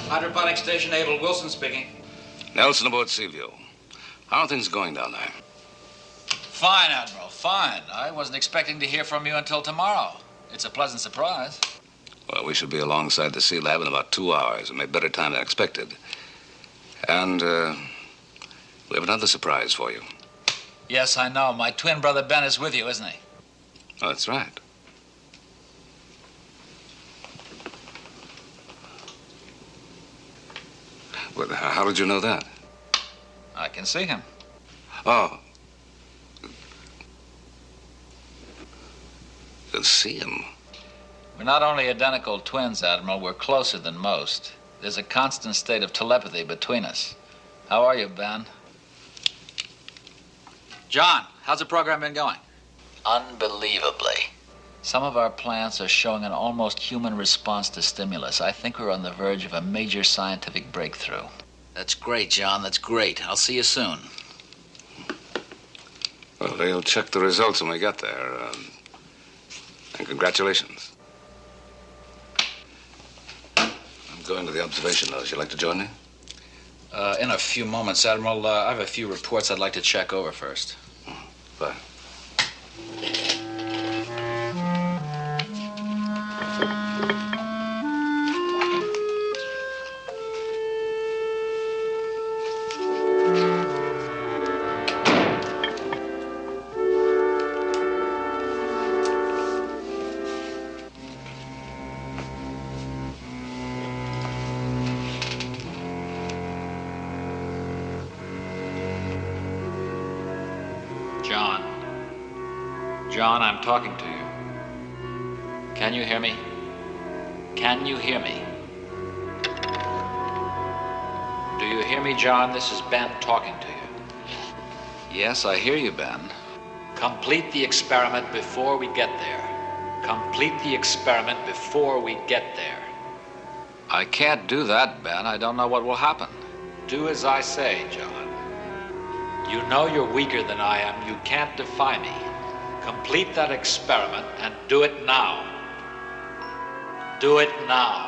Hydroponic Station, Abel Wilson speaking. Nelson aboard Seaview. How are things going down there? Fine, Admiral, fine. I wasn't expecting to hear from you until tomorrow. It's a pleasant surprise. Well, we should be alongside the Sea Lab in about 2 hours. It made better time than expected. And, we have another surprise for you. Yes, I know. My twin brother Ben is with you, isn't he? Oh, that's right. Well, how did you know that? I can see him. Oh. You can see him? We're not only identical twins, Admiral, we're closer than most. There's a constant state of telepathy between us. How are you, Ben? John, how's the program been going? Unbelievably. Some of our plants are showing an almost human response to stimulus. I think we're on the verge of a major scientific breakthrough. That's great, John. That's great. I'll see you soon. Well, they'll check the results when we get there. And congratulations. I'm going to the observation nose. You'd like to join me? In a few moments, Admiral. I have a few reports I'd like to check over first. Bye. John, I'm talking to you. Can you hear me? Can you hear me? Do you hear me, John? This is Ben talking to you. Yes, I hear you, Ben. Complete the experiment before we get there. Complete the experiment before we get there. I can't do that, Ben. I don't know what will happen. Do as I say, John. You know you're weaker than I am. You can't defy me. Complete that experiment and do it now. Do it now.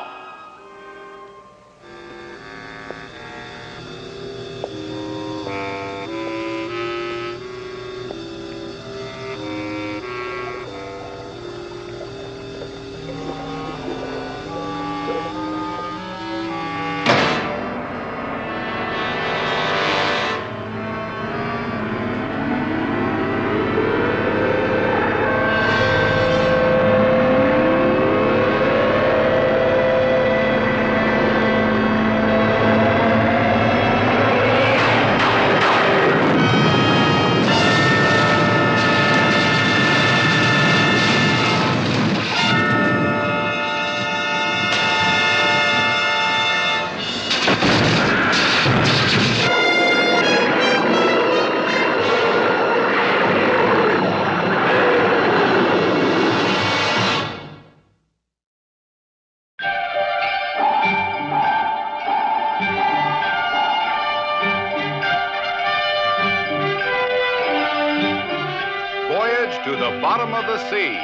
To the Bottom of the Sea,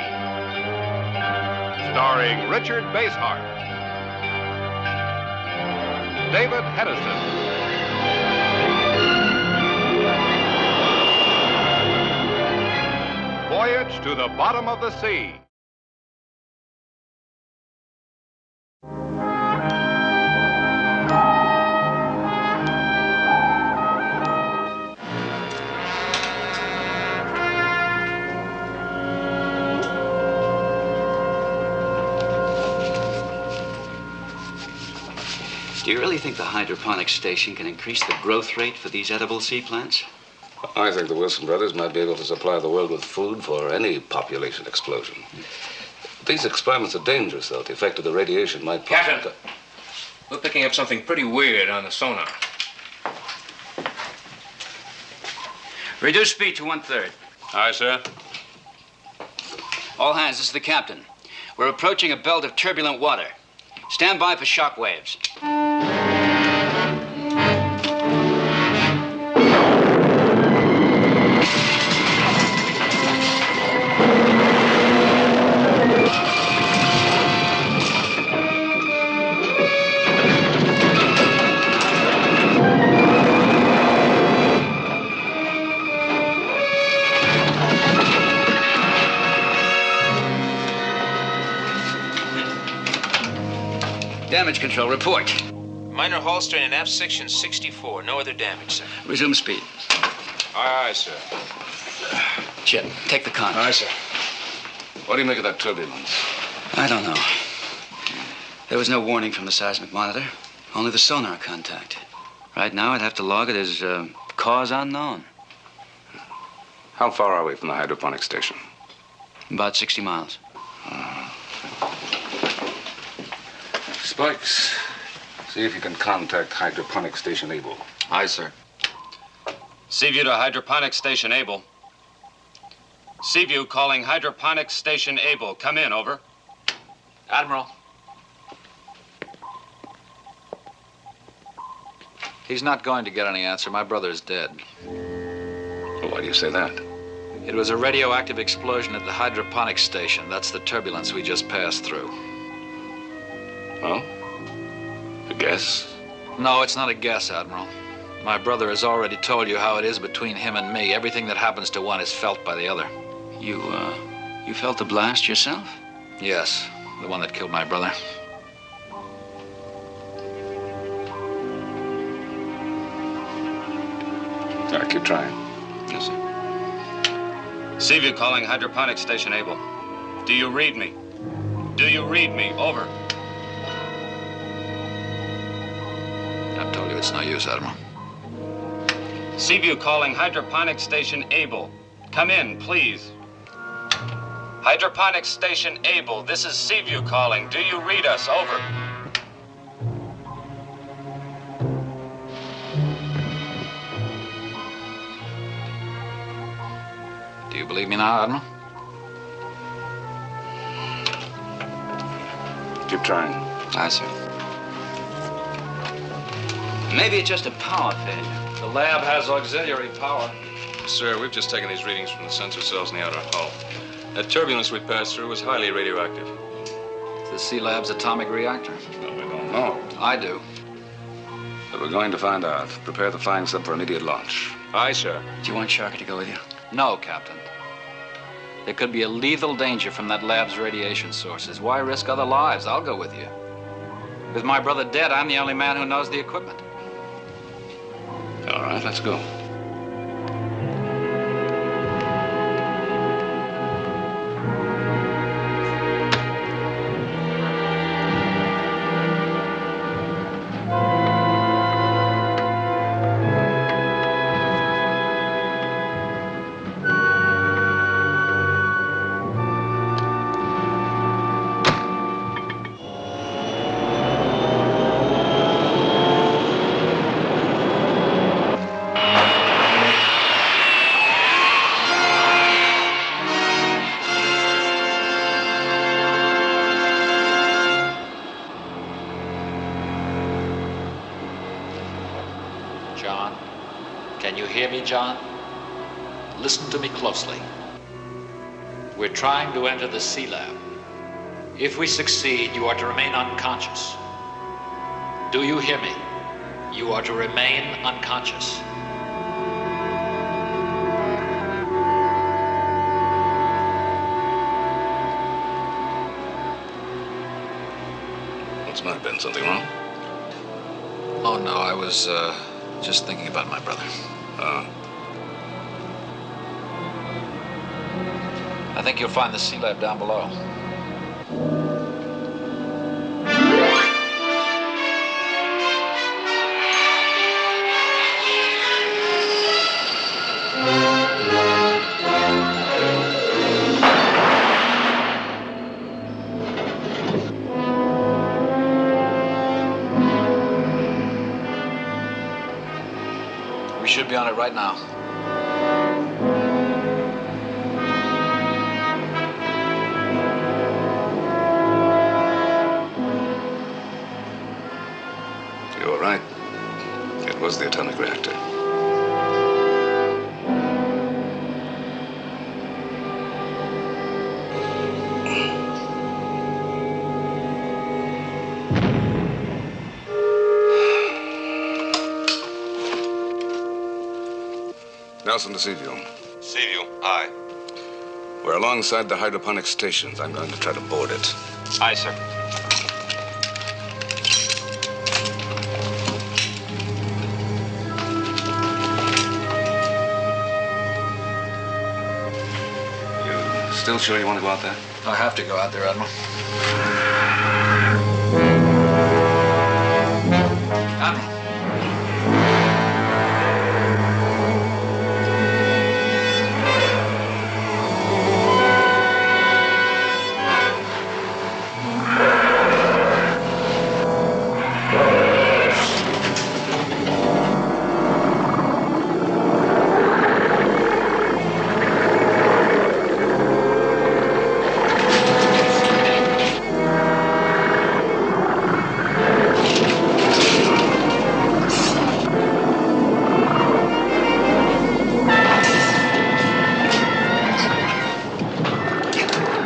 starring Richard Basehart, David Hedison, Voyage to the Bottom of the Sea. Do you really think the hydroponic station can increase the growth rate for these edible sea plants? I think the Wilson brothers might be able to supply the world with food for any population explosion. These experiments are dangerous, though. The effect of the radiation might... Captain, we're picking up something pretty weird on the sonar. Reduce speed to 1/3. Aye, sir. All hands, this is the captain. We're approaching a belt of turbulent water. Stand by for shock waves. Damage control, report. Minor hull strain in aft section 64. No other damage, sir. Resume speed. Aye, sir. Chip, take the con. Aye, sir. What do you make of that turbulence? I don't know. There was no warning from the seismic monitor. Only the sonar contact. Right now, I'd have to log it as cause unknown. How far are we from the hydroponic station? About 60 miles. Spikes, see if you can contact hydroponic station Able. Aye, sir. Seaview to hydroponic station Able. Seaview calling hydroponic station Able. Come in, over. Admiral. He's not going to get any answer. My brother is dead. Well, why do you say that? It was a radioactive explosion at the hydroponic station. That's the turbulence we just passed through. Well, a guess? No, it's not a guess, Admiral. My brother has already told you how it is between him and me. Everything that happens to one is felt by the other. You felt the blast yourself? Yes, the one that killed my brother. All right, keep trying. Yes, sir. Seaview calling hydroponic station Able. Do you read me? Do you read me? Over. I've told you it's no use, Admiral. Seaview calling hydroponic station Able. Come in, please. Hydroponic station Able. This is Seaview calling. Do you read us? Over. Do you believe me now, Admiral? Keep trying. Aye, sir. Maybe it's just a power failure. The lab has auxiliary power. Sir, we've just taken these readings from the sensor cells in the outer hull. That turbulence we passed through was highly radioactive. It's the Sea Lab's atomic reactor. Well, we don't know. I do. But we're going to find out. Prepare the flying sub for immediate launch. Aye, sir. Do you want Sharkey to go with you? No, Captain. There could be a lethal danger from that lab's radiation sources. Why risk other lives? I'll go with you. With my brother dead, I'm the only man who knows the equipment. All right, let's go. John, can you hear me, John? Listen to me closely. We're trying to enter the Sea Lab. If we succeed, you are to remain unconscious. Do you hear me? You are to remain unconscious. Something wrong? Oh, no, I was just thinking about my brother. I think you'll find the Sea Lab down below. We should be on it right now. You were right. It was the atomic reactor. Nelson to Seaview. Seaview, aye. We're alongside the hydroponic stations. I'm going to try to board it. Aye, sir. You still sure you want to go out there? I have to go out there, Admiral. Admiral.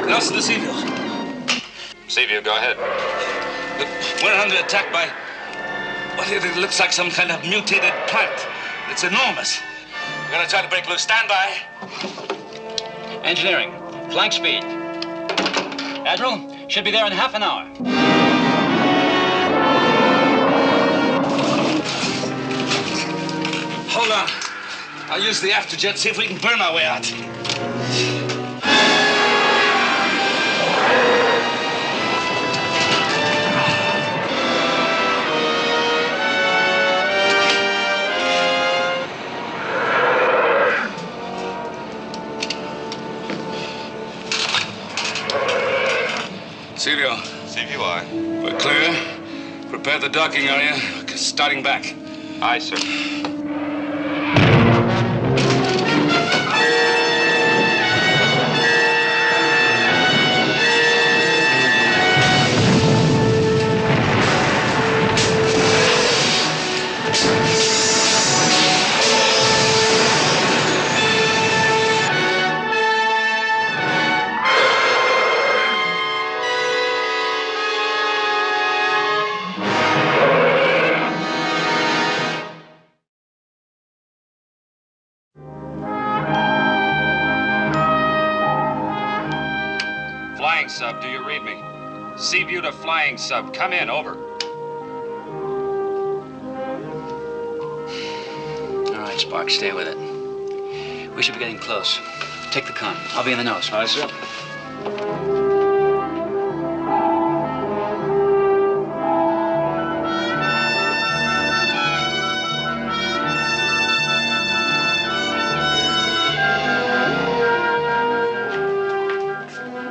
Nelson to Seaview. Seaview, go ahead. We're under attack by what it looks like some kind of mutated plant. It's enormous. We're gonna try to break loose. Stand by. Engineering, flank speed. Admiral, should be there in half an hour. Hold on. I'll use the afterjet, see if we can burn our way out. Seaview. Seaview, aye. We're clear. Prepare the docking area. Starting back. Aye, sir. Flying sub, do you read me? Seaview to flying sub. Come in, over. All right, Spark, stay with it. We should be getting close. Take the con. I'll be in the nose. Aye, sir.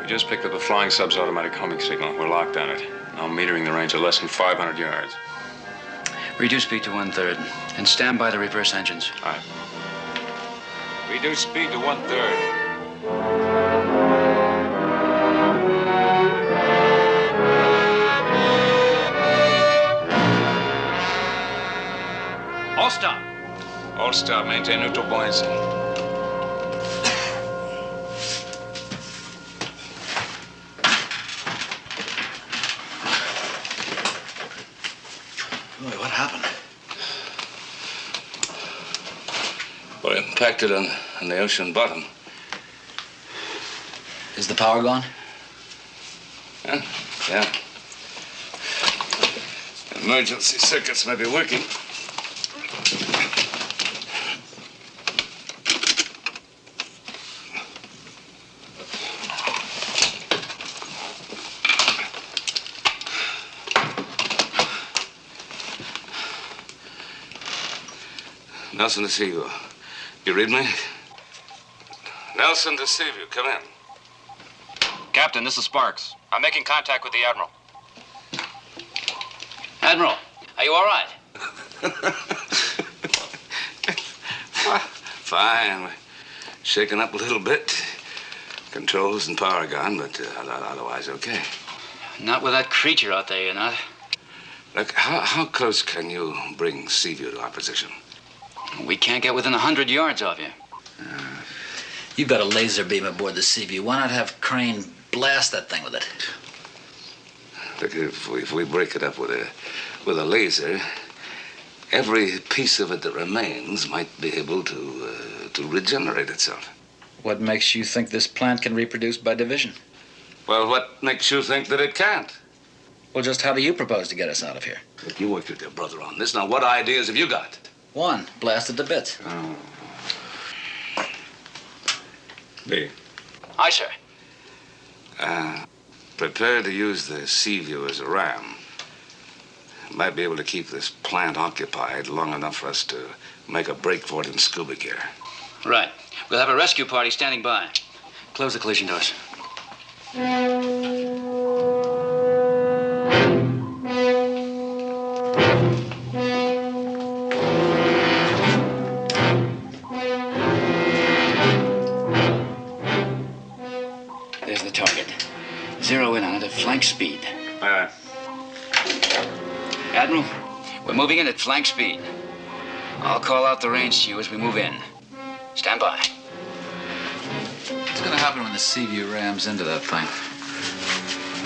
We just picked up the flying sub's automatic homing signal. We're locked on it. Now metering the range of less than 500 yards. Reduce speed to 1/3 and stand by the reverse engines. Aye. Reduce speed to 1/3. All stop. All stop. Maintain neutral buoyancy. Boy, what happened? We're impacted on the ocean bottom. Is the power gone? Yeah? Yeah. emergency circuits may be working. Nelson to see you. You read me? Nelson to see you. Come in. Captain, this is Sparks. I'm making contact with the Admiral. Admiral, are you all right? Fine. We're shaken up a little bit. Controls and power gone, but otherwise okay. Not with that creature out there, you're not. Look, how close can you bring Seaview to our position? We can't get within 100 yards of you. You've got a laser beam aboard the Seaview. Why not have Crane blast that thing with it? Look, if we break it up with a laser, every piece of it that remains might be able to regenerate itself. What makes you think this plant can reproduce by division? Well, what makes you think that it can't? Well, just how do you propose to get us out of here? Look, you worked with your brother on this. Now, what ideas have you got? One, blasted to bits. Oh. B. Aye, sir. Prepare to use the Seaview as a ram. Might be able to keep this plant occupied long enough for us to make a break for it in scuba gear. Right. We'll have a rescue party standing by. Close the collision doors. There's the target. Zero in on it at flank speed. Aye. Admiral, we're moving in at flank speed. I'll call out the range to you as we move in. Stand by. What's going to happen when the Seaview rams into that thing?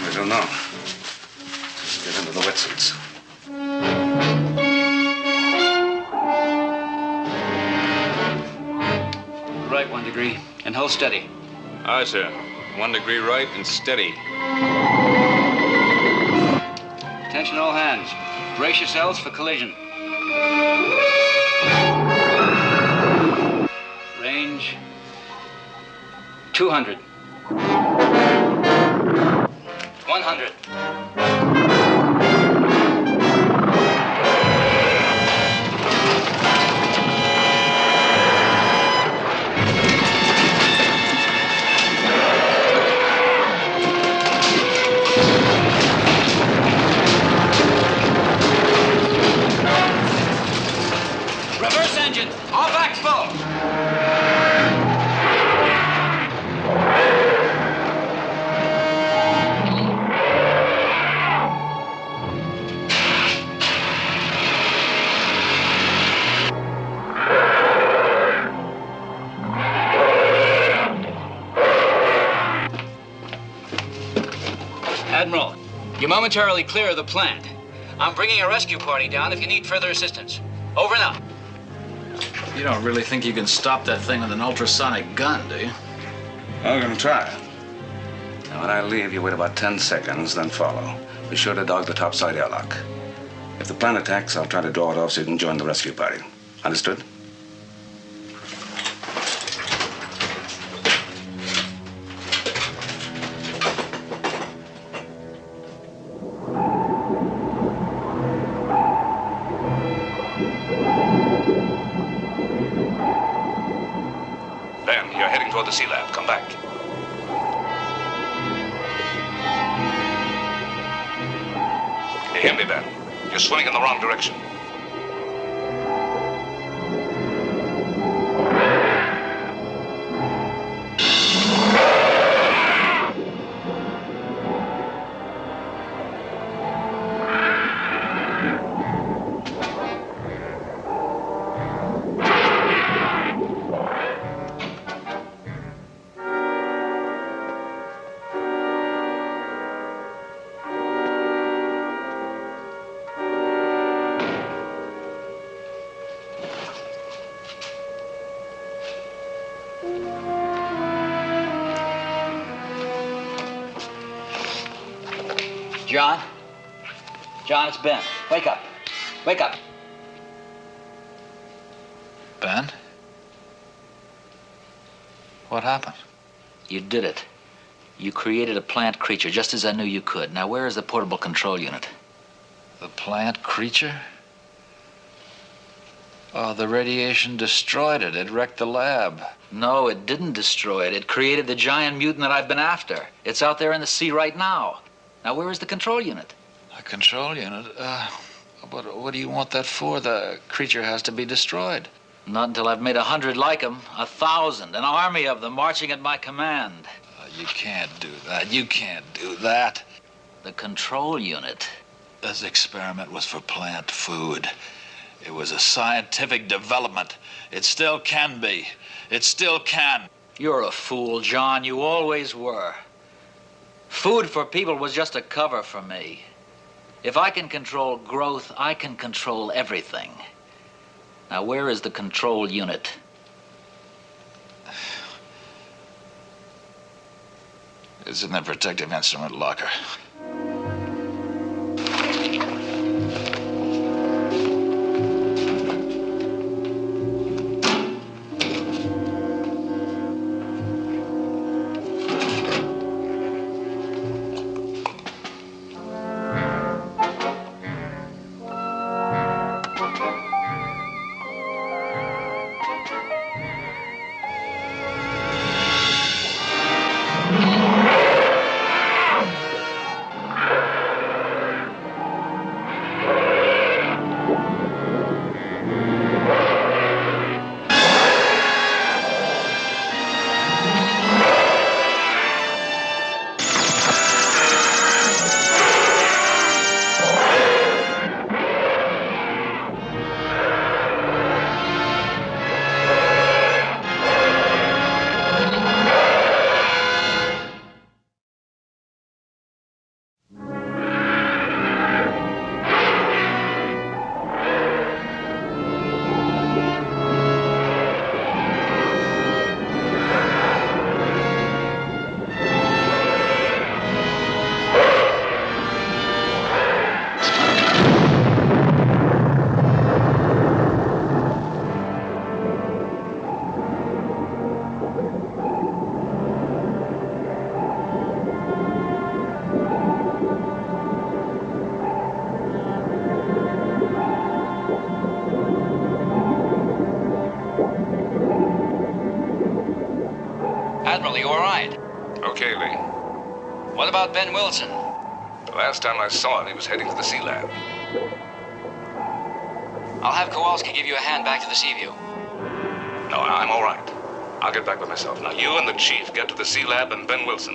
I don't know. Just get into the wetsuits. Right, 1 degree. And hold steady. Aye, sir. 1 degree right and steady. Attention all hands. Brace yourselves for collision. Range 200. 100. Reverse engine. All back full. Admiral, you're momentarily clear of the plant. I'm bringing a rescue party down if you need further assistance. Over and out. You don't really think you can stop that thing with an ultrasonic gun, do you? I'm gonna try. Now, when I leave, you wait about 10 seconds, then follow. Be sure to dog the topside airlock. If the plane attacks, I'll try to draw it off so you can join the rescue party. Understood? Ben, you're heading toward the Sea Lab. Come back. You hear me, Ben? You're swimming in the wrong direction. John? John, it's Ben. Wake up. Wake up. Ben? What happened? You did it. You created a plant creature just as I knew you could. Now, where is the portable control unit? The plant creature? Oh, the radiation destroyed it. It wrecked the lab. No, it didn't destroy it. It created the giant mutant that I've been after. It's out there in the sea right now. Now, where is the control unit? A control unit? What do you want that for? The creature has to be destroyed. Not until I've made 100 like them, 1,000, an army of them marching at my command. You can't do that. You can't do that. The control unit. This experiment was for plant food. It was a scientific development. It still can be. It still can. You're a fool, John. You always were. Food for people was just a cover for me. If I can control growth, I can control everything. Now, where is the control unit? It's in the protective instrument locker. Admiral, you all right? Okay, Lee. What about Ben Wilson? The last time I saw him, he was heading to the sea lab. I'll have Kowalski give you a hand back to the Seaview. No, I'm all right. I'll get back with myself. Now, you and the chief get to the sea lab and Ben Wilson.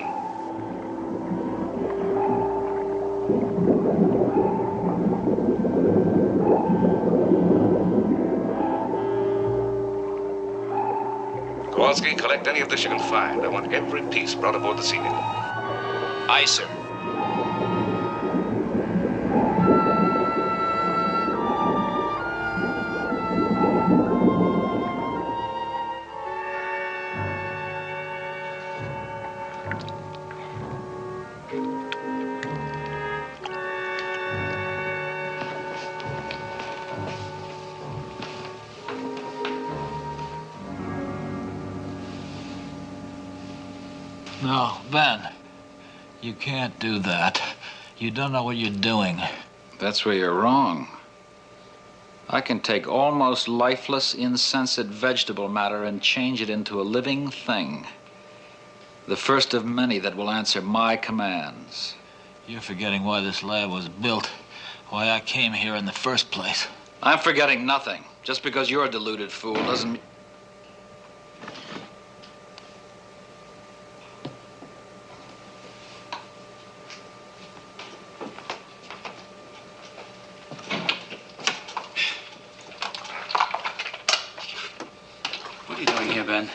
Kowalski, collect any of this you can find. I want every piece brought aboard the Seaview. Aye, sir. No, Ben. You can't do that. You don't know what you're doing. That's where you're wrong. I can take almost lifeless, insensate vegetable matter and change it into a living thing. The first of many that will answer my commands. You're forgetting why this lab was built. Why I came here in the first place. I'm forgetting nothing. Just because you're a deluded fool doesn't mean... What are you doing here, Ben?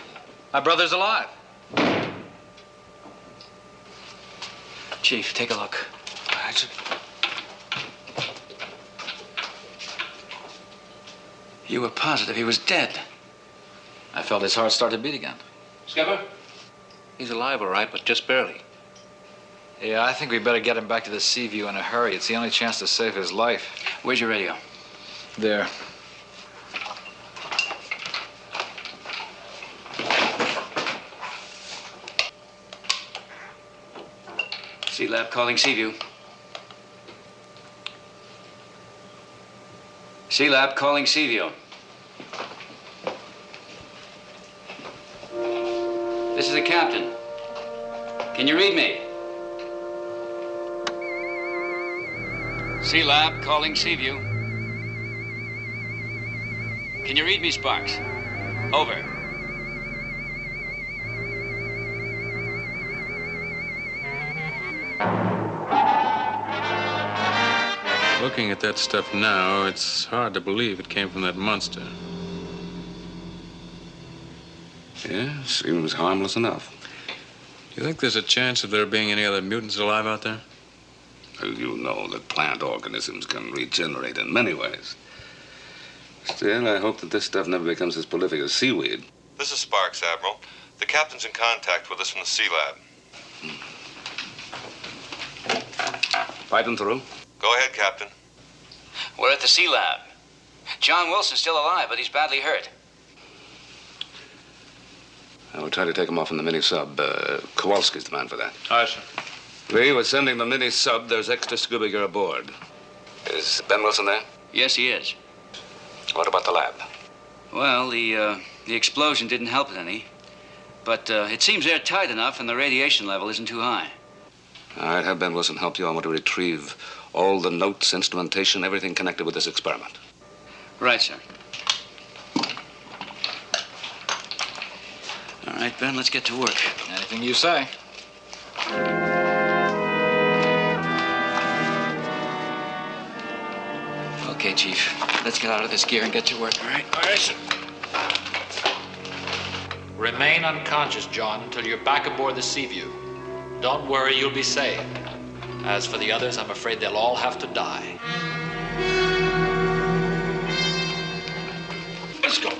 My brother's alive. Chief, take a look. You were positive he was dead. I felt his heart start to beat again. Skipper? He's alive, all right, but just barely. Yeah, I think we better get him back to the Seaview in a hurry. It's the only chance to save his life. Where's your radio? There. C-Lab calling Seaview. C-Lab calling Seaview. This is the captain. Can you read me? C-Lab calling Seaview. Can you read me, Sparks? Over. Looking at that stuff now, it's hard to believe it came from that monster. Yeah, seems harmless enough. Do you think there's a chance of there being any other mutants alive out there? Well, you know that plant organisms can regenerate in many ways. Still, I hope that this stuff never becomes as prolific as seaweed. This is Sparks, Admiral. The captain's in contact with us from the C-Lab. Pipe them through. Go ahead, Captain. We're at the C-Lab. John Wilson's still alive, but he's badly hurt. I will try to take him off in the mini-sub. Kowalski's the man for that. Aye, sir. Lee, we're sending the mini-sub. There's extra scuba gear aboard. Is Ben Wilson there? Yes, he is. What about the lab? Well, the explosion didn't help it any. But it seems airtight enough and the radiation level isn't too high. All right, have Ben Wilson help you. I want to retrieve all the notes, instrumentation, everything connected with this experiment. Right, sir. All right, Ben, let's get to work. Anything you say. Okay, Chief. Let's get out of this gear and get to work, all right? All right, sir. Remain unconscious, John, until you're back aboard the Seaview. Don't worry, you'll be saved. As for the others, I'm afraid they'll all have to die. Let's go.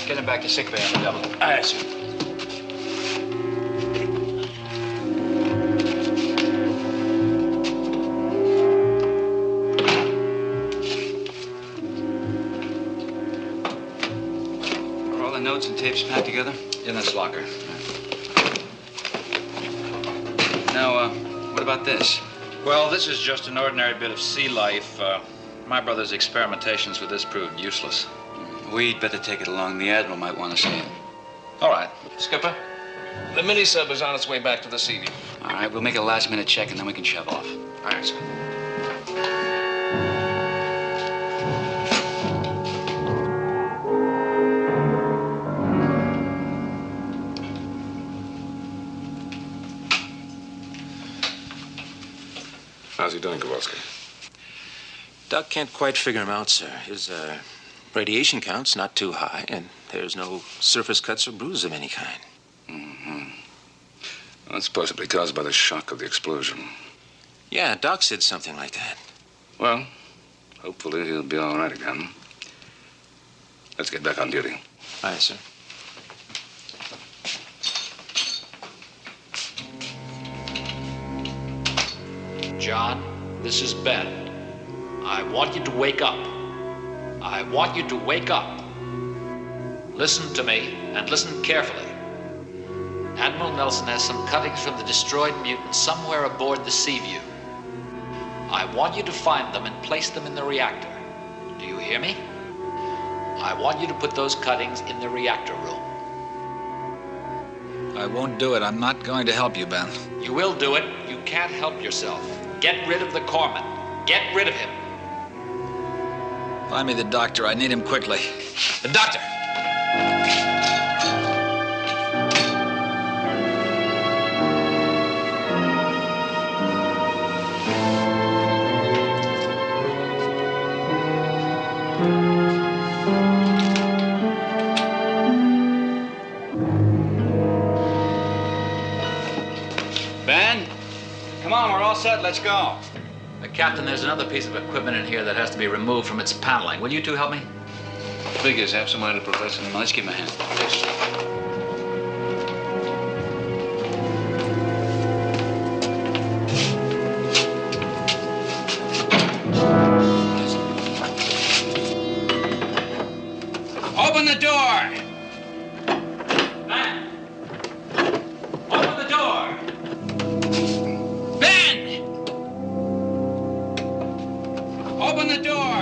Get him back to sick bay on the double. Aye, sir. Are all the notes and tapes packed together? In this locker. Now, what about this? Well, this is just an ordinary bit of sea life. My brother's experimentations with this proved useless. We'd better take it along. The Admiral might want to see it. All right. Skipper, the mini-sub is on its way back to the Seaview. All right, we'll make a last-minute check and then we can shove off. All right, sir. How's he doing, Kowalski? Doc can't quite figure him out, sir. His radiation count's not too high, and there's no surface cuts or bruises of any kind. Mm-hmm. Well, that's possibly caused by the shock of the explosion. Yeah, Doc said something like that. Well, hopefully he'll be all right again. Let's get back on duty. Aye, sir. John, this is Ben. I want you to wake up. I want you to wake up. Listen to me, and listen carefully. Admiral Nelson has some cuttings from the destroyed mutant somewhere aboard the Seaview. I want you to find them and place them in the reactor. Do you hear me? I want you to put those cuttings in the reactor room. I won't do it. I'm not going to help you, Ben. You will do it. You can't help yourself. Get rid of the corpsman. Get rid of him. Find me the doctor. I need him quickly. The doctor! Ben? Come on, we're all set. Let's go. Captain, there's another piece of equipment in here that has to be removed from its paneling. Will you two help me? Figures, absent-minded professor. Well, let's give him a hand. Open the door! Ben! Open the door! Ben! Open the door!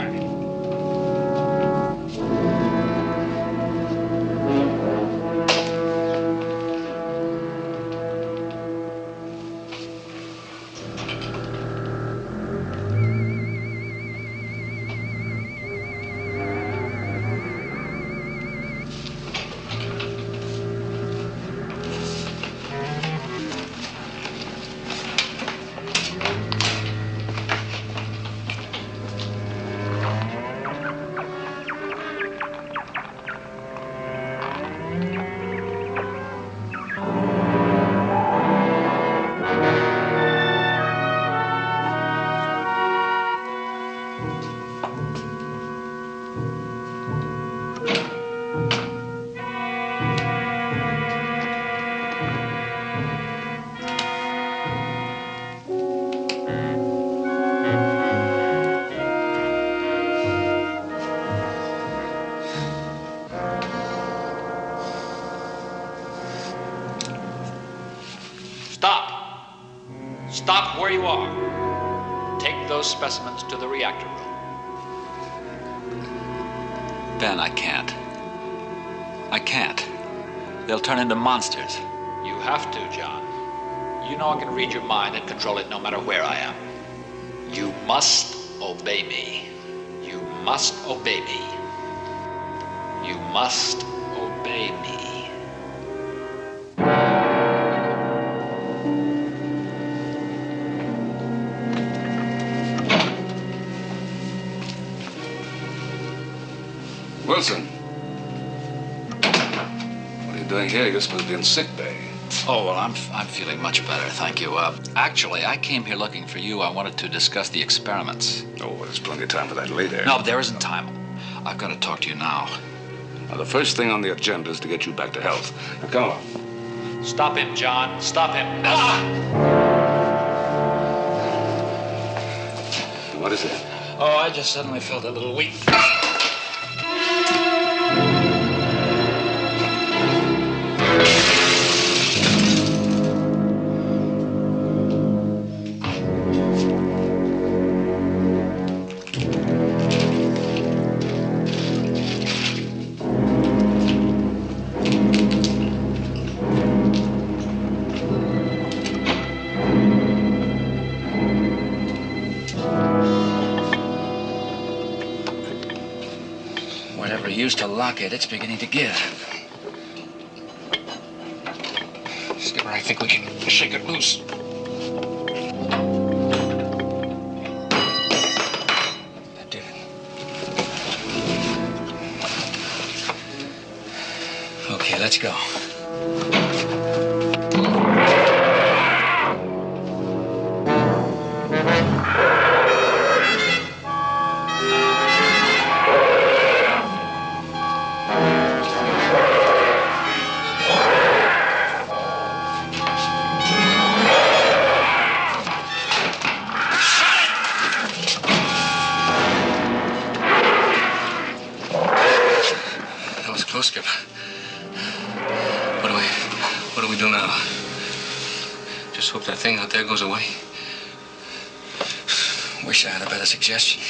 Stop. Stop where you are. Take those specimens to the reactor room. Ben, I can't. I can't. They'll turn into monsters. You have to, John. You know I can read your mind and control it no matter where I am. You must obey me. You must obey me. You must obey me. Wilson. What are you doing here? You're supposed to be in sick bay. Oh, well, I'm feeling much better, thank you. Actually, I came here looking for you. I wanted to discuss the experiments. Oh, well, there's plenty of time for that later. No, but there isn't time. I've got to talk to you now. Now, the first thing on the agenda is to get you back to health. Now, come on. Stop him, John. Stop him. What is it? Oh, I just suddenly felt a little weak. Whatever used to lock it, it's beginning to give. Skipper, I think we can shake it loose. That did it. Okay, let's go. Close, Skipper. What do we do now? Just hope that thing out there goes away. Wish I had a better suggestion.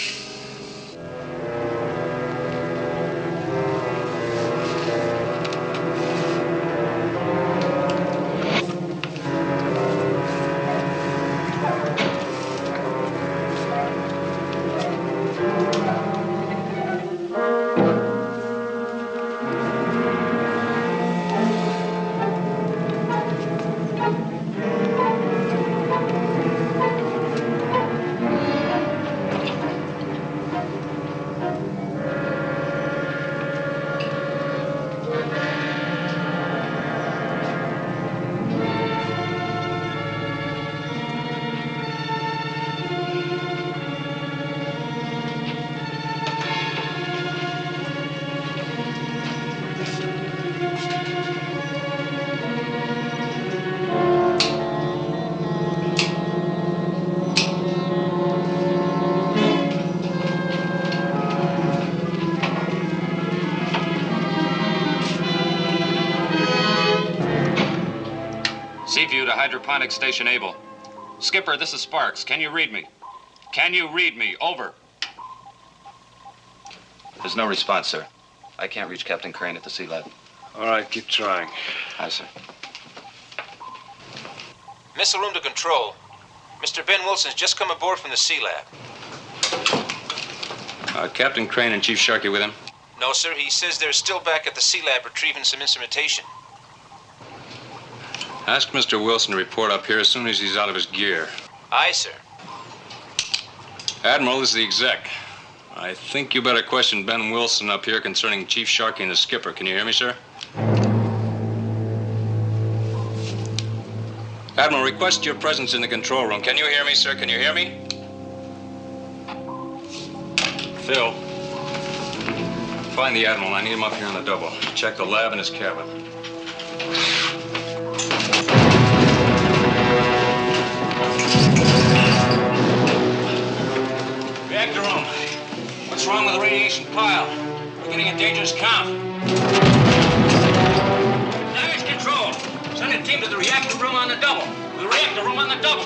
hydroponic station Able. Skipper, this is Sparks. Can you read me? Can you read me? Over. There's no response, sir. I can't reach Captain Crane at the Sea Lab. All right, keep trying. Aye, sir. Missile room to control. Mr. Ben Wilson's just come aboard from the Sea Lab. Captain Crane and Chief Sharkey with him? No, sir. He says they're still back at the Sea Lab retrieving some instrumentation. Ask Mr. Wilson to report up here as soon as he's out of his gear. Aye, sir. Admiral, this is the exec. I think you better question Ben Wilson up here concerning Chief Sharkey and the skipper. Can you hear me, sir? Admiral, request your presence in the control room. Can you hear me, sir? Can you hear me? Phil. Find the Admiral. I need him up here on the double. Check the lab and his cabin. Reactor room. What's wrong with the radiation pile? We're getting a dangerous count. Damage control. Send a team to the reactor room on the double. The reactor room on the double.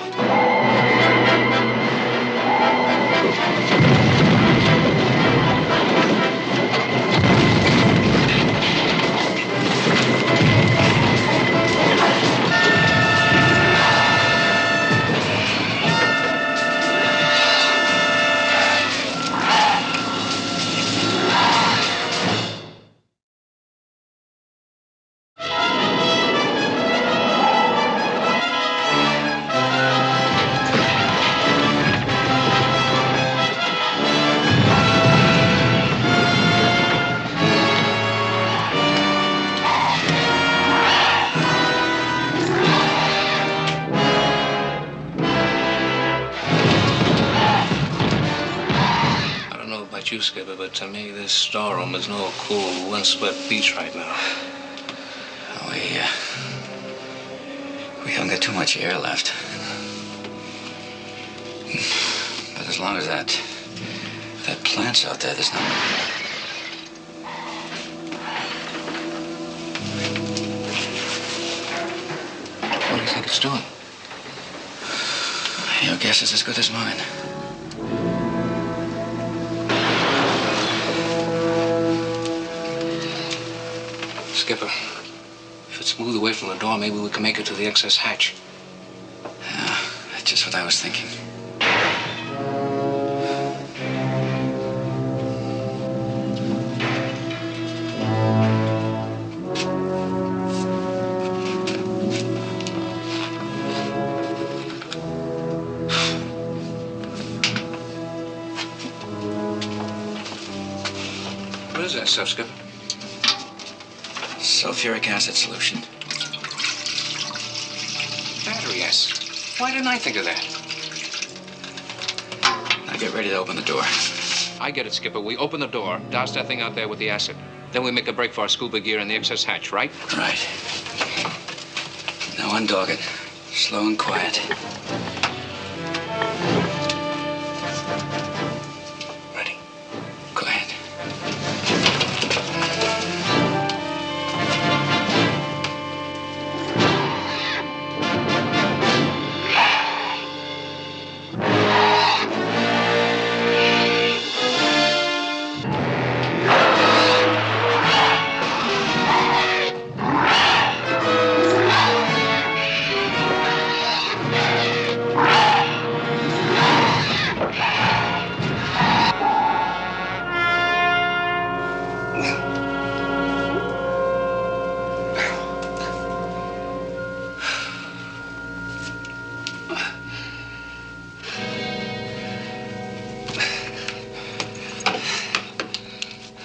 You, Skipper, but to me, this storeroom is no cool, windswept beach right now. We haven't got too much air left. But as long as that plant's out there, there's no... What do you think it's doing? Your guess is as good as mine. Skipper, if it's moved away from the door, maybe we can make it to the excess hatch. Yeah, that's just what I was thinking. What is that stuff, Skipper? Sulfuric acid solution. Battery acid. Why didn't I think of that? Now get ready to open the door. I get it, Skipper. We open the door, douse that thing out there with the acid. Then we make a break for our scuba gear in the excess hatch, right? Right. Now undog it. Slow and quiet. Ready. Go ahead.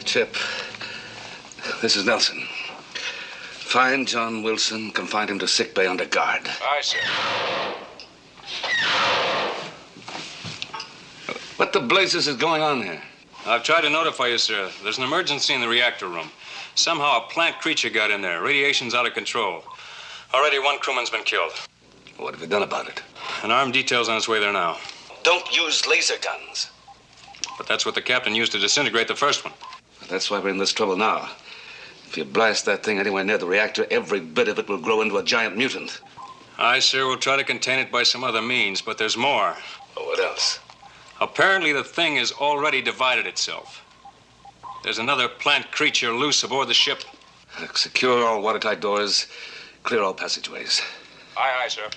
Chip, this is Nelson. Find John Wilson, confine him to sickbay under guard. Aye, sir. What the blazes is going on here? I've tried to notify you, sir. There's an emergency in the reactor room. Somehow a plant creature got in there. Radiation's out of control. Already one crewman's been killed. What have you done about it? An armed detail's on its way there now. Don't use laser guns. But that's what the captain used to disintegrate the first one. That's why we're in this trouble now. If you blast that thing anywhere near the reactor, every bit of it will grow into a giant mutant. Aye, sir. We'll try to contain it by some other means, but there's more. Oh, what else? Apparently, the thing has already divided itself. There's another plant creature loose aboard the ship. Secure all watertight doors. Clear all passageways. Aye, aye, sir.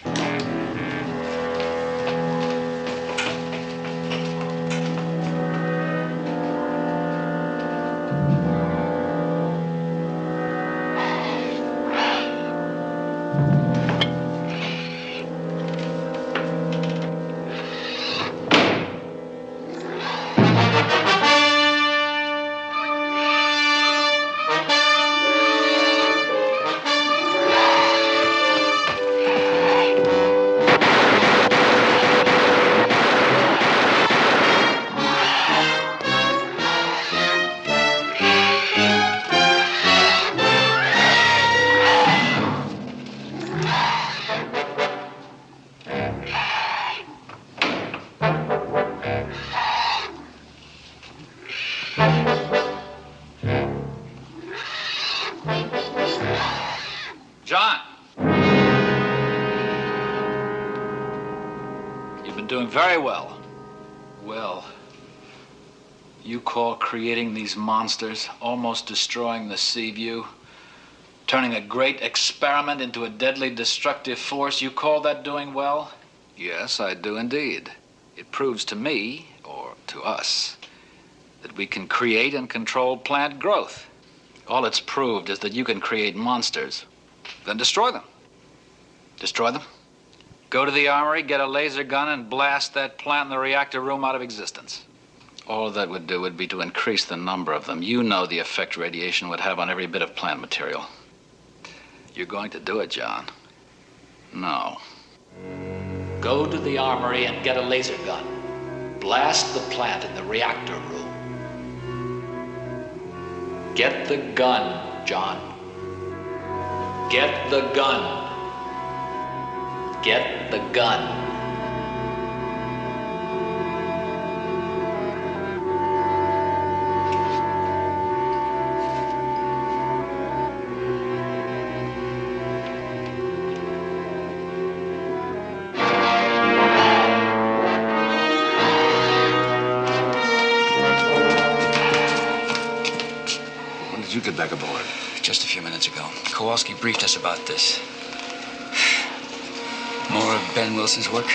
John! You've been doing very well. Well, you call creating these monsters, almost destroying the Seaview, turning a great experiment into a deadly destructive force, you call that doing well? Yes, I do indeed. It proves to me, or to us, that we can create and control plant growth. All it's proved is that you can create monsters, then destroy them. Destroy them? Go to the armory, get a laser gun, and blast that plant in the reactor room out of existence. All that would do would be to increase the number of them. You know the effect radiation would have on every bit of plant material. You're going to do it, John. No. Go to the armory and get a laser gun. Blast the plant in the reactor room. Get the gun, John. Get the gun. Get the gun. When did you get back aboard? Just a few minutes ago. Kowalski briefed us about this. More of Ben Wilson's work.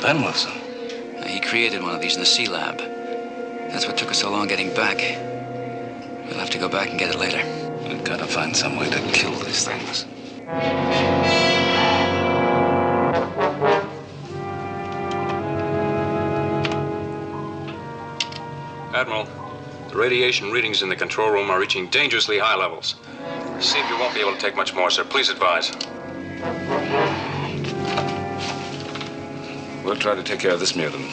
Ben Wilson? He created one of these in the Sea Lab. That's what took us so long getting back. We'll have to go back and get it later. We've got to find some way to kill these things. Admiral, the radiation readings in the control room are reaching dangerously high levels. See if you won't be able to take much more, sir. Please advise. We'll try to take care of this mutant.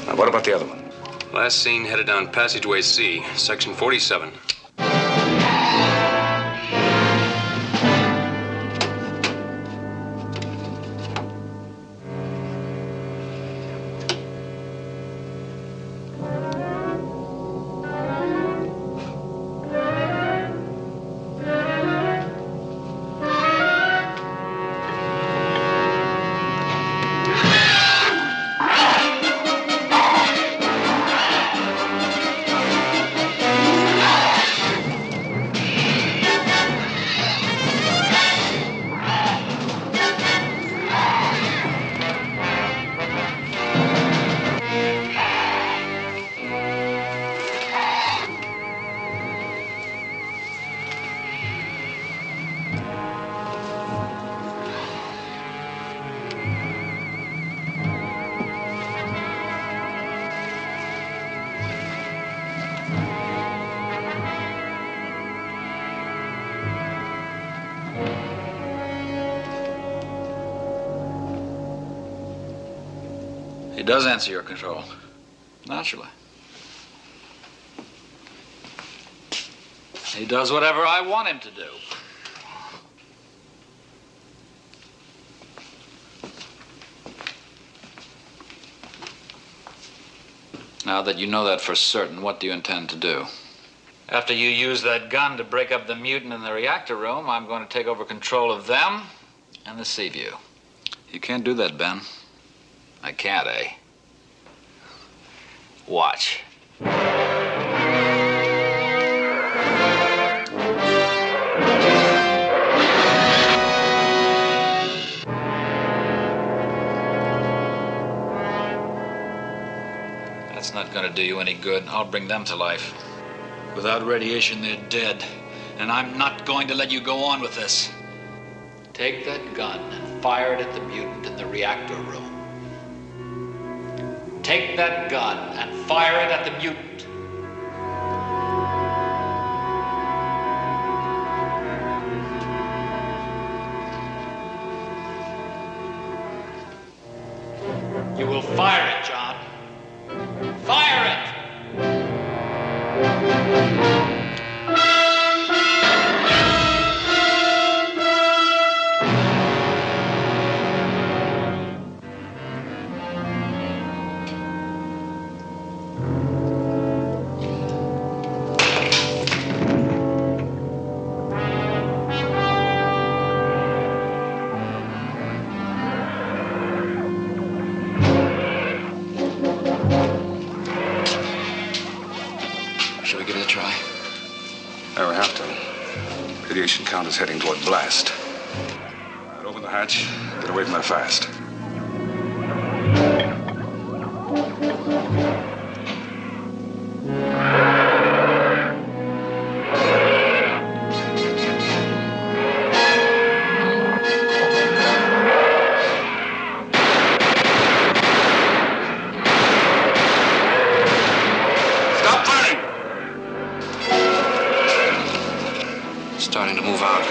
Now, what about the other one? Last seen headed down passageway C, section 47. He does answer your control. Naturally. He does whatever I want him to do. Now that you know that for certain, what do you intend to do? After you use that gun to break up the mutant in the reactor room, I'm going to take over control of them and the Seaview. You can't do that, Ben. I can't, eh? Watch. That's not going to do you any good. I'll bring them to life. Without radiation, they're dead. And I'm not going to let you go on with this. Take that gun and fire it at the mutant in the reactor room. Take that gun and fire it at the mutant. You will fire it, John. Fire it! Shall we give it a try? Yeah, we have to. Radiation count is heading toward blast. Right, open the hatch. Get away from there fast. Stop firing! Starting to move out.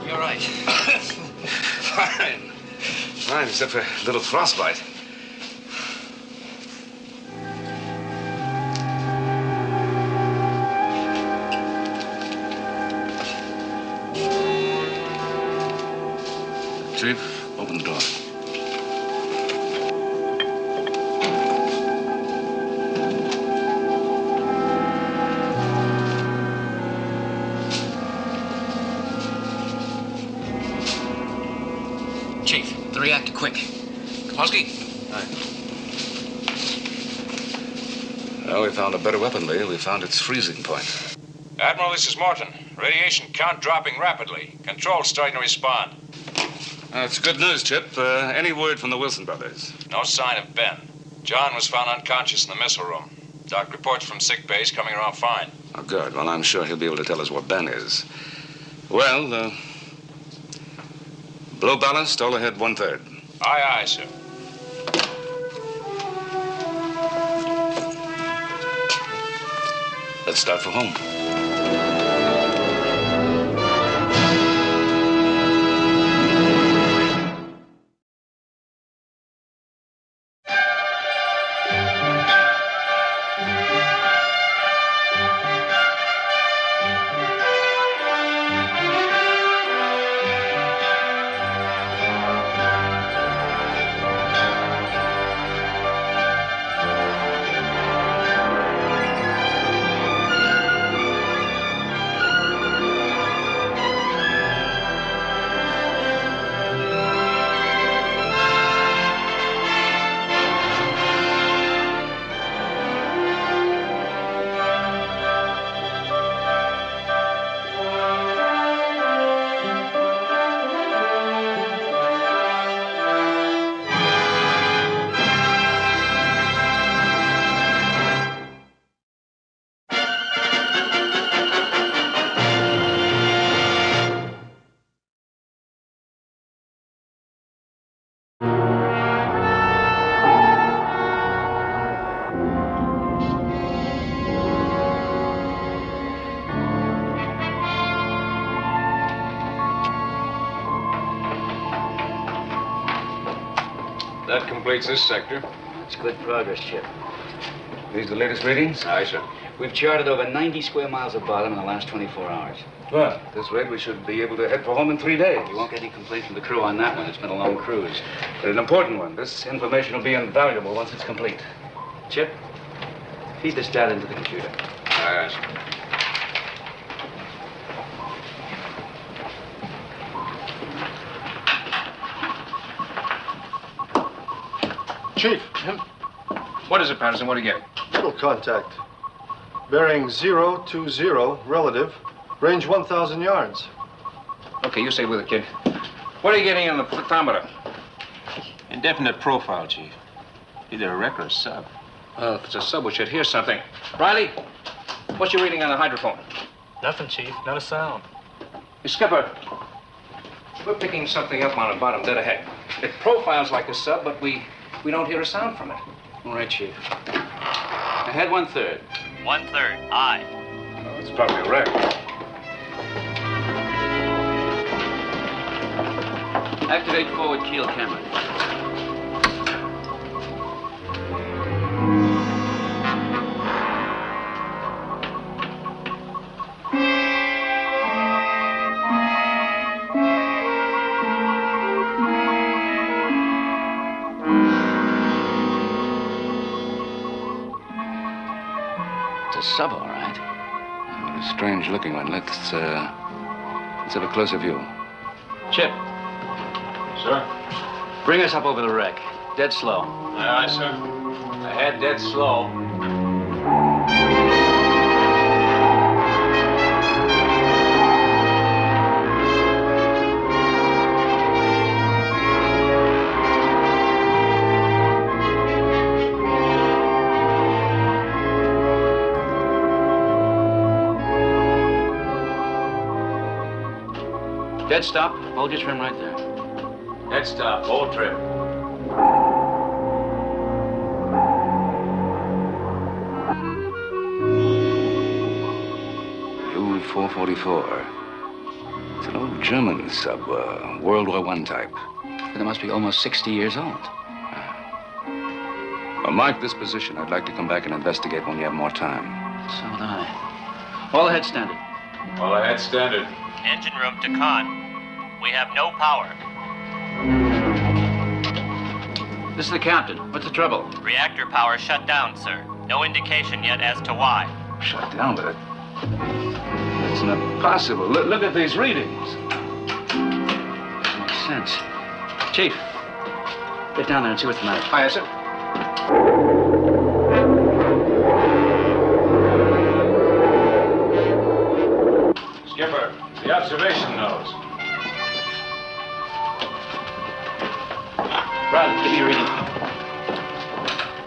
You're right. Fine. Fine, except for a little frostbite. Chief, open the door. Chief, the reactor, quick. Kowalski? Well, we found a better weapon, Lee. We found its freezing point. Admiral, this is Morton. Radiation count dropping rapidly. Control's starting to respond. That's good news, Chip. Any word from the Wilson brothers? No sign of Ben. John was found unconscious in the missile room. Doc reports from sick bay. He's coming around fine. Oh, good. Well, I'm sure he'll be able to tell us where Ben is. Well, blow ballast, all ahead 1/3. Aye, aye, sir. Let's start for home. That completes this sector. It's good progress, Chip. These the latest readings? Aye, sir. We've charted over 90 square miles of bottom in the last 24 hours. Well, at this rate, we should be able to head for home in 3 days. You won't get any complaint from the crew on that one. It's been a long cruise. But an important one. This information will be invaluable once it's complete. Chip, feed this data into the computer. Aye, sir. Chief. What is it, Patterson? What are you getting? Middle contact. Bearing 020 relative. Range 1,000 yards. Okay, you stay with it, kid. What are you getting on the photometer? Indefinite profile, Chief. Either a wreck or a sub. Well, if it's a sub, we should hear something. Riley, what's your reading on the hydrophone? Nothing, Chief. Not a sound. Hey, Skipper, we're picking something up on the bottom dead ahead. It profiles like a sub, but we don't hear a sound from it. All right, Chief. Ahead 1/3. 1/3. Aye. Well, it's probably a wreck. Activate forward keel camera. It's a sub, all right. What a strange looking one. Let's have a closer view. Chip, Sir? bring us up over the wreck. Dead slow. Aye, sir. Ahead, dead slow. Dead stop. Hold your trim right there. Dead stop. Hold trim. U-444. It's an old German sub, World War I type. It must be almost 60 years old. Well, mark this position. I'd like to come back and investigate when you have more time. So would I. All ahead standard. All ahead standard. Engine room to con. We have no power. This is the captain. What's the trouble? Reactor power shut down, sir. No indication yet as to why. Shut down with it. That's not possible. Look at these readings. Doesn't make sense. Chief, get down there and see what's the matter. Aye, sir. Skipper, the observation nose. Riley, give me a reading.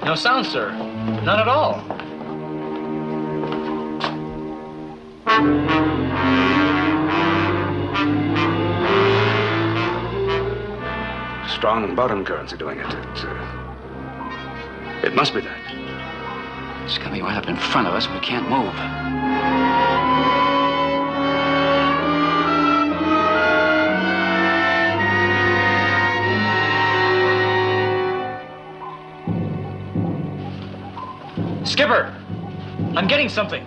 No sound, sir. None at all. Strong bottom currents are doing it. It must be that. It's coming right up in front of us and we can't move. Skipper! I'm getting something.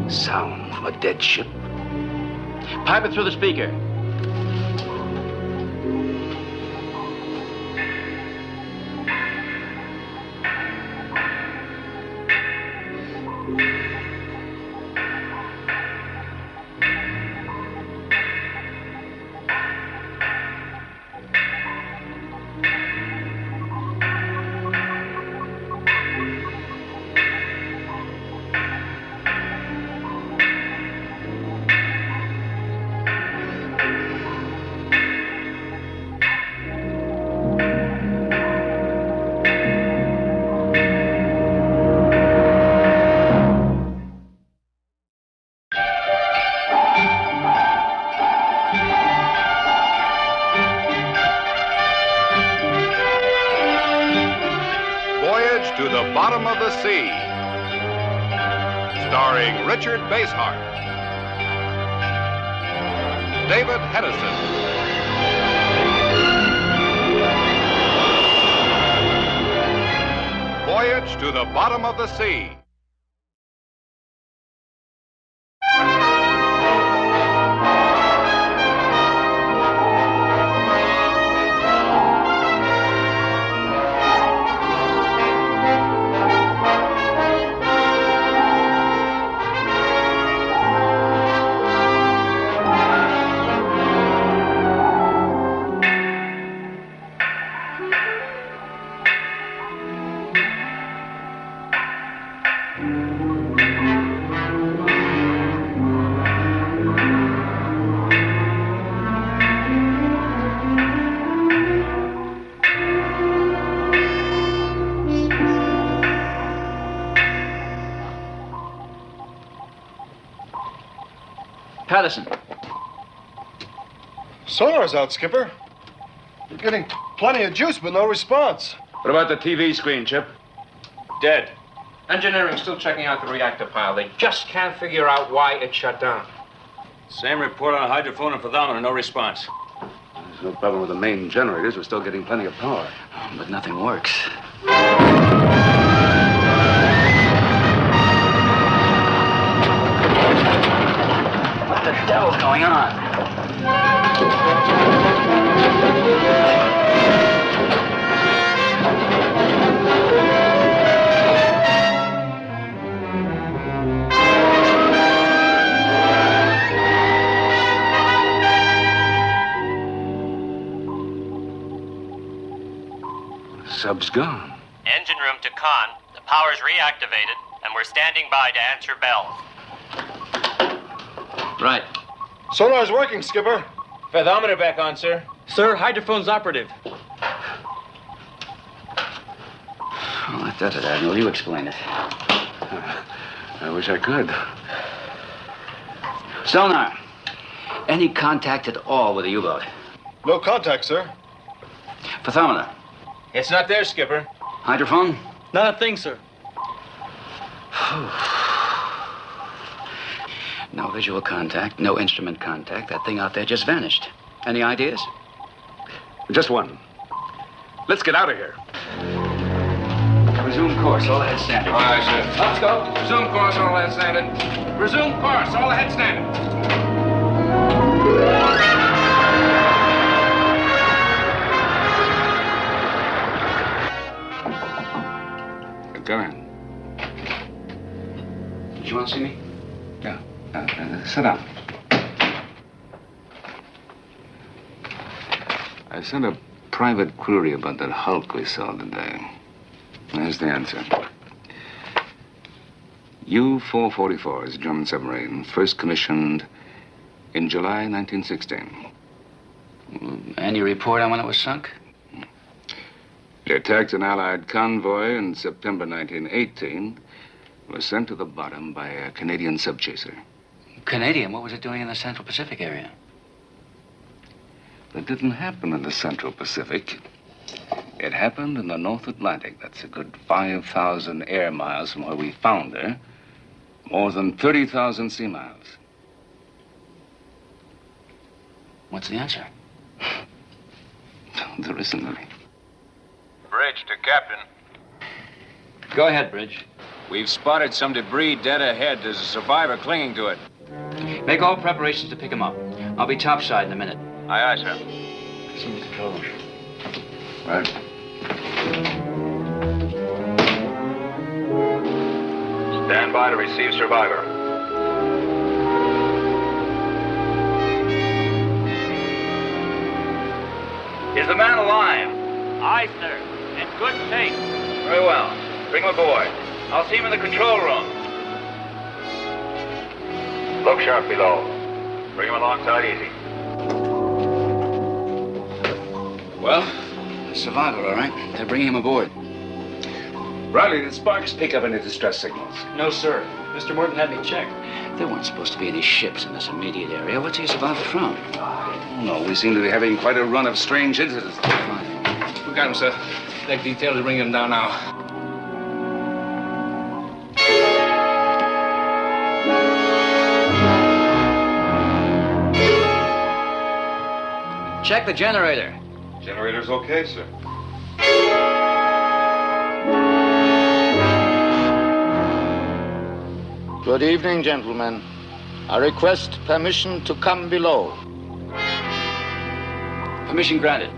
Sound from a dead ship. Pipe it through the speaker. To the Bottom of the Sea, starring Richard Basehart, David Hedison, Voyage to the Bottom of the Sea. Patterson. Sonar's out, Skipper. We're getting plenty of juice, but no response. What about the TV screen, Chip? Dead. Engineering's still checking out the reactor pile. They just can't figure out why it shut down. Same report on a hydrophone and fathometer, no response. There's no problem with the main generators. We're still getting plenty of power. But nothing works. What the devil's going on? Sub's gone. Engine room to Con. The power's reactivated, and we're standing by to answer bells. Right. Sonar's working, Skipper. Fathometer back on, sir. Sir, hydrophone's operative. Well, that does it, Admiral. You explain it. I wish I could. Sonar. Any contact at all with the U-boat? No contact, sir. Fathometer. It's not there, Skipper. Hydrophone? Not a thing, sir. No visual contact, no instrument contact. That thing out there just vanished. Any ideas? Just one. Let's get out of here. Resume course, all ahead standing. All right, sir. Let's go. Resume course, all ahead standing. Resume course, all ahead standing. Come in. Did you want to see me? Yeah. Sit down. I sent a private query about that hulk we saw today. There's the answer. U-444 is a German submarine, first commissioned in July 1916. Any report on when it was sunk? It attacked an Allied convoy in September 1918. Was sent to the bottom by a Canadian subchaser. Canadian? What was it doing in the Central Pacific area? That didn't happen in the Central Pacific. It happened in the North Atlantic. That's a good 5,000 air miles from where we found her. More than 30,000 sea miles. What's the answer? There isn't any. Bridge to Captain. Go ahead, Bridge. We've spotted some debris dead ahead. There's a survivor clinging to it. Make all preparations to pick him up. I'll be topside in a minute. Aye, aye, sir. Resume the control room. Right. Stand by to receive survivor. Is the man alive? Aye, sir. In good shape. Very well. Bring him aboard. I'll see him in the control room. Look sharp below. Bring him alongside easy. Well? Survivor, all right. They're bringing him aboard. Riley, did Sparks pick up any distress signals? No, sir. Mr. Morton had me checked. There weren't supposed to be any ships in this immediate area. What's he survivor from? No, we seem to be having quite a run of strange incidents. We got him, sir. That detail is bringing him down now. Check the generator. Generator's okay, sir. Good evening, gentlemen. I request permission to come below. Permission granted.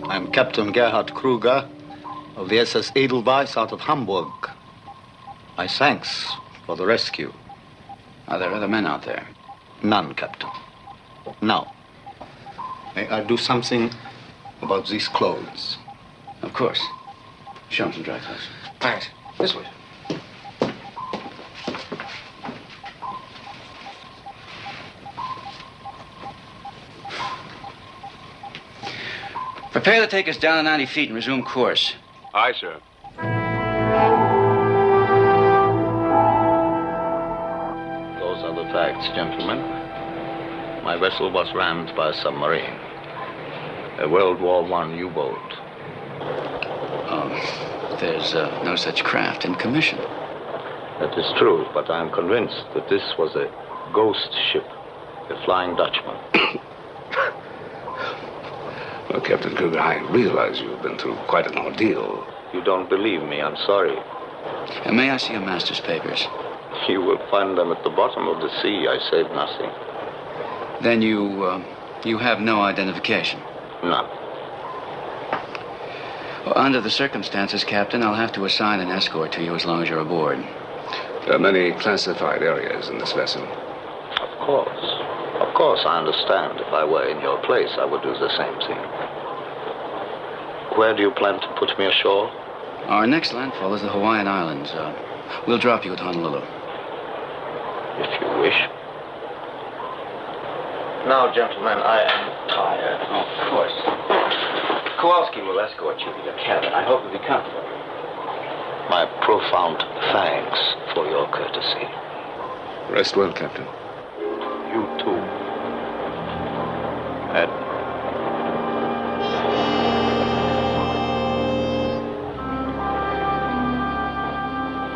I'm Captain Gerhard Kruger of the SS Edelweiss out of Hamburg. My thanks for the rescue. Are there other men out there? None, Captain. Now, may I do something about these clothes? Of course. Show them some dry clothes. Thanks. This way. Prepare to take us down to 90 feet and resume course. Aye, sir. Those are the facts, gentlemen. My vessel was rammed by a submarine. A World War I U-boat. Oh, there's no such craft in commission. That is true, but I am convinced that this was a ghost ship, a Flying Dutchman. Well, Captain Kruger, I realize you've been through quite an ordeal. You don't believe me, I'm sorry. And may I see your master's papers? You will find them at the bottom of the sea. I saved nothing. Then you have no identification? None. Well, under the circumstances, Captain, I'll have to assign an escort to you as long as you're aboard. There are many classified areas in this vessel. Of course. Of course, I understand. If I were in your place, I would do the same thing. Where do you plan to put me ashore? Our next landfall is the Hawaiian Islands. We'll drop you at Honolulu. If you wish. Now, gentlemen, I am tired. Oh, of course. Kowalski will escort you to your cabin. I hope you'll be comfortable. My profound thanks for your courtesy. Rest well, Captain. You too. Ed.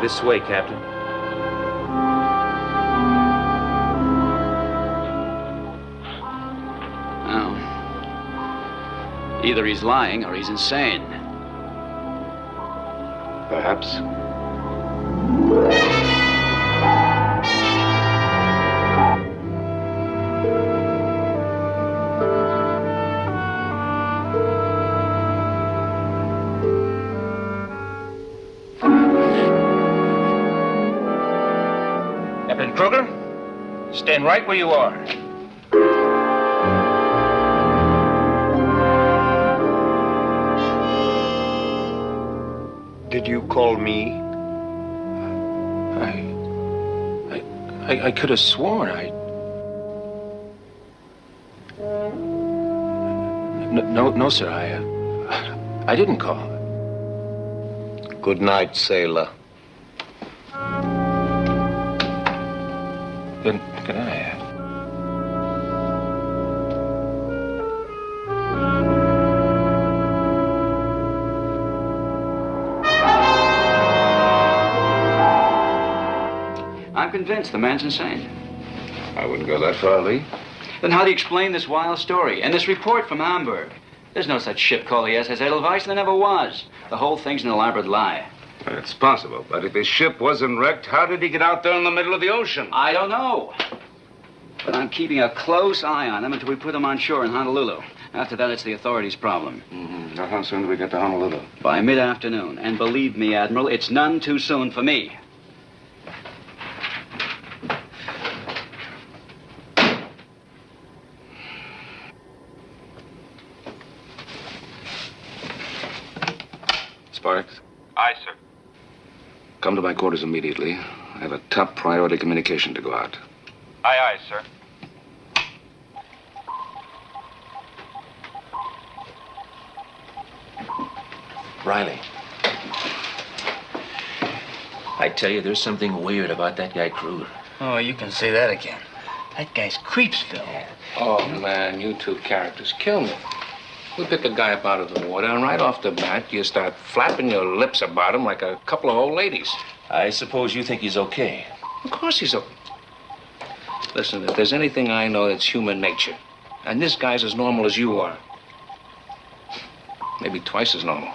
This way, Captain. Well, either he's lying or he's insane. Perhaps. Captain Kruger, stand right where you are. Did you call me? I could have sworn No, sir. I didn't call. Good night, sailor. Good night. I'm convinced the man's insane. I wouldn't go that far, Lee. Then how do you explain this wild story and this report from Hamburg? There's no such ship called the SS Edelweiss, and there never was. The whole thing's an elaborate lie. It's possible, but if his ship wasn't wrecked, how did he get out there in the middle of the ocean? I don't know. But I'm keeping a close eye on him until we put him on shore in Honolulu. After that, it's the authorities' problem. Mm-hmm. Now, how soon do we get to Honolulu? By mid-afternoon. And believe me, Admiral, it's none too soon for me. Sparks? Aye, sir. Come to my quarters immediately. I have a top priority communication to go out. Aye, aye, sir. Riley. I tell you, there's something weird about that guy Kruger. Oh, you can say that again. That guy's Creepsville. Oh, man, you two characters kill me. We pick a guy up out of the water, and right off the bat, you start flapping your lips about him like a couple of old ladies. I suppose you think he's okay. Of course he's okay. Listen, if there's anything I know, it's human nature. And this guy's as normal as you are. Maybe twice as normal.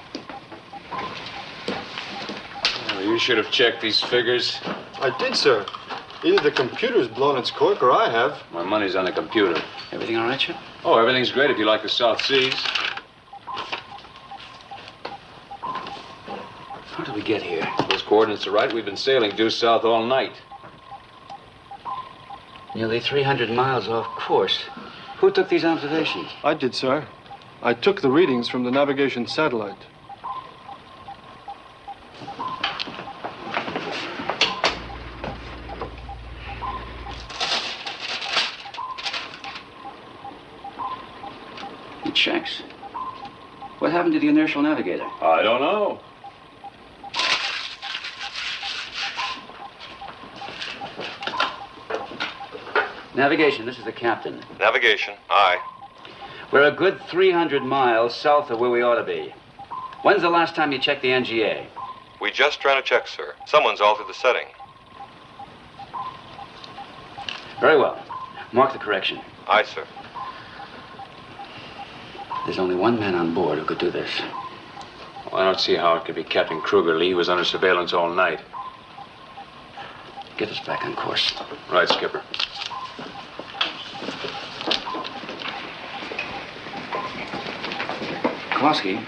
Well, you should have checked these figures. I did, sir. Either the computer's blown its cork or I have. My money's on the computer. Everything all right, Chip? Oh, everything's great if you like the South Seas. How did we get here? Those coordinates are right. We've been sailing due south all night. Nearly 300 miles off course. Who took these observations? I did, sir. I took the readings from the navigation satellite. It checks. What happened to the inertial navigator? I don't know. Navigation, this is the captain. Navigation, aye. We're a good 300 miles south of where we ought to be. When's the last time you checked the NGA? We just ran a check, sir. Someone's altered the setting. Very well. Mark the correction. Aye, sir. There's only one man on board who could do this. Well, I don't see how it could be Captain Kruger, Lee. He was under surveillance all night. Get us back on course. Right, Skipper. Kowalski,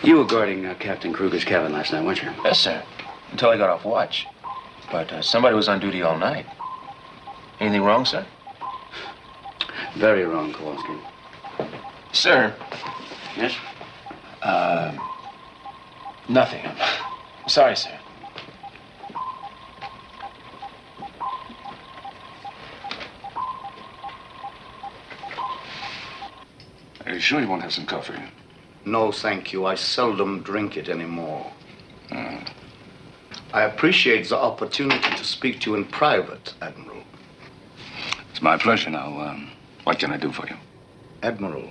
you were guarding Captain Kruger's cabin last night, weren't you? Yes, sir. Until I got off watch. But somebody was on duty all night. Anything wrong, sir? Very wrong, Kowalski. Sir? Yes? Nothing. I'm sorry, sir. Are you sure you won't have some coffee? No, thank you. I seldom drink it anymore. I appreciate the opportunity to speak to you in private, Admiral. It's my pleasure. Now, what can I do for you? Admiral,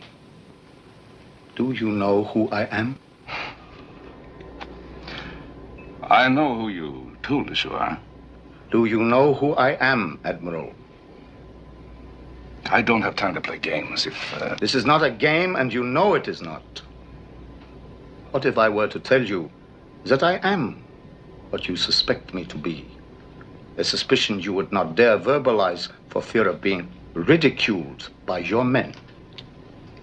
do you know who I am? I know who you told us you are. Do you know who I am, Admiral? I don't have time to play games. This is not a game, and you know it is not. What if I were to tell you that I am what you suspect me to be? A suspicion you would not dare verbalize for fear of being ridiculed by your men.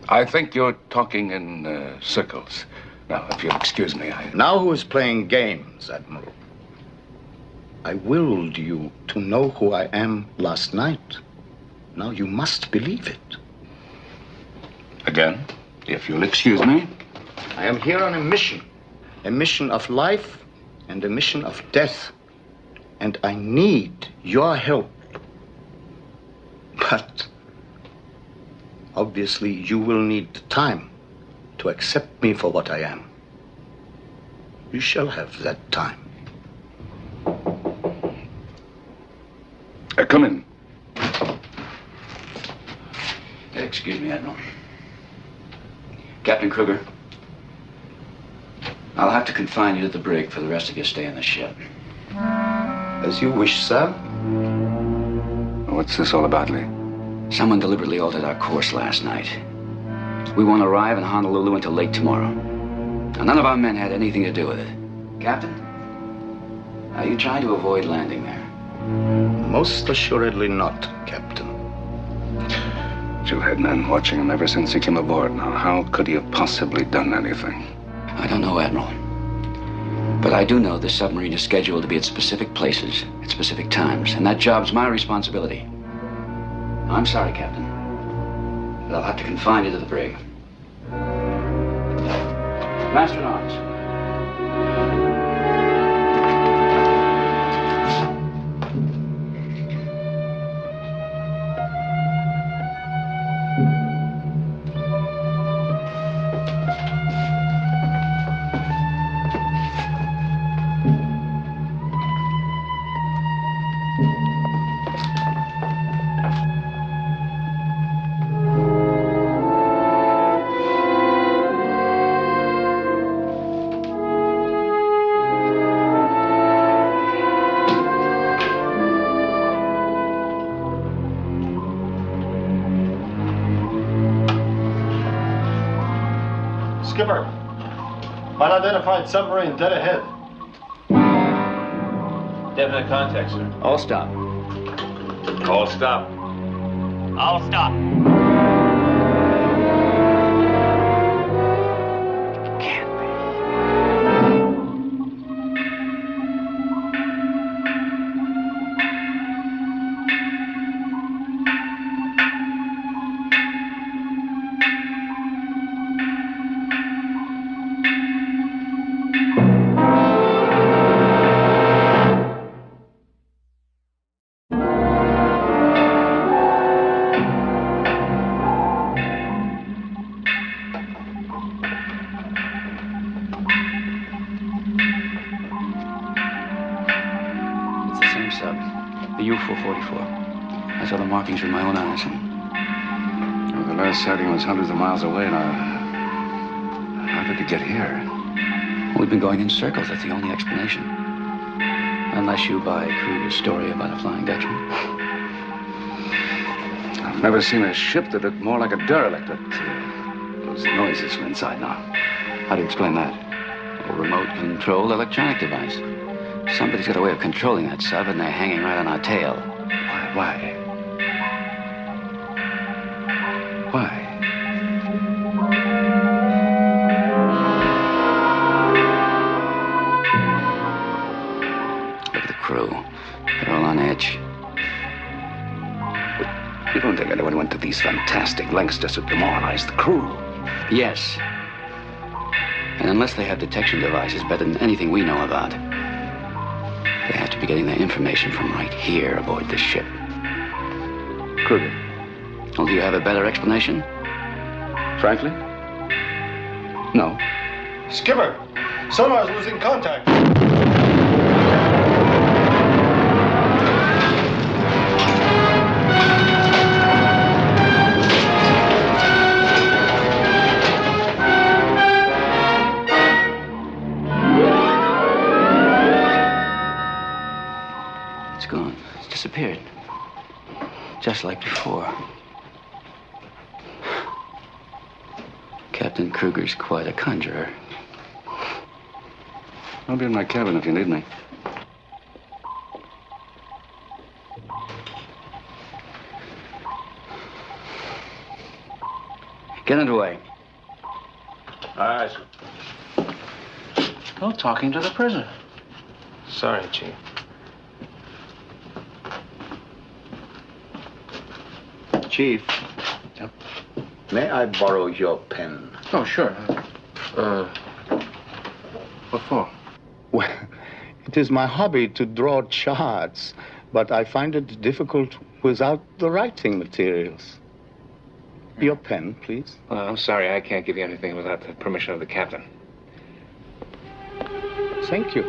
I think you're talking in circles. Now, if you'll excuse me, Now who is playing games, Admiral? I willed you to know who I am last night. Now you must believe it. Again, if you'll excuse me. I am here on a mission of life and a mission of death, and I need your help. But obviously you will need time to accept me for what I am. You shall have that time. Come in. Excuse me, Admiral. Captain Kruger, I'll have to confine you to the brig for the rest of your stay on the ship. As you wish, sir. What's this all about, Lee? Someone deliberately altered our course last night. We won't arrive in Honolulu until late tomorrow. Now, none of our men had anything to do with it. Captain, are you trying to avoid landing there? Most assuredly not, Captain. You had men watching him ever since he came aboard. Now, how could he have possibly done anything? I don't know, Admiral. But I do know this submarine is scheduled to be at specific places at specific times, and that job's my responsibility. Now, I'm sorry, Captain, but I'll have to confine you to the brig. Master in Arms. Skipper, unidentified submarine dead ahead. Definite contact, sir. All stop. All stop. All stop. It's the same sub, the U-444. I saw the markings with my own eyes. Well, the last sighting was hundreds of miles away. Now, how did it get here? We've been going in circles. That's the only explanation. Unless you buy Kruger's story about a Flying Dutchman. I've never seen a ship that looked more like a derelict. Those noises from inside now. How do you explain that? A remote-controlled electronic device. Somebody's got a way of controlling that sub, and they're hanging right on our tail. Why? Why? Look at the crew. They're all on edge. You don't think anyone went to these fantastic lengths just to demoralize the crew? Yes. And unless they have detection devices better than anything we know about, they have to be getting their information from right here aboard this ship. Kruger. Well, do you have a better explanation? Frankly? No. Skipper, sonar's losing contact. It's gone. It's disappeared. Just like before. Captain Kruger's quite a conjurer. I'll be in my cabin if you need me. Get underway. Aye, sir. No talking to the prisoner. Sorry, Chief. Chief. Yep. May I borrow your pen? Oh, sure. What for? Well, it is my hobby to draw charts, but I find it difficult without the writing materials. Your pen, please. I'm sorry, I can't give you anything without the permission of the captain. Thank you.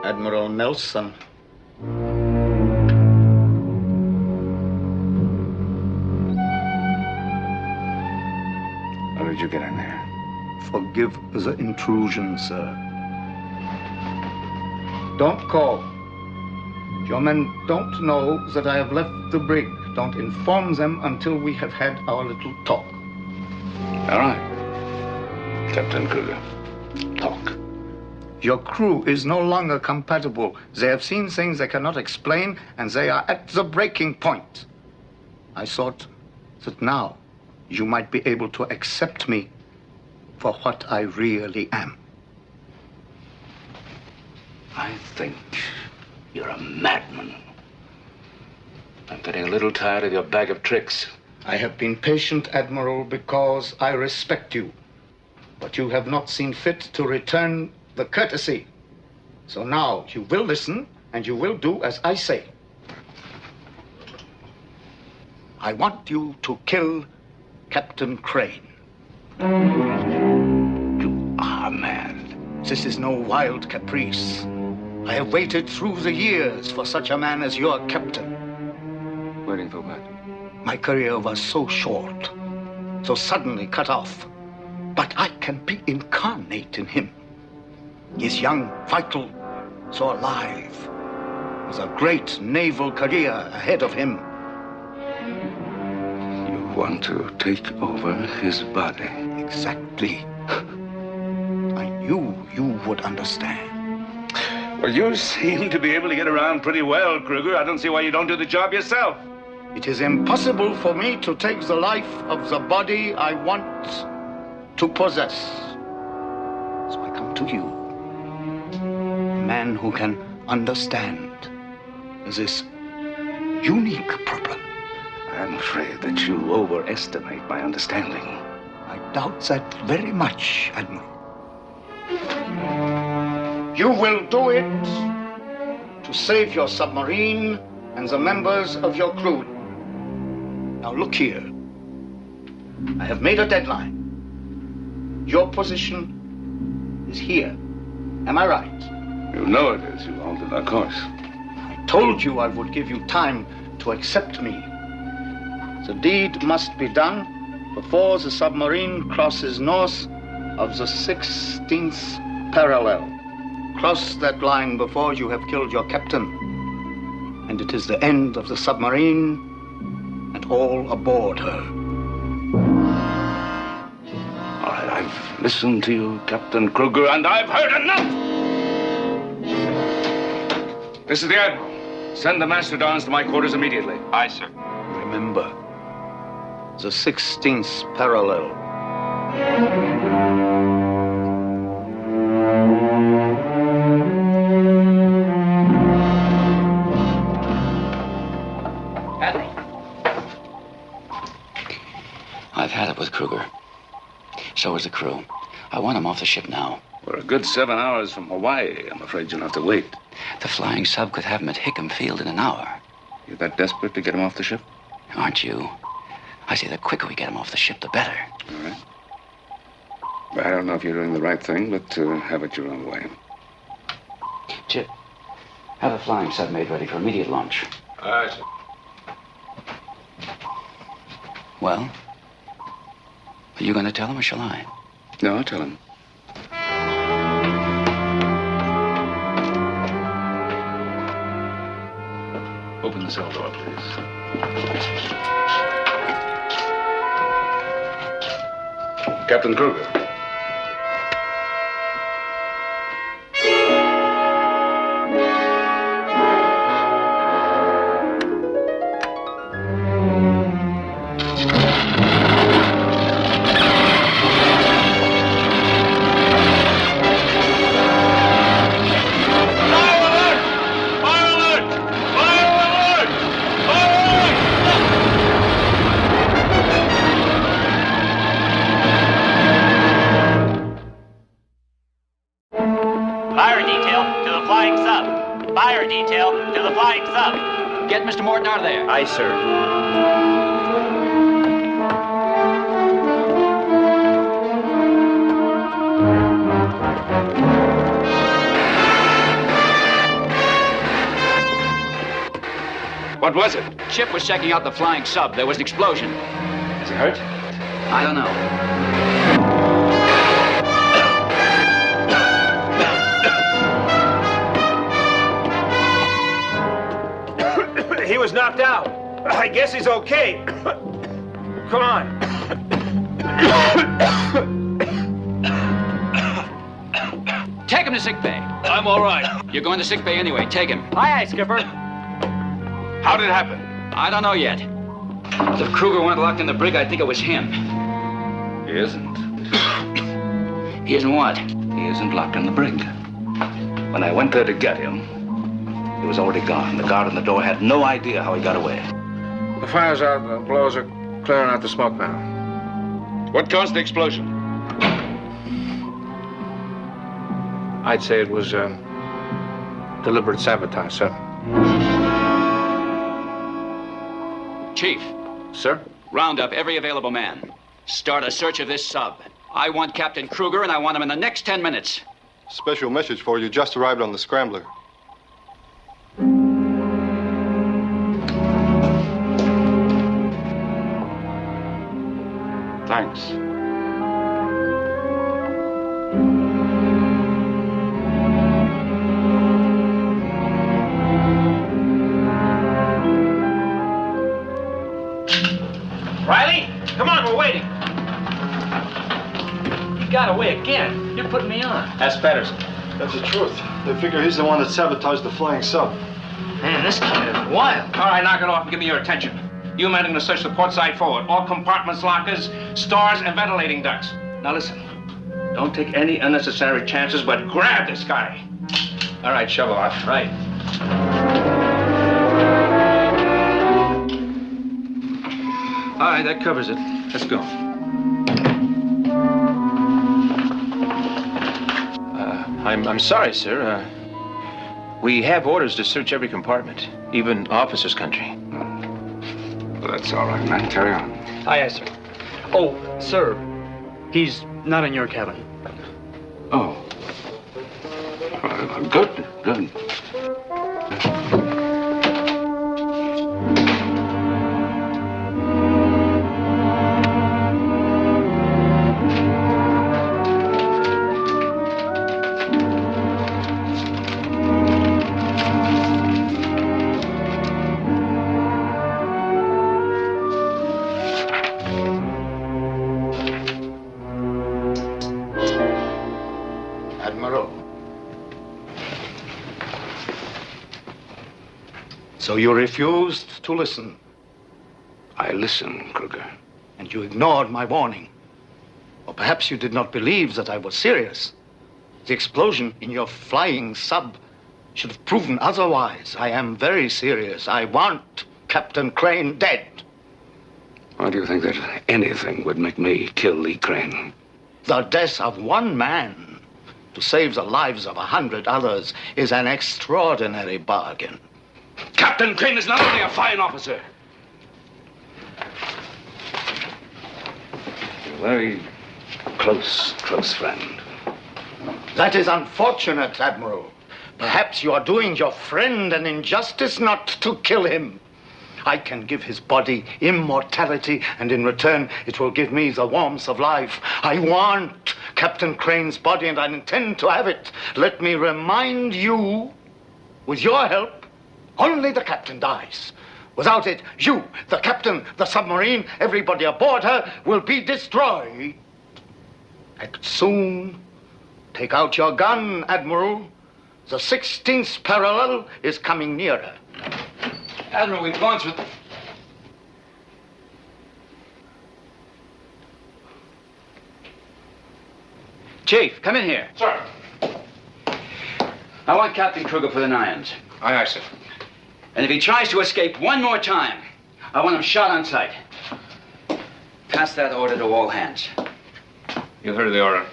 Admiral Nelson. How did you get in there? Forgive the intrusion, sir. Don't call. Your men don't know that I have left the brig. Don't inform them until we have had our little talk. All right. Captain Kruger, talk. Your crew is no longer compatible. They have seen things they cannot explain, and they are at the breaking point. I thought that now you might be able to accept me for what I really am. I think you're a madman. I'm getting a little tired of your bag of tricks. I have been patient, Admiral, because I respect you. But you have not seen fit to return the courtesy. So now you will listen, and you will do as I say. I want you to kill Captain Crane. You are mad. This is no wild caprice. I have waited through the years for such a man as your captain. Waiting for what? My career was so short, so suddenly cut off. But I can be incarnate in him. He is young, vital, so alive, with a great naval career ahead of him. You want to take over his body? Exactly. I knew you would understand. Well, you seem to be able to get around pretty well, Kruger. I don't see why you don't do the job yourself. It is impossible for me to take the life of the body I want to possess. So I come to you, a man who can understand this unique problem. I'm afraid that you overestimate my understanding. I doubt that very much, Admiral. You will do it to save your submarine and the members of your crew. Now look here. I have made a deadline. Your position is here. Am I right? You know it is. You altered our course. I told you I would give you time to accept me. The deed must be done before the submarine crosses north of the 16th parallel. Cross that line before you have killed your captain. And it is the end of the submarine and all aboard her. All right, I've listened to you, Captain Kruger, and I've heard enough! This is the Admiral. Send the Mastodons to my quarters immediately. Aye, sir. Remember, the 16th parallel. Admiral. I've had it with Kruger. So is the crew. I want him off the ship now. We're a good 7 hours from Hawaii. I'm afraid you'll have to wait. The flying sub could have him at Hickam Field in an hour. You that desperate to get him off the ship? Aren't you? I say the quicker we get him off the ship, the better. All right. Well, I don't know if you're doing the right thing, but have it your own way. Chip, have the flying sub made ready for immediate launch. Aye, sir. Well, are you going to tell him or shall I? No, I'll tell him. Open the cell door, please. Captain Kruger. Fire detail to the flying sub. Fire detail to the flying sub. Get Mr. Morton out of there. Aye, sir. What was it? Chip was checking out the flying sub. There was an explosion. Is he hurt? I don't know. He was knocked out. I guess he's okay. Come on. Take him to sickbay. I'm all right. You're going to sickbay anyway. Take him. Aye, aye, Skipper. How did it happen? I don't know yet. If Kruger weren't locked in the brig, I'd think it was him. He isn't. He isn't what? He isn't locked in the brig. When I went there to get him, he was already gone. The guard on the door had no idea how he got away. The fire's out. The blowers are clearing out the smoke now. What caused the explosion? I'd say it was Deliberate sabotage, sir. Chief. Sir? Round up every available man. Start a search of this sub. I want Captain Kruger, and I want him in the next 10 minutes. Special message for you. Just arrived on the Scrambler. Thanks. Riley, come on, we're waiting. You got away again. You're putting me on. Ask Patterson. That's the truth. They figure he's the one that sabotaged the flying sub. Man, this kid is wild. All right, knock it off and give me your attention. You men are going to search the port side forward. All compartments, lockers, stores, and ventilating ducts. Now listen, don't take any unnecessary chances, but grab this guy. All right, shovel off. Right. All right, that covers it. Let's go. I'm sorry, sir. We have orders to search every compartment, even officers' country. Well, that's all right, man. Carry on. Aye, sir. Oh, sir, he's not in your cabin. Oh. Good, good. So you refused to listen. I listened, Kruger. And you ignored my warning. Or perhaps you did not believe that I was serious. The explosion in your flying sub should have proven otherwise. I am very serious. I want Captain Crane dead. Why do you think that anything would make me kill Lee Crane? The death of one man to save the lives of 100 others is an extraordinary bargain. Captain Crane is not only a fine officer. You're a very close friend. That is unfortunate, Admiral. Perhaps you are doing your friend an injustice not to kill him. I can give his body immortality, and in return, it will give me the warmth of life. I want Captain Crane's body, and I intend to have it. Let me remind you, with your help, only the captain dies. Without it, you, the captain, the submarine, everybody aboard her will be destroyed. Act soon. Take out your gun, Admiral. The 16th parallel is coming nearer. Admiral, we've gone through... Chief, come in here. Sir. I want Captain Kruger for the Nines. Aye, aye, sir. And if he tries to escape one more time, I want him shot on sight. Pass that order to all hands. You heard the order.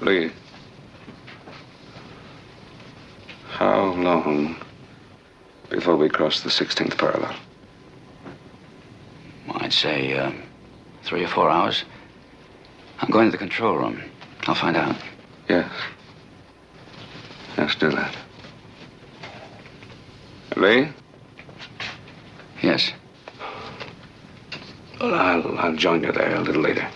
Lee, how long before we cross the 16th parallel? Well, I'd say 3 or 4 hours. I'm going to the control room. I'll find out. Yes. Let's do that. Lee? Yes. Well, I'll join you there a little later.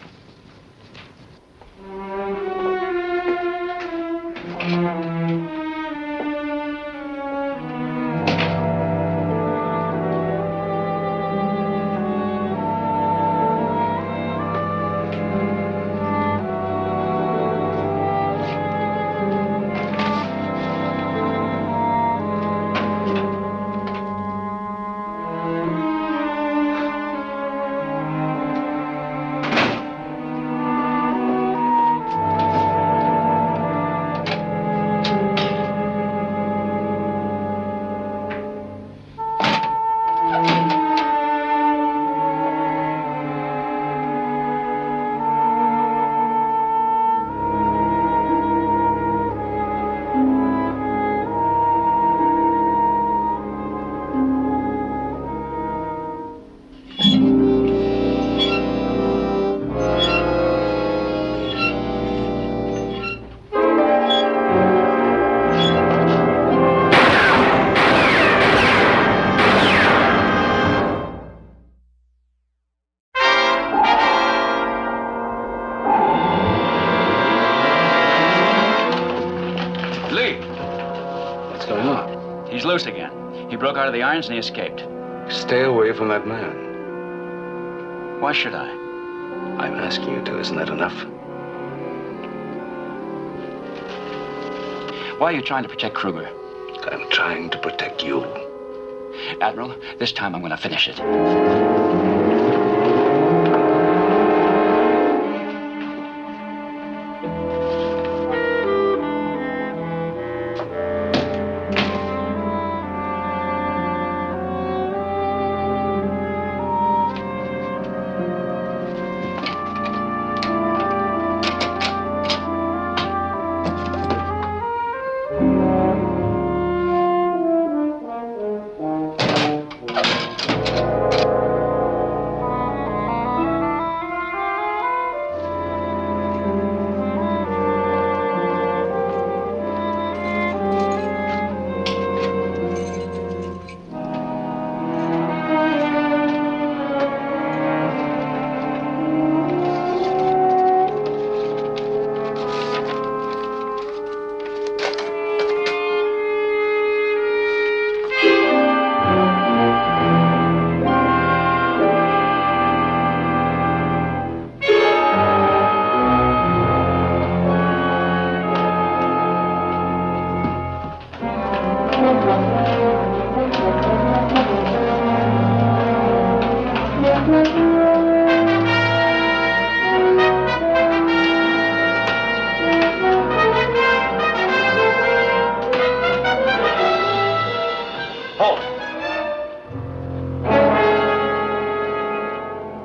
loose again. He broke out of the irons and he escaped. Stay away from that man. Why should I? I'm asking you to. Isn't that enough? Why are you trying to protect Kruger? I'm trying to protect you. Admiral, this time I'm going to finish it.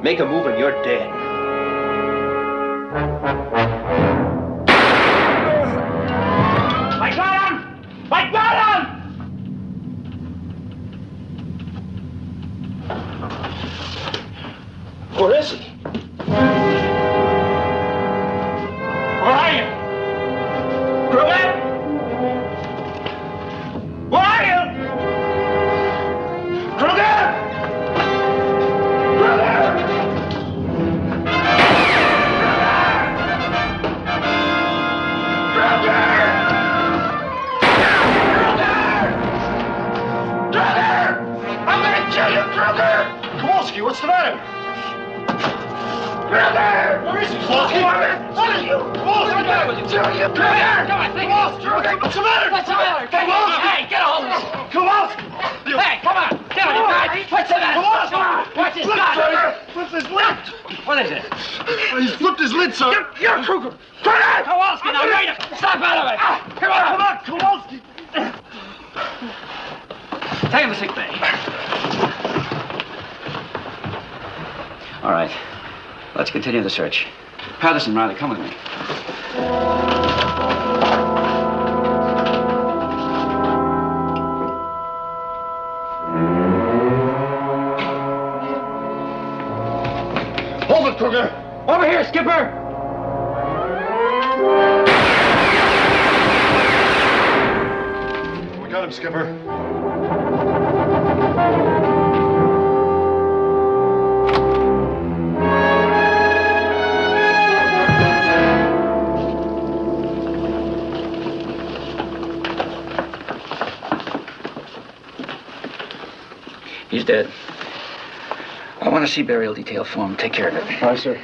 Make a move and you're dead. I got him! I got him! Where is he? Where are you? Kruger? Where are you? Kruger! Kowalski, what's the matter? Kruger! Where is he, Kowalski? What are you? Kowalski, what's the matter with you? Kruger! Come on, think. Kowalski, what's the matter? What's the matter? Kowalski! Hey, get a hold of this. Kowalski! Hey, come on. Get on your guys. What's the matter? Kowalski! Come on. What's his gun? Flipped his lid! What is it? He's flipped his lid, sir. You're Kruger. Kruger! Kowalski, now wait a... Stop out of it. Come on. Come on, Kowalski! Take him to sick bay. All right. Let's continue the search. Patterson, Riley, come with me. Hold it, Kruger! Over here, Skipper! We got him, Skipper. He's dead. I want to see burial detail form. Take care of it. Aye, sir.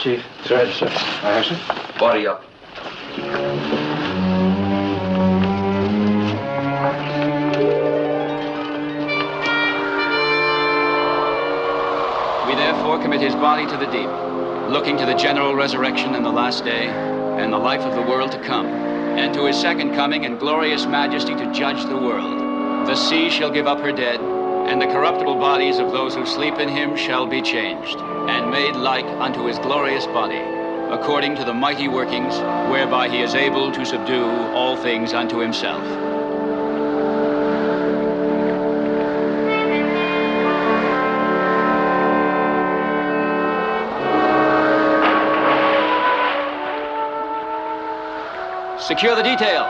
Chief. Sir, sir. Aye, sir. Body up. We therefore commit his body to the deep, looking to the general resurrection in the last day and the life of the world to come, and to his second coming in glorious majesty to judge the world. The sea shall give up her dead, and the corruptible bodies of those who sleep in him shall be changed, and made like unto his glorious body, according to the mighty workings whereby he is able to subdue all things unto himself. Secure the detail.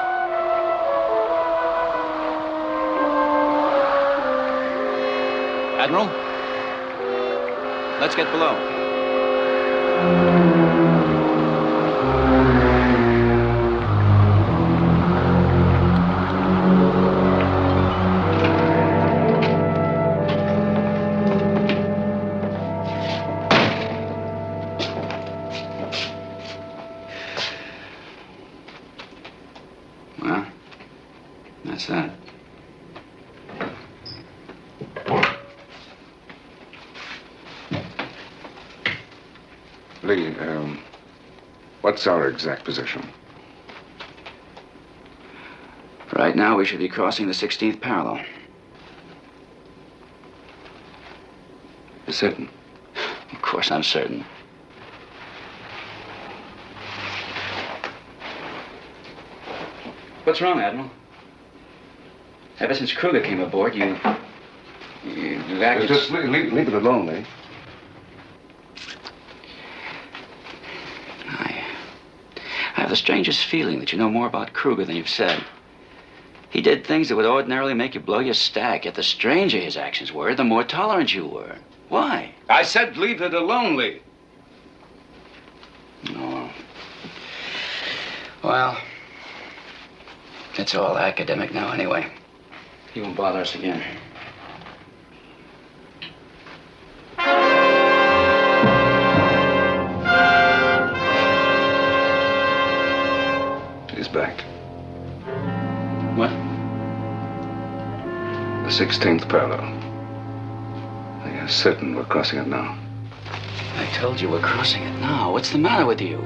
Admiral, let's get below. What's that? Lee, what's our exact position? Right now, we should be crossing the 16th parallel. You're certain? Of course, I'm certain. What's wrong, Admiral? Ever since Kruger came aboard, you acted... Just leave it alone, Lee. I have the strangest feeling that you know more about Kruger than you've said. He did things that would ordinarily make you blow your stack, yet the stranger his actions were, the more tolerant you were. Why? I said leave it alone, Lee. No. Well, it's all academic now anyway. He won't bother us again. He's back. What? The 16th parallel. You're certain we're crossing it now? I told you we're crossing it now. What's the matter with you?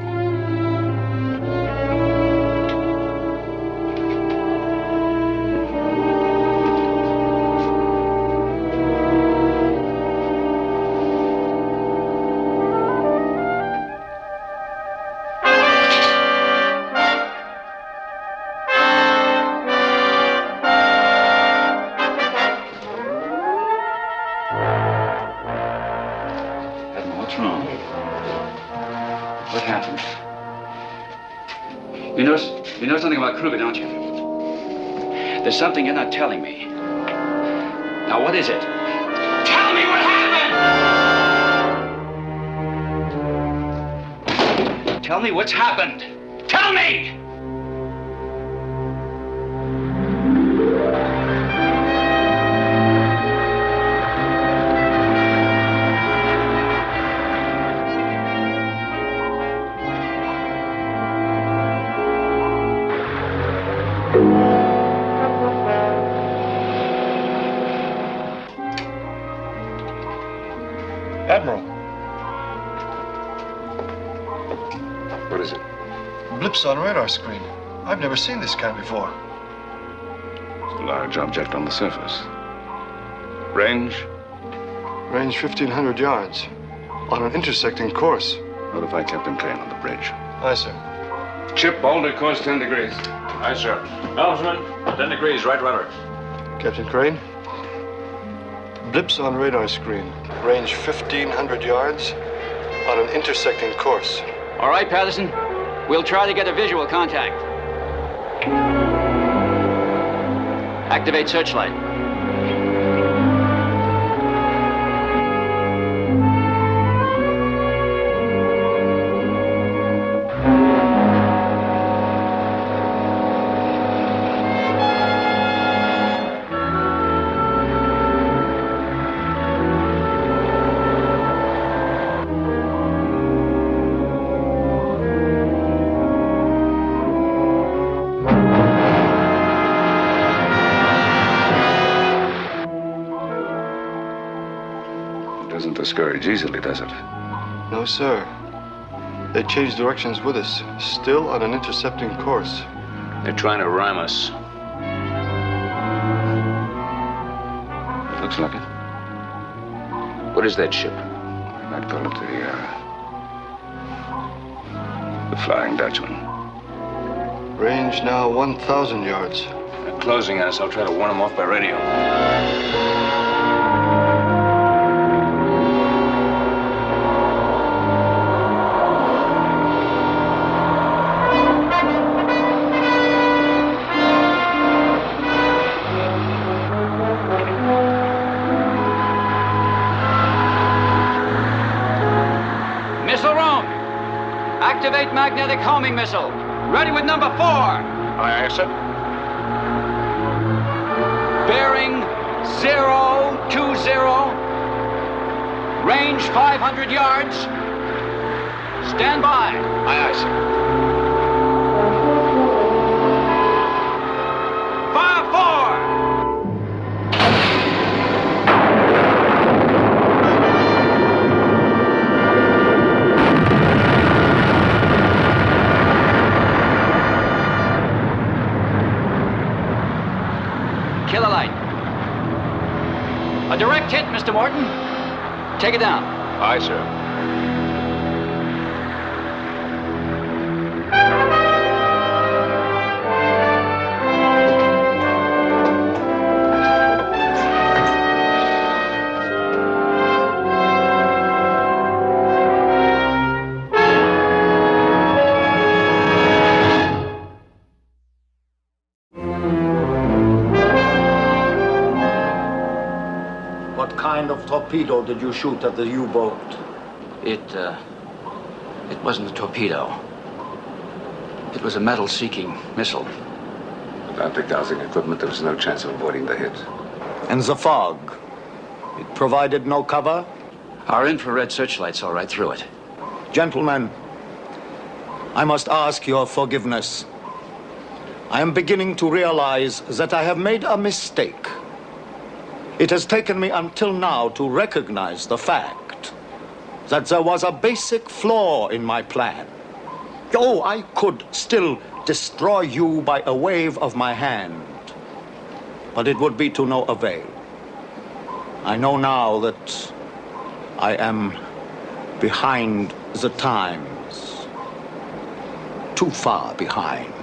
You know something about Kruger, don't you? There's something you're not telling me. Now, what is it? Tell me what happened! Tell me what's happened! Tell me! Admiral. What is it? Blips on radar screen. I've never seen this kind before. It's a large object on the surface. Range? Range 1,500 yards. On an intersecting course. Notify Captain Crane on the bridge. Aye, sir. Chip, alter course 10 degrees. Aye, sir. Helmsman, 10 degrees, right rudder. Captain Crane. Blips on radar screen. Range 1,500 yards. On an intersecting course. All right, Patterson. We'll try to get a visual contact. Activate searchlight. Doesn't discourage easily, does it? No, sir. They changed directions with us. Still on an intercepting course. They're trying to rhyme us. Looks like it. What is that ship? I'd call it the Flying Dutchman. Range now 1,000 yards. They're closing on us. I'll try to warn them off by radio. Missile room! Activate magnetic homing missile. Ready with number 4. Aye, sir. Bearing 020. Range 500 yards. Stand by. Aye, sir. Fire 4! take it down. Aye, sir. What kind of torpedo did you shoot at the U-boat? It wasn't a torpedo. It was a metal-seeking missile. Without the dowsing equipment, there was no chance of avoiding the hit. And the fog? It provided no cover? Our infrared searchlight saw right through it. Gentlemen, I must ask your forgiveness. I am beginning to realize that I have made a mistake. It has taken me until now to recognize the fact that there was a basic flaw in my plan. Oh, I could still destroy you by a wave of my hand, but it would be to no avail. I know now that I am behind the times, too far behind.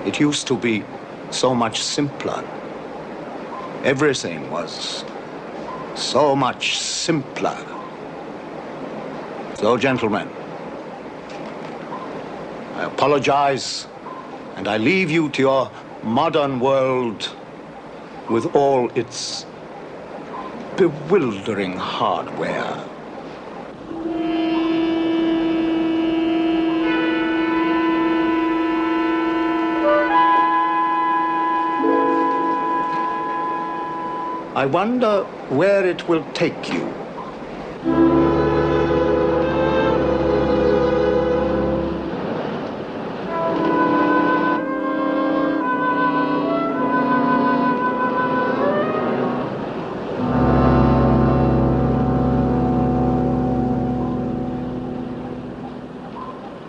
It used to be so much simpler. Everything was so much simpler. So, gentlemen, I apologize, and I leave you to your modern world with all its bewildering hardware. I wonder where it will take you.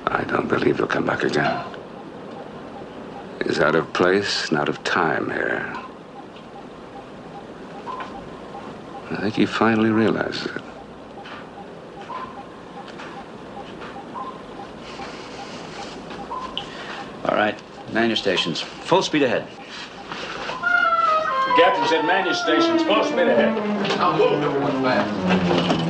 I don't believe you'll come back again. It's out of place and out of time here. I think he finally realizes it. All right, man your stations. Full speed ahead. The captain said man your stations. Full speed ahead. Now move, everyone fast.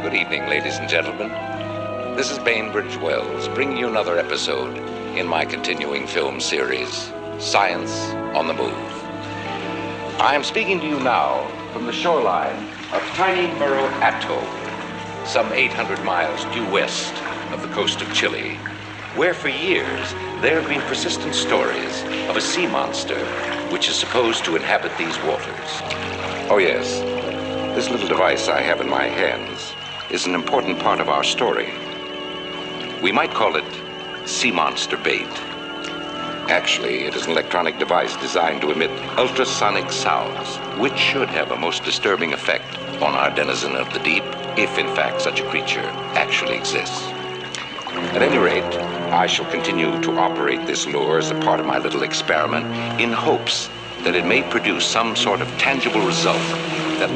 Good evening, ladies and gentlemen. This is Bainbridge Wells, bringing you another episode in my continuing film series, Science on the Move. I am speaking to you now from the shoreline of Tiny Murrow Atoll, some 800 miles due west of the coast of Chile, where for years there have been persistent stories of a sea monster which is supposed to inhabit these waters. Oh yes, this little device I have in my hands is an important part of our story. We might call it sea monster bait. Actually, it is an electronic device designed to emit ultrasonic sounds, which should have a most disturbing effect on our denizen of the deep, if in fact such a creature actually exists. At any rate, I shall continue to operate this lure as a part of my little experiment in hopes that it may produce some sort of tangible result that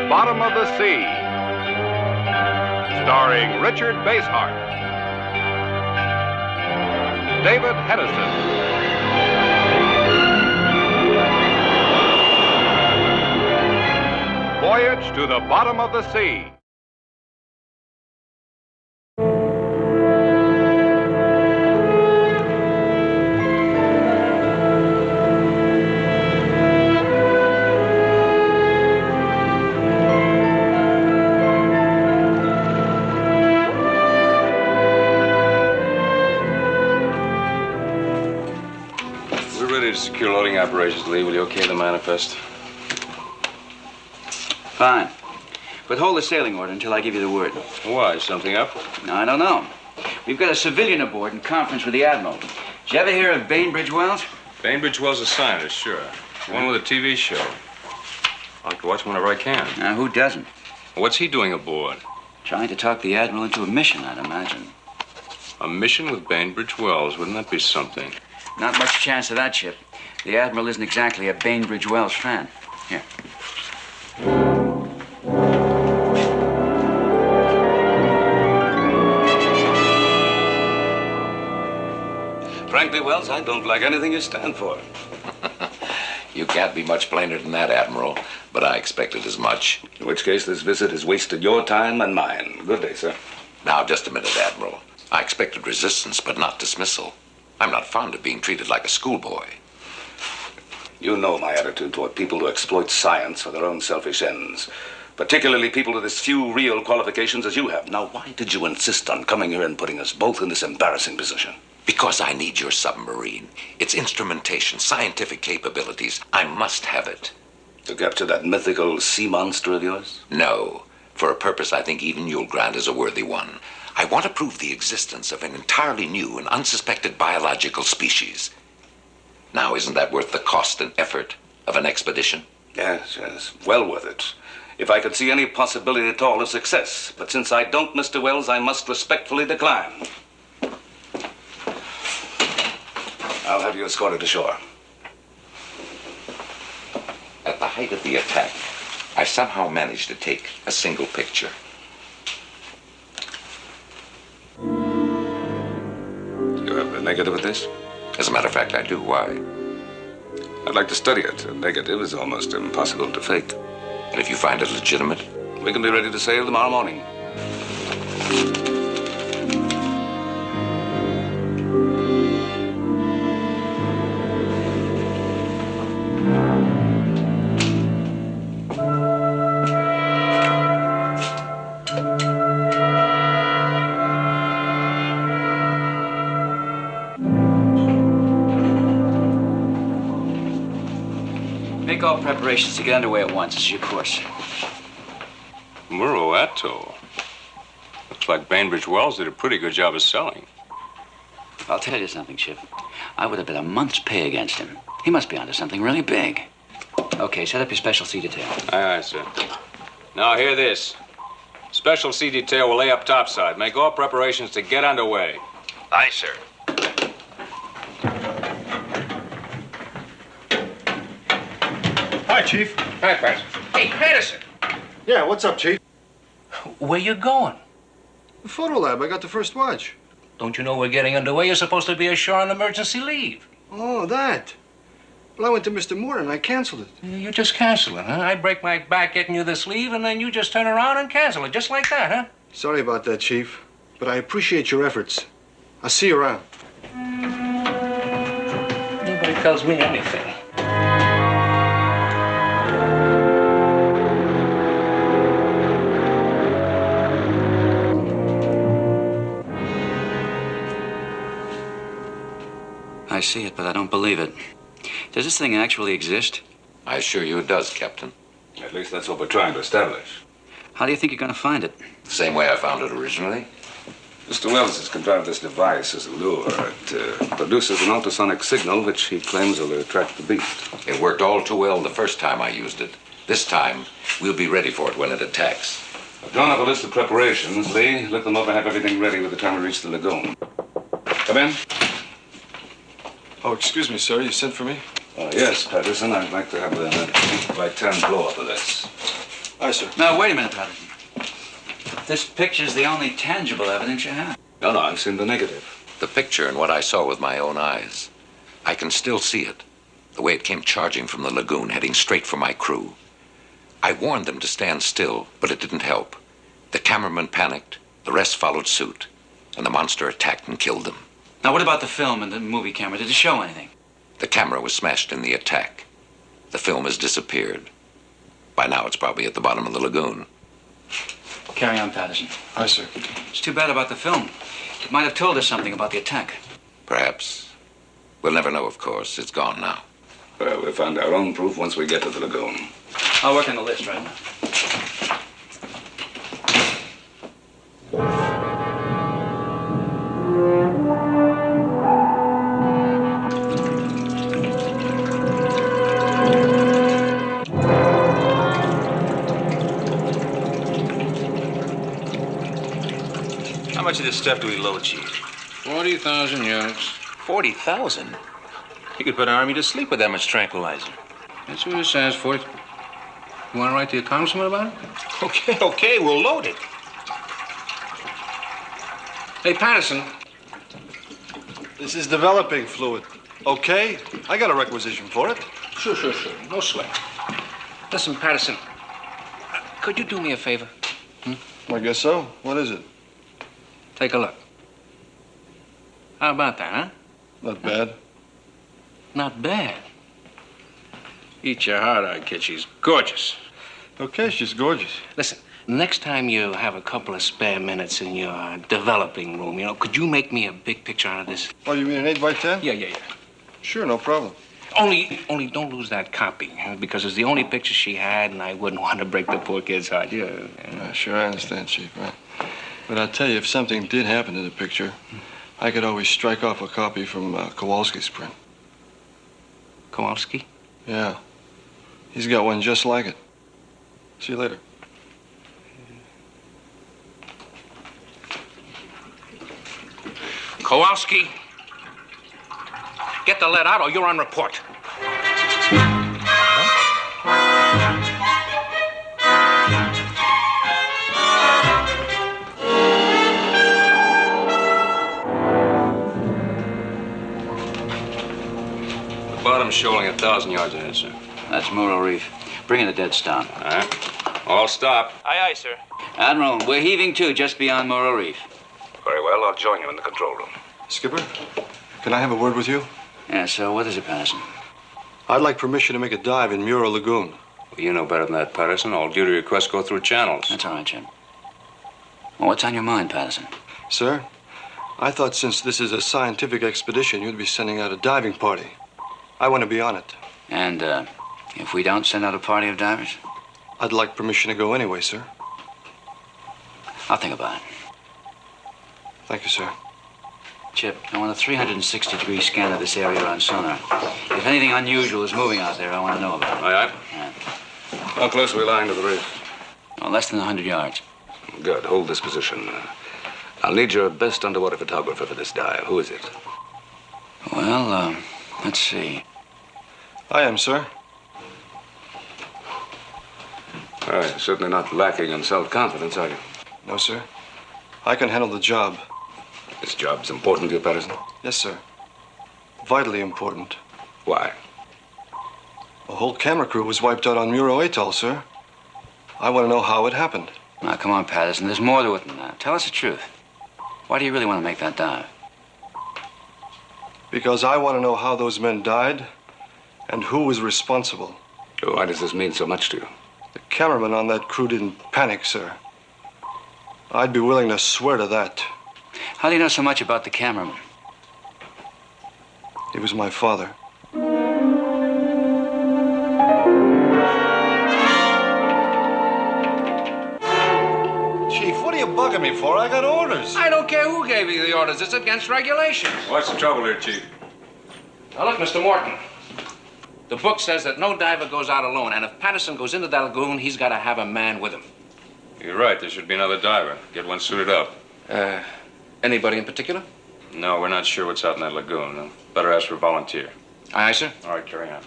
the Bottom of the Sea, starring Richard Basehart, David Hedison, Voyage to the Bottom of the Sea. Secure loading operations, Lee. Will you okay the manifest? Fine. But hold the sailing order until I give you the word. Why? Something up? No, I don't know. We've got a civilian aboard in conference with the Admiral. Did you ever hear of Bainbridge Wells? Bainbridge Wells is a scientist, sure. One with a TV show. I like to watch him whenever I can. Now, who doesn't? What's he doing aboard? Trying to talk the Admiral into a mission, I'd imagine. A mission with Bainbridge Wells. Wouldn't that be something? Not much chance of that, Chip. The Admiral isn't exactly a Bainbridge Wells fan. Here. Frankly, Wells, I don't like anything you stand for. You can't be much plainer than that, Admiral, but I expected as much. In which case, this visit has wasted your time and mine. Good day, sir. Now, just a minute, Admiral. I expected resistance, but not dismissal. I'm not fond of being treated like a schoolboy. You know my attitude toward people who exploit science for their own selfish ends. Particularly people with as few real qualifications as you have. Now, why did you insist on coming here and putting us both in this embarrassing position? Because I need your submarine. Its instrumentation, scientific capabilities. I must have it. To capture that mythical sea monster of yours? No. For a purpose I think even you'll grant is a worthy one. I want to prove the existence of an entirely new and unsuspected biological species. Now, isn't that worth the cost and effort of an expedition? Yes, yes. Well worth it. If I could see any possibility at all of success. But since I don't, Mr. Wells, I must respectfully decline. I'll have you escorted ashore. At the height of the attack, I somehow managed to take a single picture. You have a negative of this? As a matter of fact, I do. Why? I'd like to study it. A negative is almost impossible to fake. And if you find it legitimate? We can be ready to sail tomorrow morning. Make all preparations to get underway at once. This is your course. Muro Atoll. Looks like Bainbridge Wells did a pretty good job of selling. I'll tell you something, Chip. I would have bet a month's pay against him. He must be onto something really big. Okay, set up your special sea detail. Aye, aye, sir. Now, hear this. Special sea detail will lay up topside. Make all preparations to get underway. Aye, sir. Hi, Chief. Hi, Pat. Hey, Patterson. Yeah, what's up, Chief? Where you going? The photo lab. I got the first watch. Don't you know we're getting underway? You're supposed to be ashore on emergency leave. Oh, that. Well, I went to Mr. Moore and I canceled it. You just cancel it, huh? I break my back getting you this leave, and then you just turn around and cancel it, just like that, huh? Sorry about that, Chief. But I appreciate your efforts. I'll see you around. Nobody tells me anything. I see it, but I don't believe it. Does this thing actually exist? I assure you it does, Captain. At least that's what we're trying to establish. How do you think you're going to find it? The same way I found it originally. Mr. Wells has contrived this device as a lure. It produces an ultrasonic signal which he claims will attract the beast. It worked all too well the first time I used it. This time, we'll be ready for it when it attacks. I've drawn up a list of preparations, Lee. Look them over and have everything ready by the time we reach the lagoon. Come in. Oh, excuse me, sir. You sent for me? Yes, Patterson. I'd like to have a 8 by 10 blow-up of this. Aye, sir. Now, wait a minute, Patterson. This picture's the only tangible evidence you have. No, I've seen the negative. The picture and what I saw with my own eyes. I can still see it. The way it came charging from the lagoon, heading straight for my crew. I warned them to stand still, but it didn't help. The cameraman panicked, the rest followed suit, and the monster attacked and killed them. Now, what about the film and the movie camera? Did it show anything? The camera was smashed in the attack. The film has disappeared. By now, it's probably at the bottom of the lagoon. Carry on, Patterson. Aye, sir. It's too bad about the film. It might have told us something about the attack. Perhaps. We'll never know, of course. It's gone now. Well, we'll find our own proof once we get to the lagoon. I'll work on the list right now. How much of this stuff do we load, Chief? 40,000 yards. 40,000? You could put an army to sleep with that much tranquilizer. That's what it says for it. You want to write to your congressman about it? Okay, we'll load it. Hey, Patterson. This is developing fluid. Okay? I got a requisition for it. Sure. No sweat. Listen, Patterson, could you do me a favor? I guess so. What is it? Take a look. How about that, huh? Not bad. Not bad. Eat your heart out, kid. She's gorgeous. Okay, she's gorgeous. Listen, next time you have a couple of spare minutes in your developing room, could you make me a big picture out of this? Oh, you mean an 8x10? Yeah. Sure, no problem. Only don't lose that copy, because it's the only picture she had, and I wouldn't want to break the poor kid's heart. Yeah. Sure, I understand, Chief, right? But I'll tell you, if something did happen to the picture, I could always strike off a copy from Kowalski's print. Kowalski? Yeah. He's got one just like it. See you later. Kowalski, get the lead out or you're on report. The bottom's shoaling 1,000 yards ahead, sir. That's Morro Reef. Bring in a dead stop. All right. All stop. Aye, sir. Admiral, we're heaving to just beyond Morro Reef. Very well, I'll join you in the control room. Skipper, can I have a word with you? Yeah, so what is it, Patterson? I'd like permission to make a dive in Muro Lagoon. Well, you know better than that, Patterson. All duty requests go through channels. That's all right, Jim. Well, what's on your mind, Patterson? Sir, I thought since this is a scientific expedition, you'd be sending out a diving party. I want to be on it. And, if we don't send out a party of divers? I'd like permission to go anyway, sir. I'll think about it. Thank you, sir. Chip, I want a 360-degree scan of this area on sonar. If anything unusual is moving out there, I want to know about it. Aye. Yeah. How close are we lying to the reef? Oh, less than 100 yards. Good. Hold this position. I'll need your best underwater photographer for this dive. Who is it? Well, let's see. I am, sir. All right. Certainly not lacking in self-confidence, are you? No, sir. I can handle the job. This job's important to you, Patterson? Yes, sir. Vitally important. Why? A whole camera crew was wiped out on Muro Atoll, sir. I want to know how it happened. Now, come on, Patterson. There's more to it than that. Tell us the truth. Why do you really want to make that dive? Because I want to know how those men died and who was responsible. Why does this mean so much to you? The cameraman on that crew didn't panic, sir. I'd be willing to swear to that. How do you know so much about the cameraman? He was my father. Chief, what are you bugging me for? I got orders. I don't care who gave you the orders. It's against regulations. What's the trouble here, Chief? Now, look, Mr. Morton. The book says that no diver goes out alone, and if Patterson goes into that lagoon, he's got to have a man with him. You're right. There should be another diver. Get one suited up. Anybody in particular? No, we're not sure what's out in that lagoon. Better ask for a volunteer. Aye, sir. All right, carry on.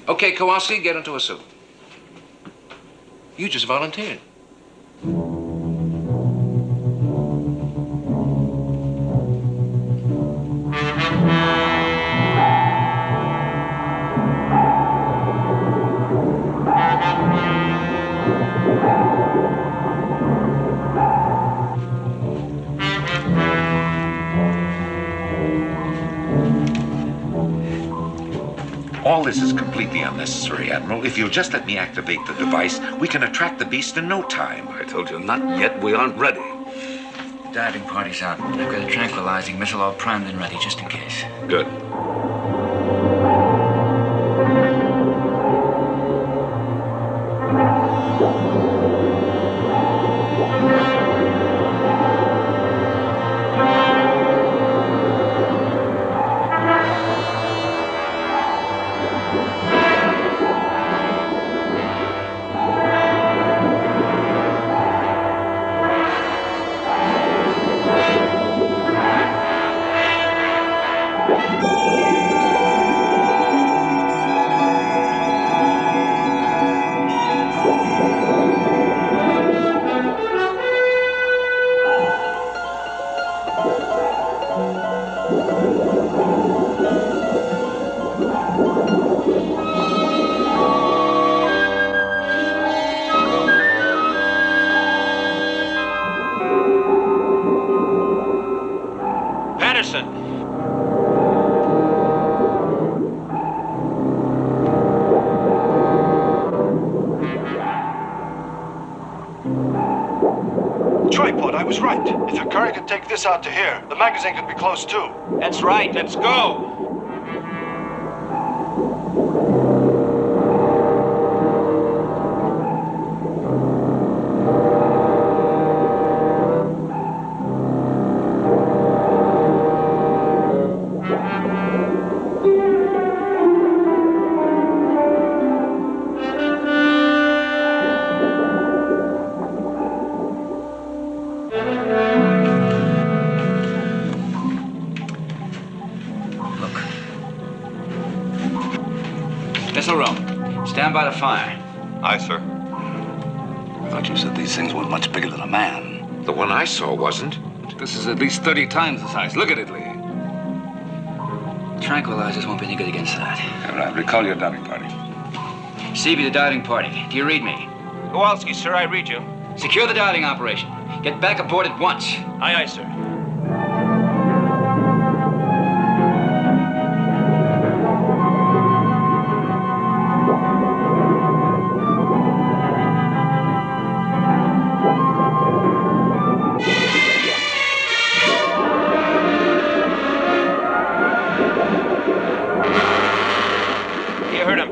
Okay, Kowalski, get into a suit. You just volunteered. All this is completely unnecessary, Admiral. If you'll just let me activate the device, we can attract the beast in no time. I told you, not yet. We aren't ready. Diving party's out. I've got a tranquilizing missile all primed and ready, just in case. Good. Tripod, I was right. If your current could take this out to here, the magazine could be close too. That's right. Let's go. Missile room. Stand by the fire. Aye, sir. I thought you said these things weren't much bigger than a man. The one I saw wasn't. This is at least 30 times the size. Look at it, Lee. Tranquilizers won't be any good against that. All right, recall your diving party. Seavey, the diving party. Do you read me? Kowalski, sir, I read you. Secure the diving operation. Get back aboard at once. Aye, aye, sir.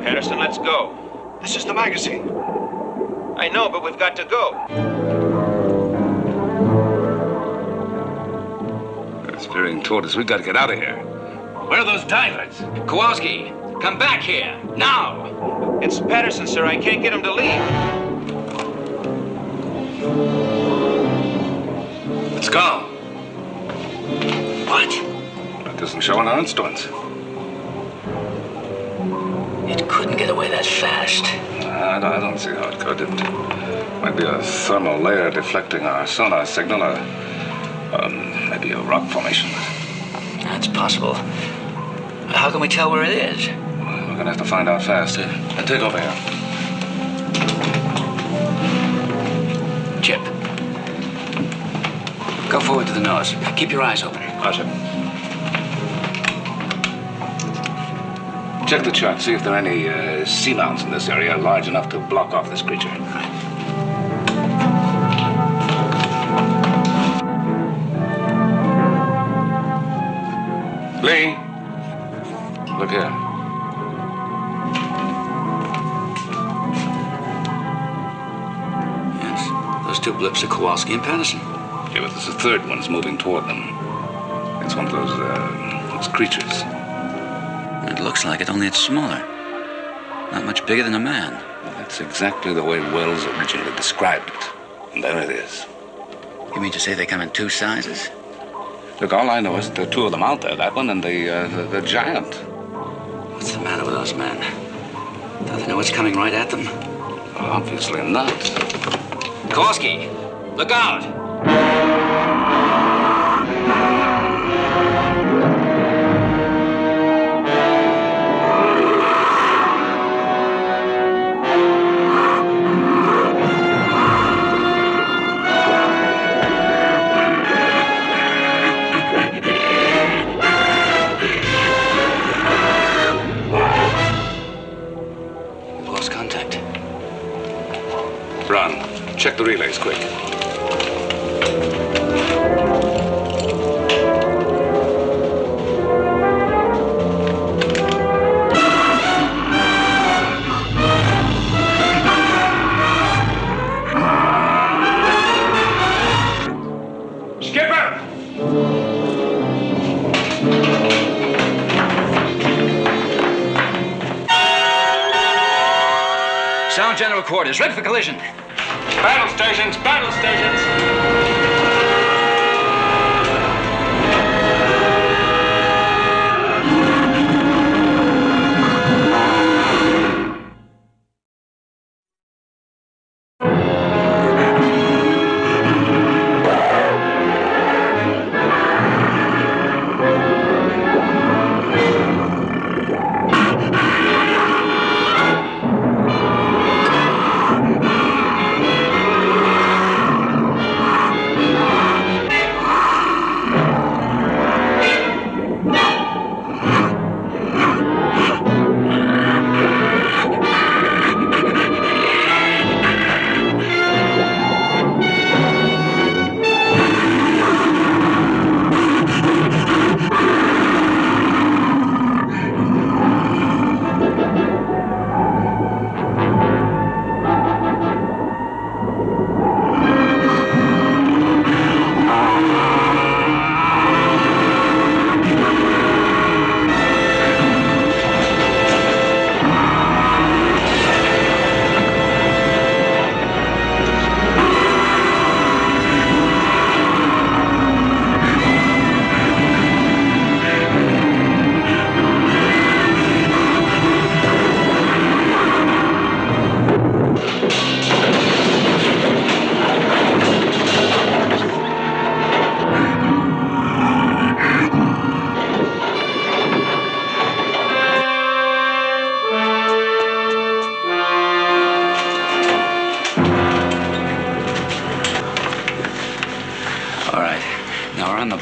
Patterson, let's go. This is the magazine. I know, but we've got to go. They're steering toward us. We've got to get out of here. Where are those divers? Kowalski, come back here. Now! It's Patterson, sir. I can't get him to leave. Let's go. What? That doesn't show on our instruments. It couldn't get away that fast. I don't see how it could. It might be a thermal layer deflecting our sonar signal, or maybe a rock formation. That's possible. How can we tell where it is? We're gonna have to find out fast. Take over here. Chip. Go forward to the nose. Keep your eyes open. Roger. Check the chart. See if there are any seamounts in this area large enough to block off this creature. Lee, look here. Yes, those two blips are Kowalski and Patterson. Yeah, but there's a third one's moving toward them. It's one of those creatures. It looks like it, only it's smaller. Not much bigger than a man. That's exactly the way Wells originally described it. And there it is. You mean to say they come in two sizes? Look, all I know is that there are two of them out there, that one and the giant. What's the matter with those men? Don't they know it's coming right at them? Obviously not. Kowalski, look out! Check the relays, quick. Skipper! Sound general quarters, ready for collision. Battle stations, battle stations!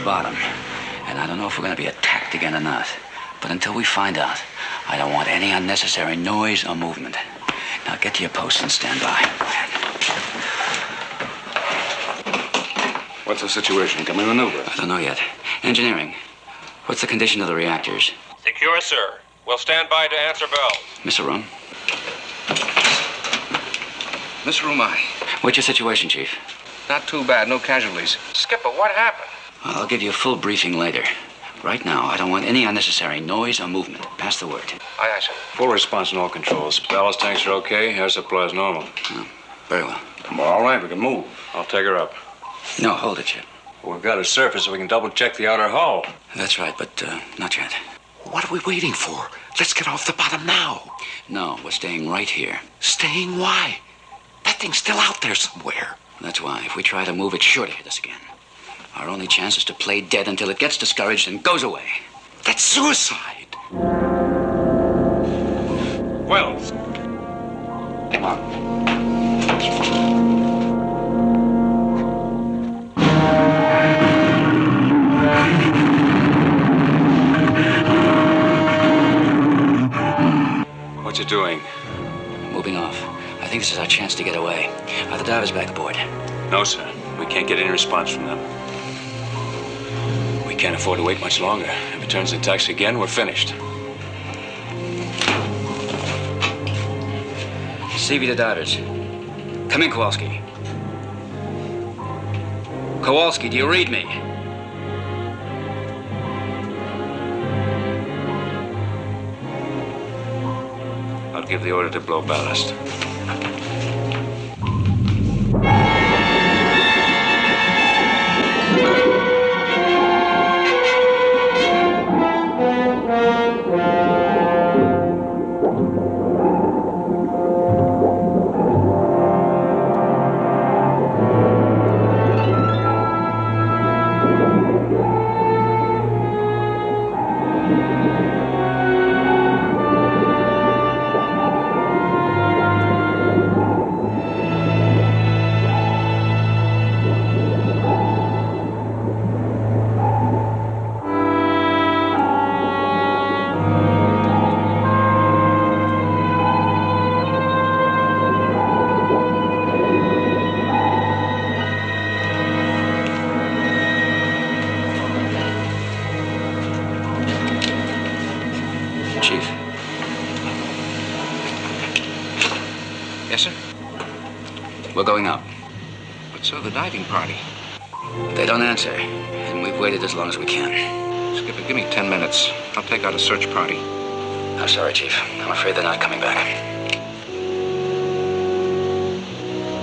bottom. And I don't know if we're going to be attacked again or not. But until we find out, I don't want any unnecessary noise or movement. Now get to your post and stand by. Go ahead. What's the situation? Can we maneuver? I don't know yet. Engineering. What's the condition of the reactors? Secure, sir. We'll stand by to answer bells. Mr. Room? Mr. Rumai. What's your situation, Chief? Not too bad. No casualties. Skipper, what happened? Well, I'll give you a full briefing later. Right now, I don't want any unnecessary noise or movement. Pass the word. Aye, sir. Full response on all controls. Ballast tanks are okay. Air supply is normal. Oh, very well. Well, all right, we can move. I'll take her up. No, hold it, Chip. Well, we've got a surface so we can double-check the outer hull. That's right, but not yet. What are we waiting for? Let's get off the bottom now. No, we're staying right here. Staying? Why? That thing's still out there somewhere. That's why. If we try to move, it's sure to hit us again. Our only chance is to play dead until it gets discouraged and goes away. That's suicide. Wells. Come on. What you doing? Moving off. I think this is our chance to get away. Are the divers back aboard? No, sir. We can't get any response from them. We can't afford to wait much longer. If it turns into taxi again, we're finished. CV to divers. Come in, Kowalski. Kowalski, do you read me? I'll give the order to blow ballast. Chief. Yes, sir? We're going out. But, sir, the diving party. They don't answer, and we've waited as long as we can. Skipper, give me 10 minutes. I'll take out a search party. I'm sorry, Chief. I'm afraid they're not coming back.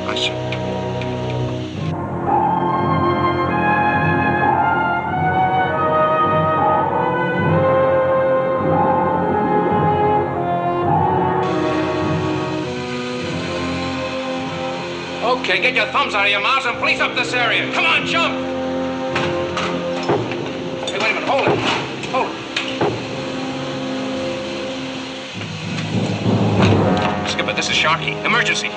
Aye, sir. Okay, get your thumbs out of your mouths and police up this area. Come on, jump! Hey, wait a minute. Hold it. Hold it. Skipper, this is Sharkey. Emergency.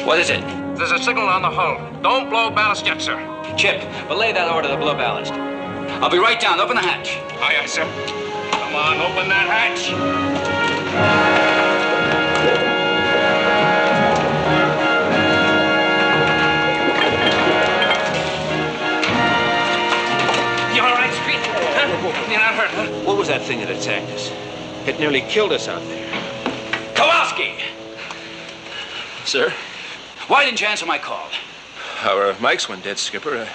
What is it? There's a signal on the hull. Don't blow ballast yet, sir. Chip, belay that order to blow ballast. I'll be right down. Open the hatch. Aye, aye, sir. Come on, open that hatch. You're not hurt, huh? What was that thing that attacked us? It nearly killed us out there. Kowalski! Sir? Why didn't you answer my call? Our mics went dead, Skipper.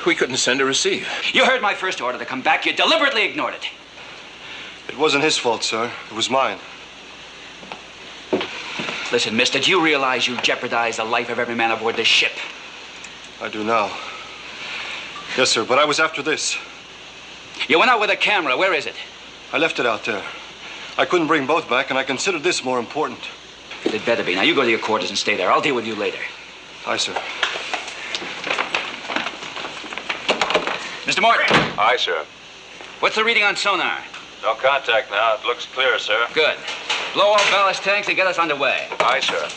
We couldn't send or receive. You heard my first order to come back. You deliberately ignored it. It wasn't his fault, sir. It was mine. Listen, mister, do you realize you jeopardized the life of every man aboard this ship? I do now. Yes, sir, but I was after this. You went out with a camera. Where is it? I left it out there. I couldn't bring both back, and I considered this more important. It better be. Now, you go to your quarters and stay there. I'll deal with you later. Aye, sir. Mr. Morton. Aye, sir. What's the reading on sonar? No contact now. It looks clear, sir. Good. Blow all ballast tanks and get us underway. Aye, sir.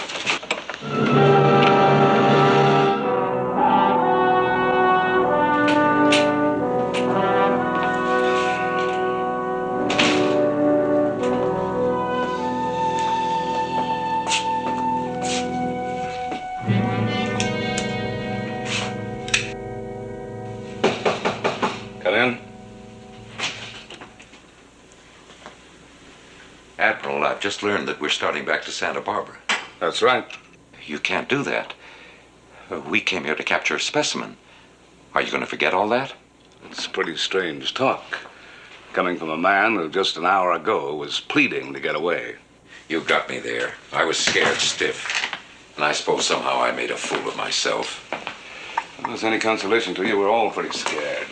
Admiral, I've just learned that we're starting back to Santa Barbara. That's right. You can't do that. We came here to capture a specimen. Are you going to forget all that? It's pretty strange talk. Coming from a man who just an hour ago was pleading to get away. You got me there. I was scared stiff. And I suppose somehow I made a fool of myself. If there's any consolation to you, we're all pretty scared.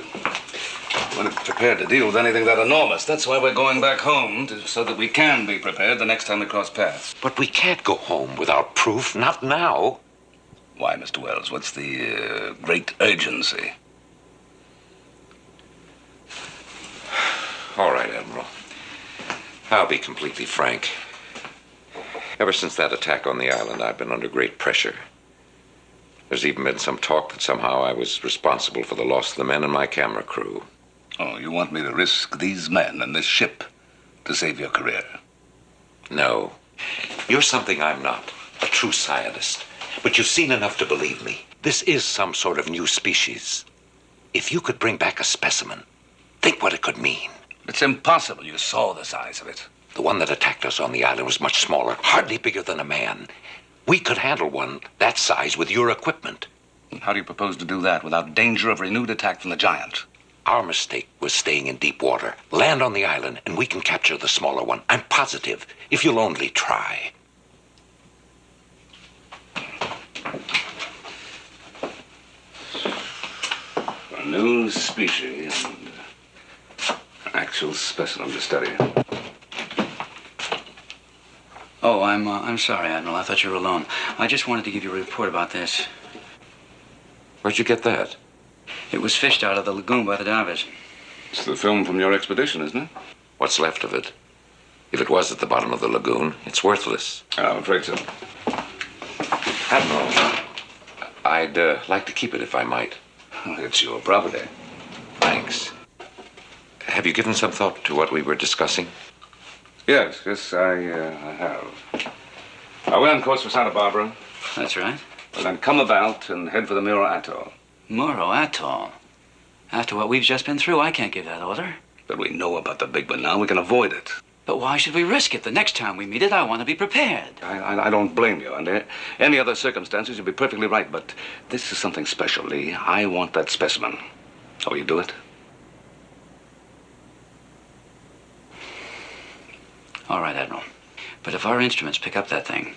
We're not prepared to deal with anything that enormous. That's why we're going back home, so that we can be prepared the next time we cross paths. But we can't go home without proof. Not now. Why, Mr. Wells? What's the great urgency? All right, Admiral. I'll be completely frank. Ever since that attack on the island, I've been under great pressure. There's even been some talk that somehow I was responsible for the loss of the men in my camera crew. Oh, you want me to risk these men and this ship to save your career? No. You're something I'm not. A true scientist. But you've seen enough to believe me. This is some sort of new species. If you could bring back a specimen, think what it could mean. It's impossible. You saw the size of it. The one that attacked us on the island was much smaller, hardly bigger than a man. We could handle one that size with your equipment. How do you propose to do that without danger of renewed attack from the giant? Our mistake was staying in deep water. Land on the island, and we can capture the smaller one. I'm positive, if you'll only try. A new species and actual specimen to study. Oh, I'm sorry, Admiral. I thought you were alone. I just wanted to give you a report about this. Where'd you get that? It was fished out of the lagoon by the divers. It's the film from your expedition, isn't it? What's left of it? If it was at the bottom of the lagoon, it's worthless. I'm afraid so. Admiral, I'd like to keep it if I might. It's your property. Thanks. Have you given some thought to what we were discussing? Yes, I have. We're on course for Santa Barbara. That's right. We'll then come about and head for the Muro Atoll. Muro Atoll? After what we've just been through, I can't give that order. But we know about the big one now. We can avoid it. But why should we risk it? The next time we meet it, I want to be prepared. I don't blame you. Under any other circumstances, you'd be perfectly right. But this is something special, Lee. I want that specimen. Oh, will you do it? All right, Admiral. But if our instruments pick up that thing,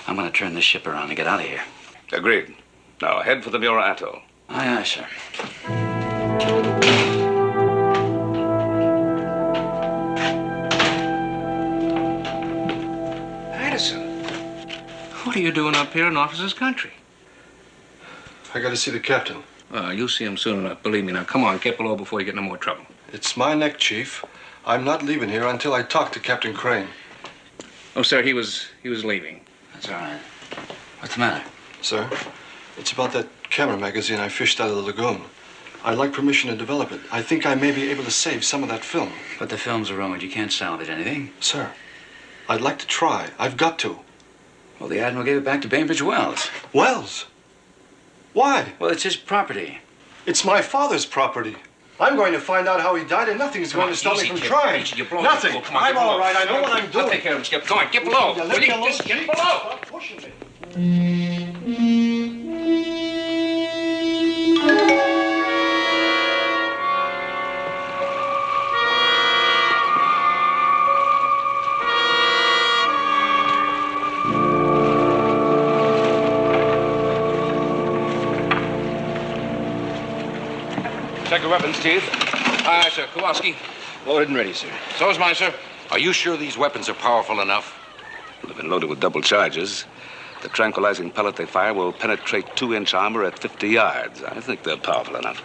I'm going to turn this ship around and get out of here. Agreed. Now, head for the Muir Atoll. Aye, aye, sir. Addison, what are you doing up here in officer's country? I got to see the captain. You'll see him soon enough. Believe me. Now, come on, get below before you get in more trouble. It's my neck, Chief. I'm not leaving here until I talk to Captain Crane. Oh, sir, he was leaving. That's all right. What's the matter? Sir, it's about that camera magazine I fished out of the lagoon. I'd like permission to develop it. I think I may be able to save some of that film. But the films are ruined. You can't salvage anything. Sir, I'd like to try. I've got to. Well, the Admiral gave it back to Bainbridge Wells. Wells? Why? Well, it's his property. It's my father's property. I'm going to find out how he died, and nothing's going to stop me from trying. Nothing. I'm all right. I know what I'm doing. I'll take care of him, Skip. Come on, get below. Will Will you you just get below? Stop pushing me. Check your weapons, Chief. Aye, sir. Kowalski. Loaded and ready, sir. So is mine, sir. Are you sure these weapons are powerful enough? They've been loaded with double charges. The tranquilizing pellet they fire will penetrate 2-inch armor at 50 yards. I think they're powerful enough.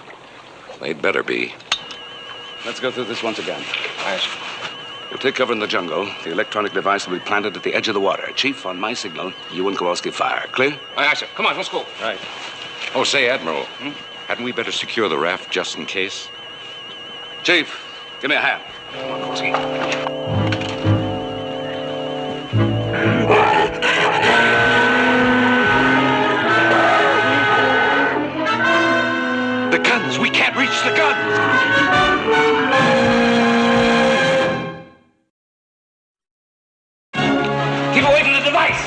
They'd better be. Let's go through this once again. Aye, sir. We'll take cover in the jungle. The electronic device will be planted at the edge of the water. Chief, on my signal, you and Kowalski fire. Clear? Aye, sir. Come on, let's go. Right. Oh, say, Admiral, hadn't we better secure the raft just in case? Chief, give me a hand. Come on, Kowalski. The guns! We can't reach the guns! Keep away from the device!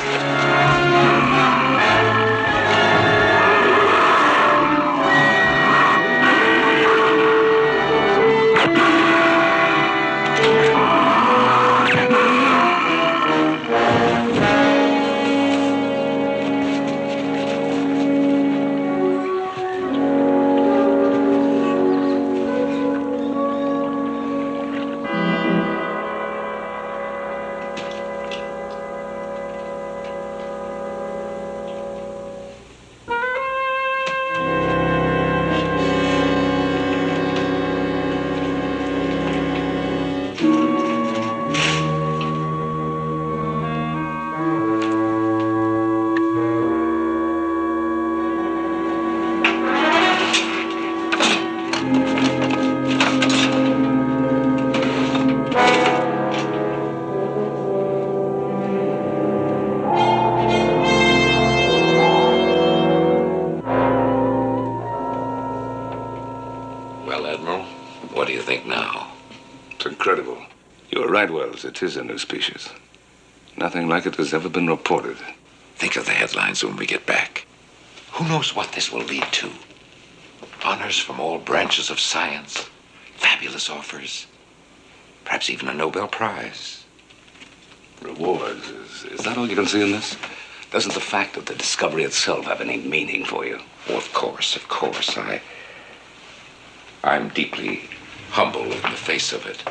It is a new species. Nothing like it has ever been reported. Think of the headlines when we get back. Who knows what this will lead to? Honors from all branches of science, fabulous offers, perhaps even a Nobel Prize. Rewards? Is that all you can see in this? Doesn't the fact of the discovery itself have any meaning for you? Oh, of course. I'm deeply humble in the face of it.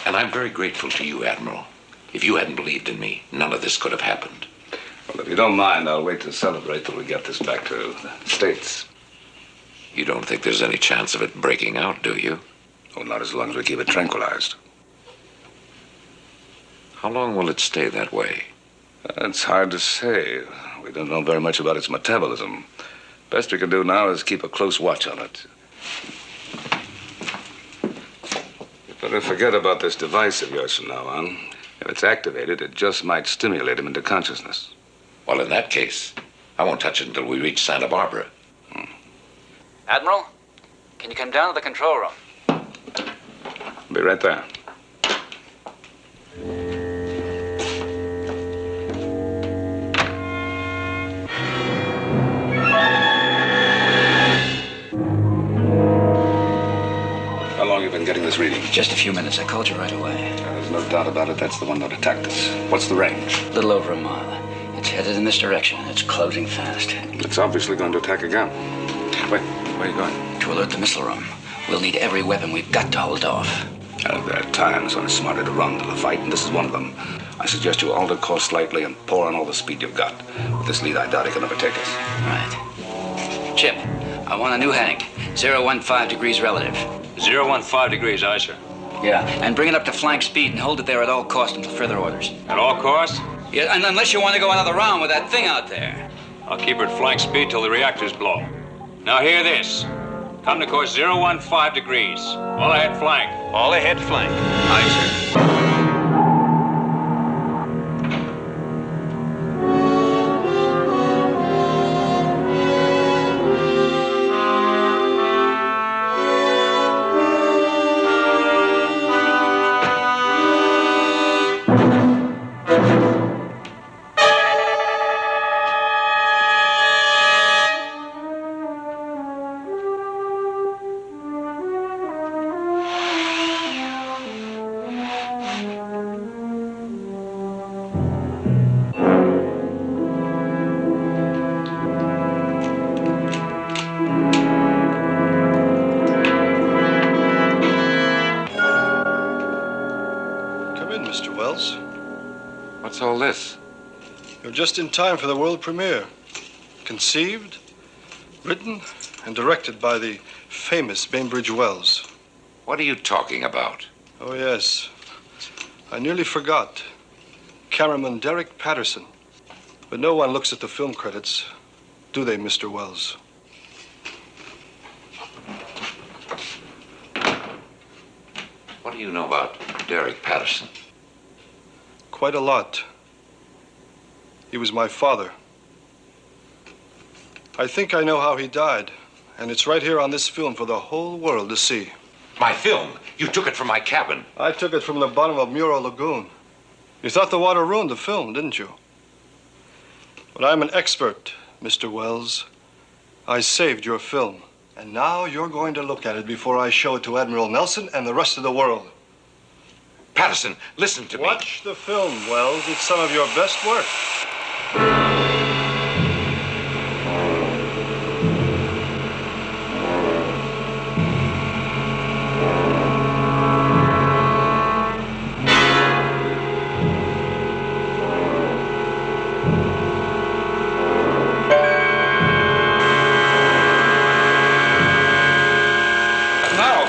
And I'm very grateful to you, Admiral. If you hadn't believed in me, none of this could have happened. Well, if you don't mind, I'll wait to celebrate till we get this back to the States. You don't think there's any chance of it breaking out, do you? Oh, not as long as we keep it tranquilized. How long will it stay that way? It's hard to say. We don't know very much about its metabolism. Best we can do now is keep a close watch on it. Better forget about this device of yours from now on. If it's activated, it just might stimulate him into consciousness. Well, in that case, I won't touch it until we reach Santa Barbara. Admiral, can you come down to the control room? I'll be right there. How long have you been getting this reading? Just a few minutes. I called you right away. There's no doubt about it. That's the one that attacked us. What's the range? A little over a mile. It's headed in this direction. It's closing fast. It's obviously going to attack again. Wait, where are you going? To alert the missile room. We'll need every weapon we've got to hold off. There are times when it's smarter to run than to fight, and this is one of them. I suggest you alter course slightly and pour on all the speed you've got. With this lead, I doubt he can overtake us. Right. Chip, I want a new heading. 015 degrees relative. 015 degrees, aye, sir. Yeah, and bring it up to flank speed and hold it there at all costs until further orders. At all costs? Yeah, and unless you want to go another round with that thing out there. I'll keep her at flank speed till the reactors blow. Now hear this. Come to course 015 degrees. All ahead flank. All ahead flank. Aye, sir. What's all this? You're just in time for the world premiere. Conceived, written, and directed by the famous Bainbridge Wells. What are you talking about? Oh, yes. I nearly forgot. Cameraman Derek Patterson. But no one looks at the film credits, do they, Mr. Wells? What do you know about Derek Patterson? Quite a lot. He was my father. I think I know how he died, and it's right here on this film for the whole world to see. My film? You took it from my cabin. I took it from the bottom of Muro Lagoon. You thought the water ruined the film, didn't you? But I'm an expert, Mr. Wells. I saved your film, and now you're going to look at it before I show it to Admiral Nelson and the rest of the world. Patterson, listen to me. Watch the film, Wells. It's some of your best work. No,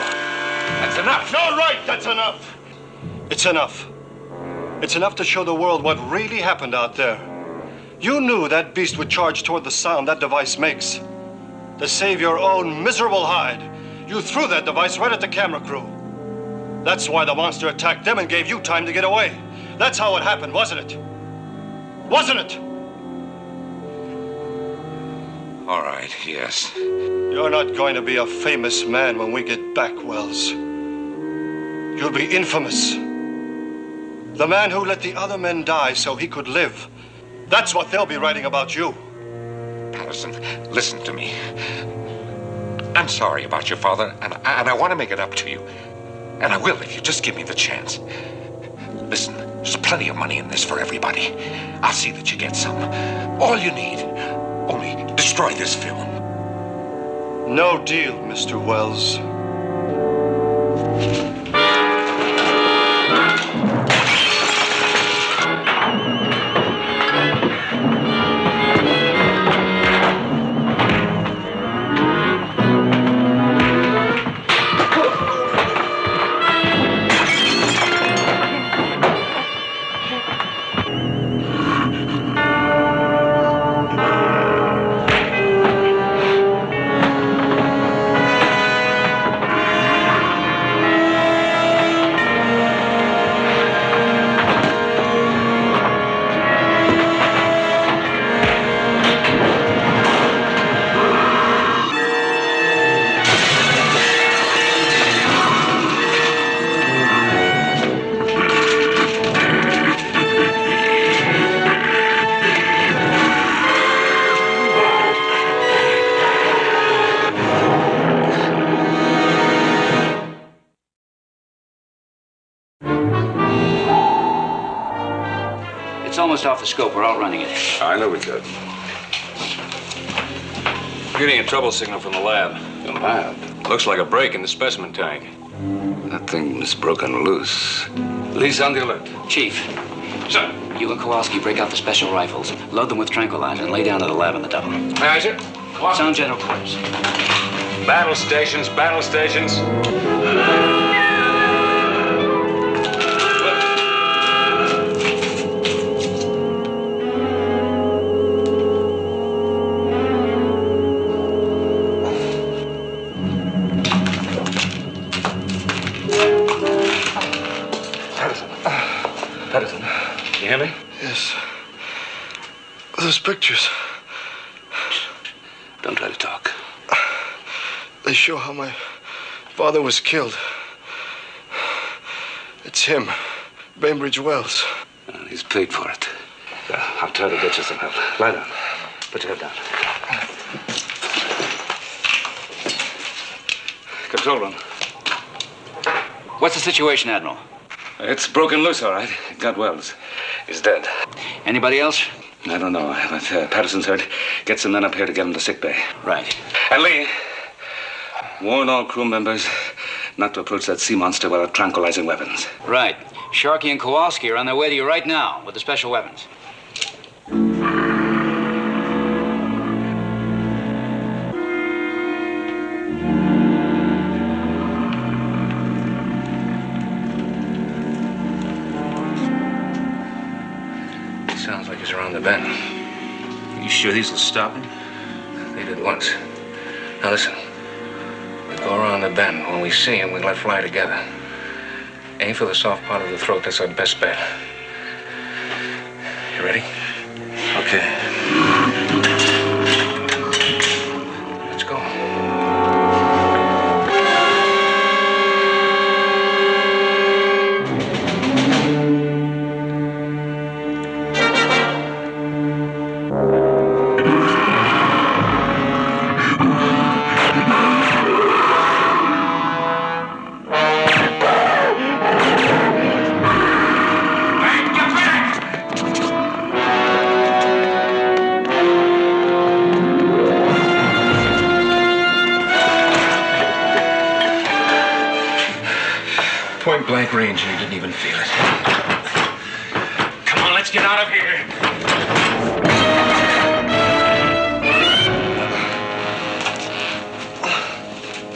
that's enough. No, right, that's enough. It's enough. It's enough to show the world what really happened out there. You knew that beast would charge toward the sound that device makes. To save your own miserable hide, you threw that device right at the camera crew. That's why the monster attacked them and gave you time to get away. That's how it happened, wasn't it? Wasn't it? All right, yes. You're not going to be a famous man when we get back, Wells. You'll be infamous. The man who let the other men die so he could live. That's what they'll be writing about you. Patterson, listen to me. I'm sorry about your father, and I want to make it up to you. And I will if you just give me the chance. Listen, there's plenty of money in this for everybody. I'll see that you get some. All you need. Only destroy this film. No deal, Mr. Wells. almost off the scope. We're outrunning it. I know we could. Getting a trouble signal from the lab. The lab? Looks like a break in the specimen tank. That thing's broken loose. Lee's on the alert. Chief. Sir. You and Kowalski break out the special rifles, load them with tranquilizer, and lay down to the lab in the double. Aye, sir. Sound general quarters. Battle stations, battle stations. Patterson, you hear me? Yes. Those pictures. Don't try to talk. They show how my father was killed. It's him, Bainbridge Wells. He's paid for it. I'll try to get you some help. Lie down. Put your head down. Control room. What's the situation, Admiral? It's broken loose, all right. It got Wells. He's dead. Anybody else? I don't know, but Patterson's hurt. Get some men up here to get him to sickbay. Right. And Lee, warn all crew members not to approach that sea monster without tranquilizing weapons. Right. Sharkey and Kowalski are on their way to you right now with the special weapons. Sounds like he's around the bend. You sure these will stop him? They did once. Now listen. We go around the bend. When we see him, we let fly together. Aim for the soft part of the throat. That's our best bet. You ready? Okay. Let's go. Point blank range, and you didn't even feel it. Come on, let's get out of here.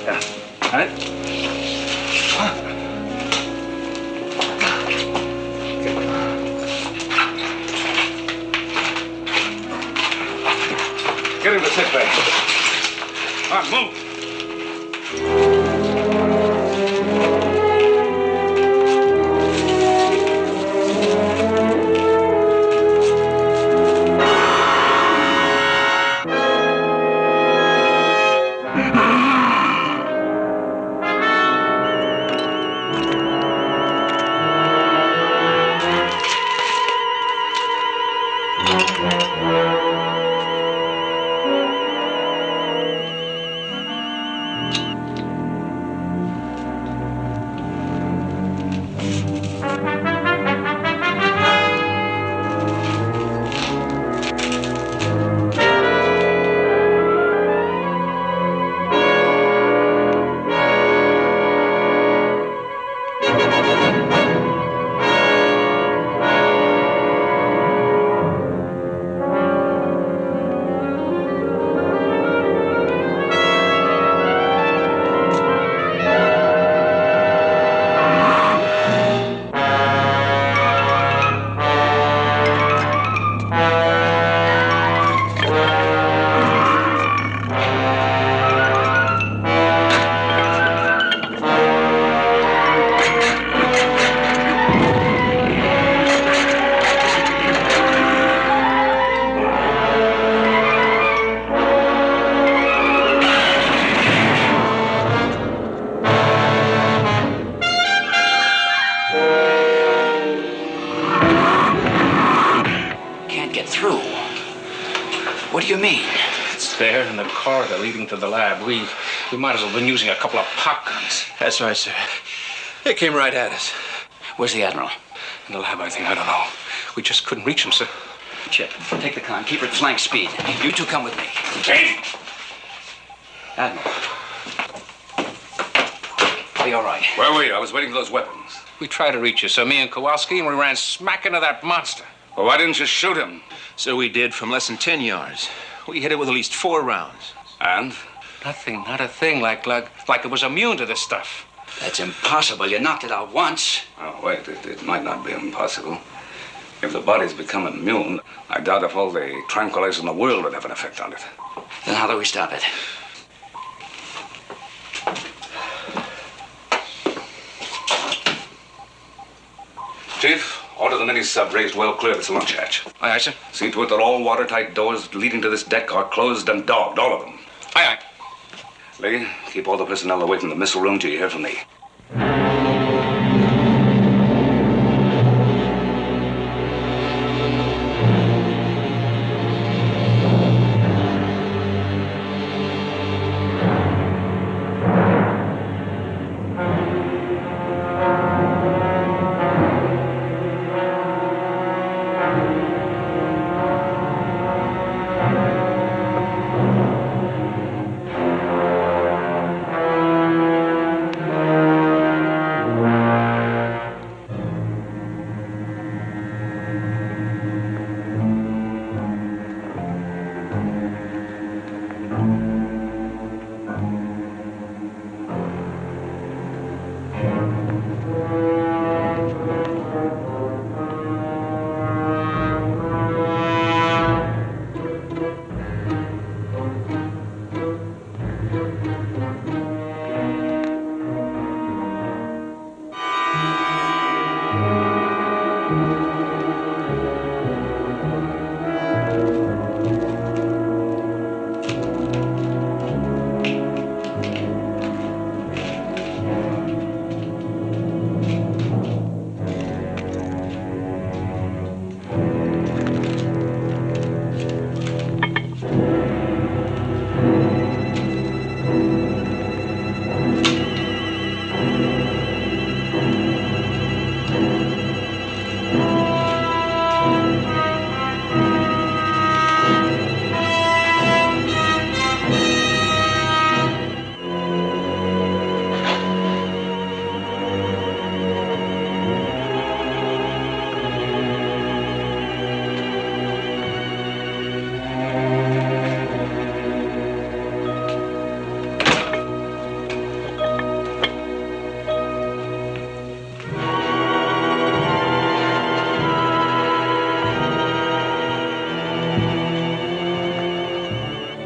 Yeah. All right? Get him to sickbay. Come on, move. What do you mean? It's there in the corridor leading to the lab. We might as well have been using a couple of pop guns. That's right, sir. They came right at us. Where's the Admiral? In the lab, I think. I don't know. We just couldn't reach him, sir. Chip, take the con. Keep her at flank speed. You two come with me. Chief! Admiral. Are you all right? Where were you? I was waiting for those weapons. We tried to reach you, sir, me and Kowalski, and we ran smack into that monster. Well, why didn't you shoot him? So we did from less than 10 yards. We hit it with at least 4 rounds. And? Nothing, not a thing, like it was immune to this stuff. That's impossible. You knocked it out once. Oh, wait, it might not be impossible. If the body's become immune, I doubt if all the tranquilizers in the world would have an effect on it. Then how do we stop it? Chief, order the mini-sub raised well clear of its launch hatch. Aye, aye, sir. See to it that all watertight doors leading to this deck are closed and dogged, all of them. Aye, aye. Lee, keep all the personnel away from the missile room till you hear from me.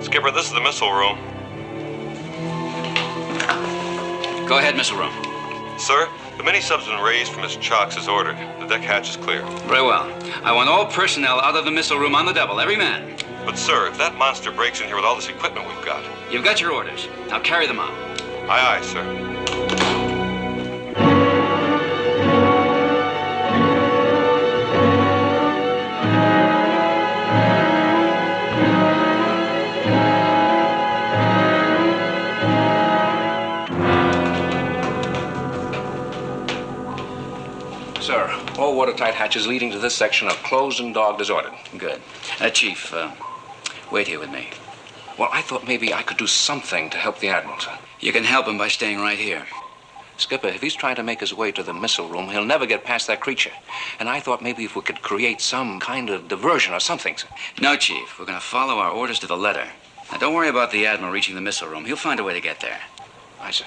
Skipper, this is the missile room. Go ahead, missile room. Sir, the mini-sub's been raised from its chocks as ordered. The deck hatch is clear. Very well. I want all personnel out of the missile room on the double, every man. But, sir, if that monster breaks in here with all this equipment we've got... You've got your orders. Now carry them out. Aye, aye, sir. Sir, all watertight hatches leading to this section are closed and dogged as ordered. Good. Chief, wait here with me. Well, I thought maybe I could do something to help the Admiral, sir. You can help him by staying right here. Skipper, if he's trying to make his way to the missile room, he'll never get past that creature. And I thought maybe if we could create some kind of diversion or something, sir. No, Chief. We're going to follow our orders to the letter. Now, don't worry about the Admiral reaching the missile room. He'll find a way to get there. Aye, sir.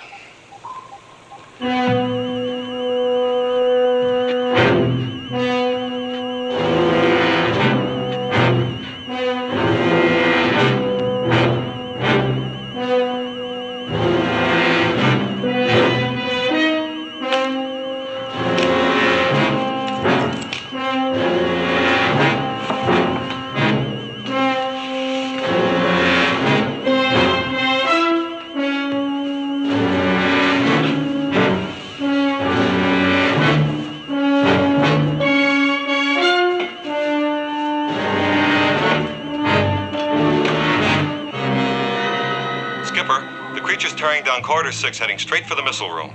Tearing down corridor 6, heading straight for the missile room.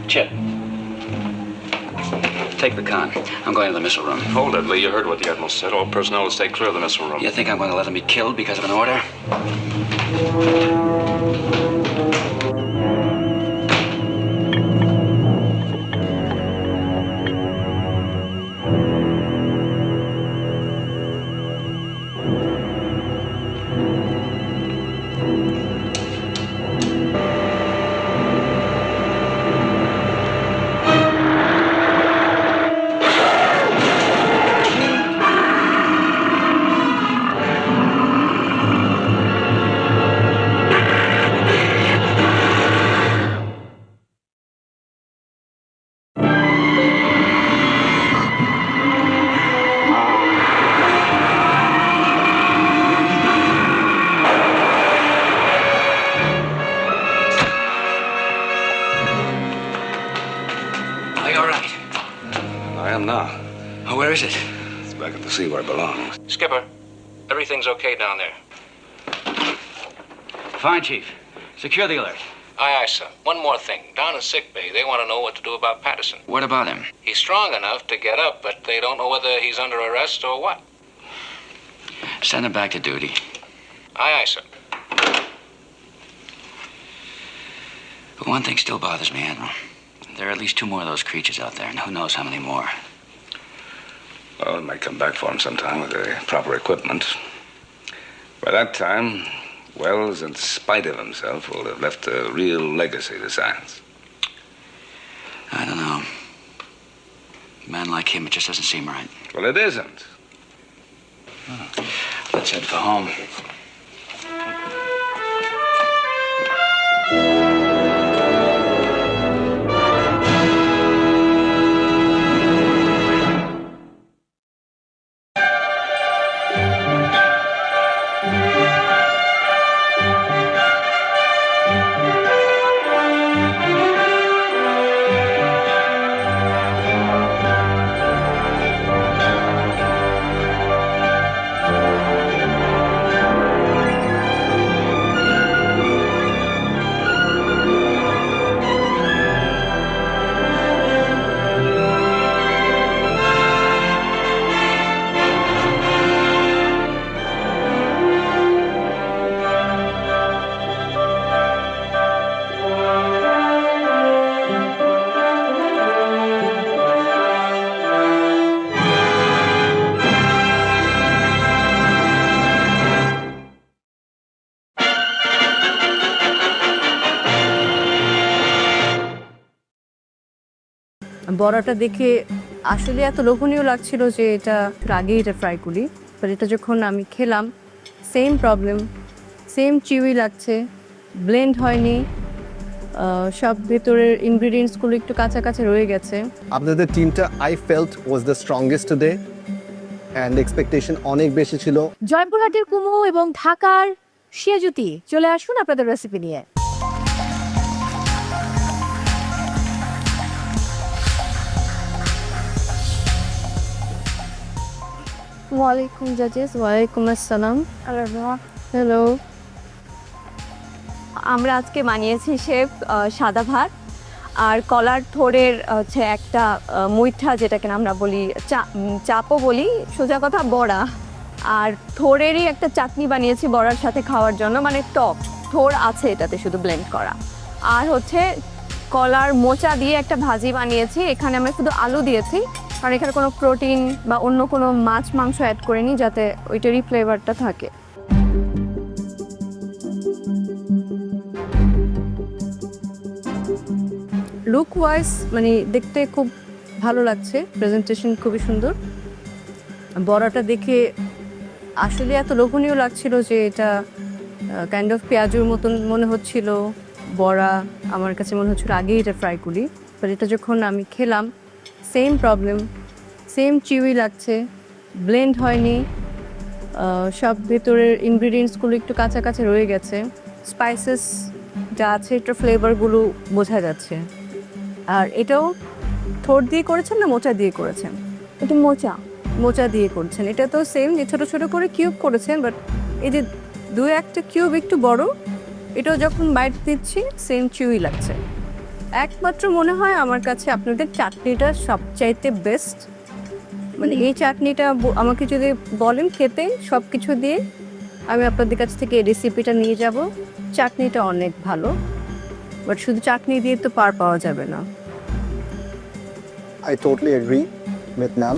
Chip. Take the con. I'm going to the missile room. Hold it, Lee. You heard what the Admiral said. All personnel will stay clear of the missile room. You think I'm going to let him be killed because of an order? Where is it? It's back at the sea where it belongs. Skipper, everything's okay down there. Fine, Chief. Secure the alert. Aye, sir. One more thing. Down in sickbay, they want to know what to do about Patterson. What about him? He's strong enough to get up, but they don't know whether he's under arrest or what. Send him back to duty. Aye, sir. But one thing still bothers me, Admiral. There are at least 2 more of those creatures out there, and who knows how many more. Well, it might come back for him sometime with the proper equipment. By that time, Wells, in spite of himself, will have left a real legacy to science. I don't know. A man like him, it just doesn't seem right. Well, it isn't. Let's head for home. বড়াটা দেখে আসলে এত লোভনীয় লাগছিল যে এটা আগেই এটা ফ্রাই করি, বাট এটা যখন আমি খেলাম সেম প্রবলেম, সেম চিউই লাগছে, ব্লেন্ড হয়নি, সব ভেতরের ইনগ্রিডিয়েন্টসগুলো একটু কাঁচা কাঁচা রয়ে গেছে। আপনাদের টিমটা I felt was the strongest today and expectation অনেক বেশি ছিল। জয়পুরহাটের কুমু এবং ঢাকার শিয়াজুতি চলে আসুন আপনাদের রেসিপি নিয়ে। ওয়ালাইকুম জাজেস। ওয়ালাইকুম আসসালাম। হ্যালো। আমরা আজকে বানিয়েছি শেফ সাদা ভাত আর কলার থোড়ের হচ্ছে একটা মুইঠা, যেটাকে আমরা বলি চাপও বলি, সোজা কথা বড়া, আর থোড়েরই একটা চাটনি বানিয়েছি বড়ার সাথে খাওয়ার জন্য, মানে টক থোড় আছে এটাতে শুধু ব্লেন্ড করা, আর হচ্ছে কলার মোচা দিয়ে একটা ভাজি বানিয়েছি। এখানে আমরা শুধু আলু দিয়েছি, কারণ এখানে কোনো প্রোটিন বা অন্য কোনো মাছ মাংস অ্যাড করিনি, যাতে ওইটারই ফ্লেভারটা থাকে। লুক ওয়াইজ মানে দেখতে খুব ভালো লাগছে, প্রেজেন্টেশন খুবই সুন্দর। বড়াটা দেখে আসলে এত লোভনীয় লাগছিল যে এটা কাইন্ড অফ পেঁয়াজুর মতন মনে হচ্ছিল। বড়া আমার কাছে মনে হচ্ছিল আগেই এটা ফ্রাই করি, বাট এটা যখন আমি খেলাম সেম প্রবলেম, সেম চিউই লাগছে, ব্লেন্ড হয়নি, সব ভেতরের ইনগ্রিডিয়েন্টসগুলো একটু কাঁচা কাঁচা রয়ে গেছে, স্পাইসেস যা আছে এটার ফ্লেভারগুলো বোঝা যাচ্ছে। আর এটাও থোড় দিয়ে করেছেন না মোচা দিয়ে করেছেন? এটা মোচা দিয়ে করেছেন। এটা তো সেম যে ছোটো ছোটো করে কিউব করেছেন, বাট এই যে 2-1টা কিউব একটু বড়, এটাও যখন বাইট দিচ্ছি সেম চিউই লাগছে। একমাত্র মনে হয় আমার কাছে আপনাদের চাটনিটা সবচাইতে বেস্ট। মানে এই চাটনিটা আমাকে যদি বলেন খেতে সব কিছু দিয়ে, আমি আপনাদের কাছ থেকে এই রেসিপিটা নিয়ে যাব। চাটনিটা অনেক ভালো, বাট শুধু চাটনি দিয়ে তো পার পাওয়া যাবে না। I totally agree with ma'am.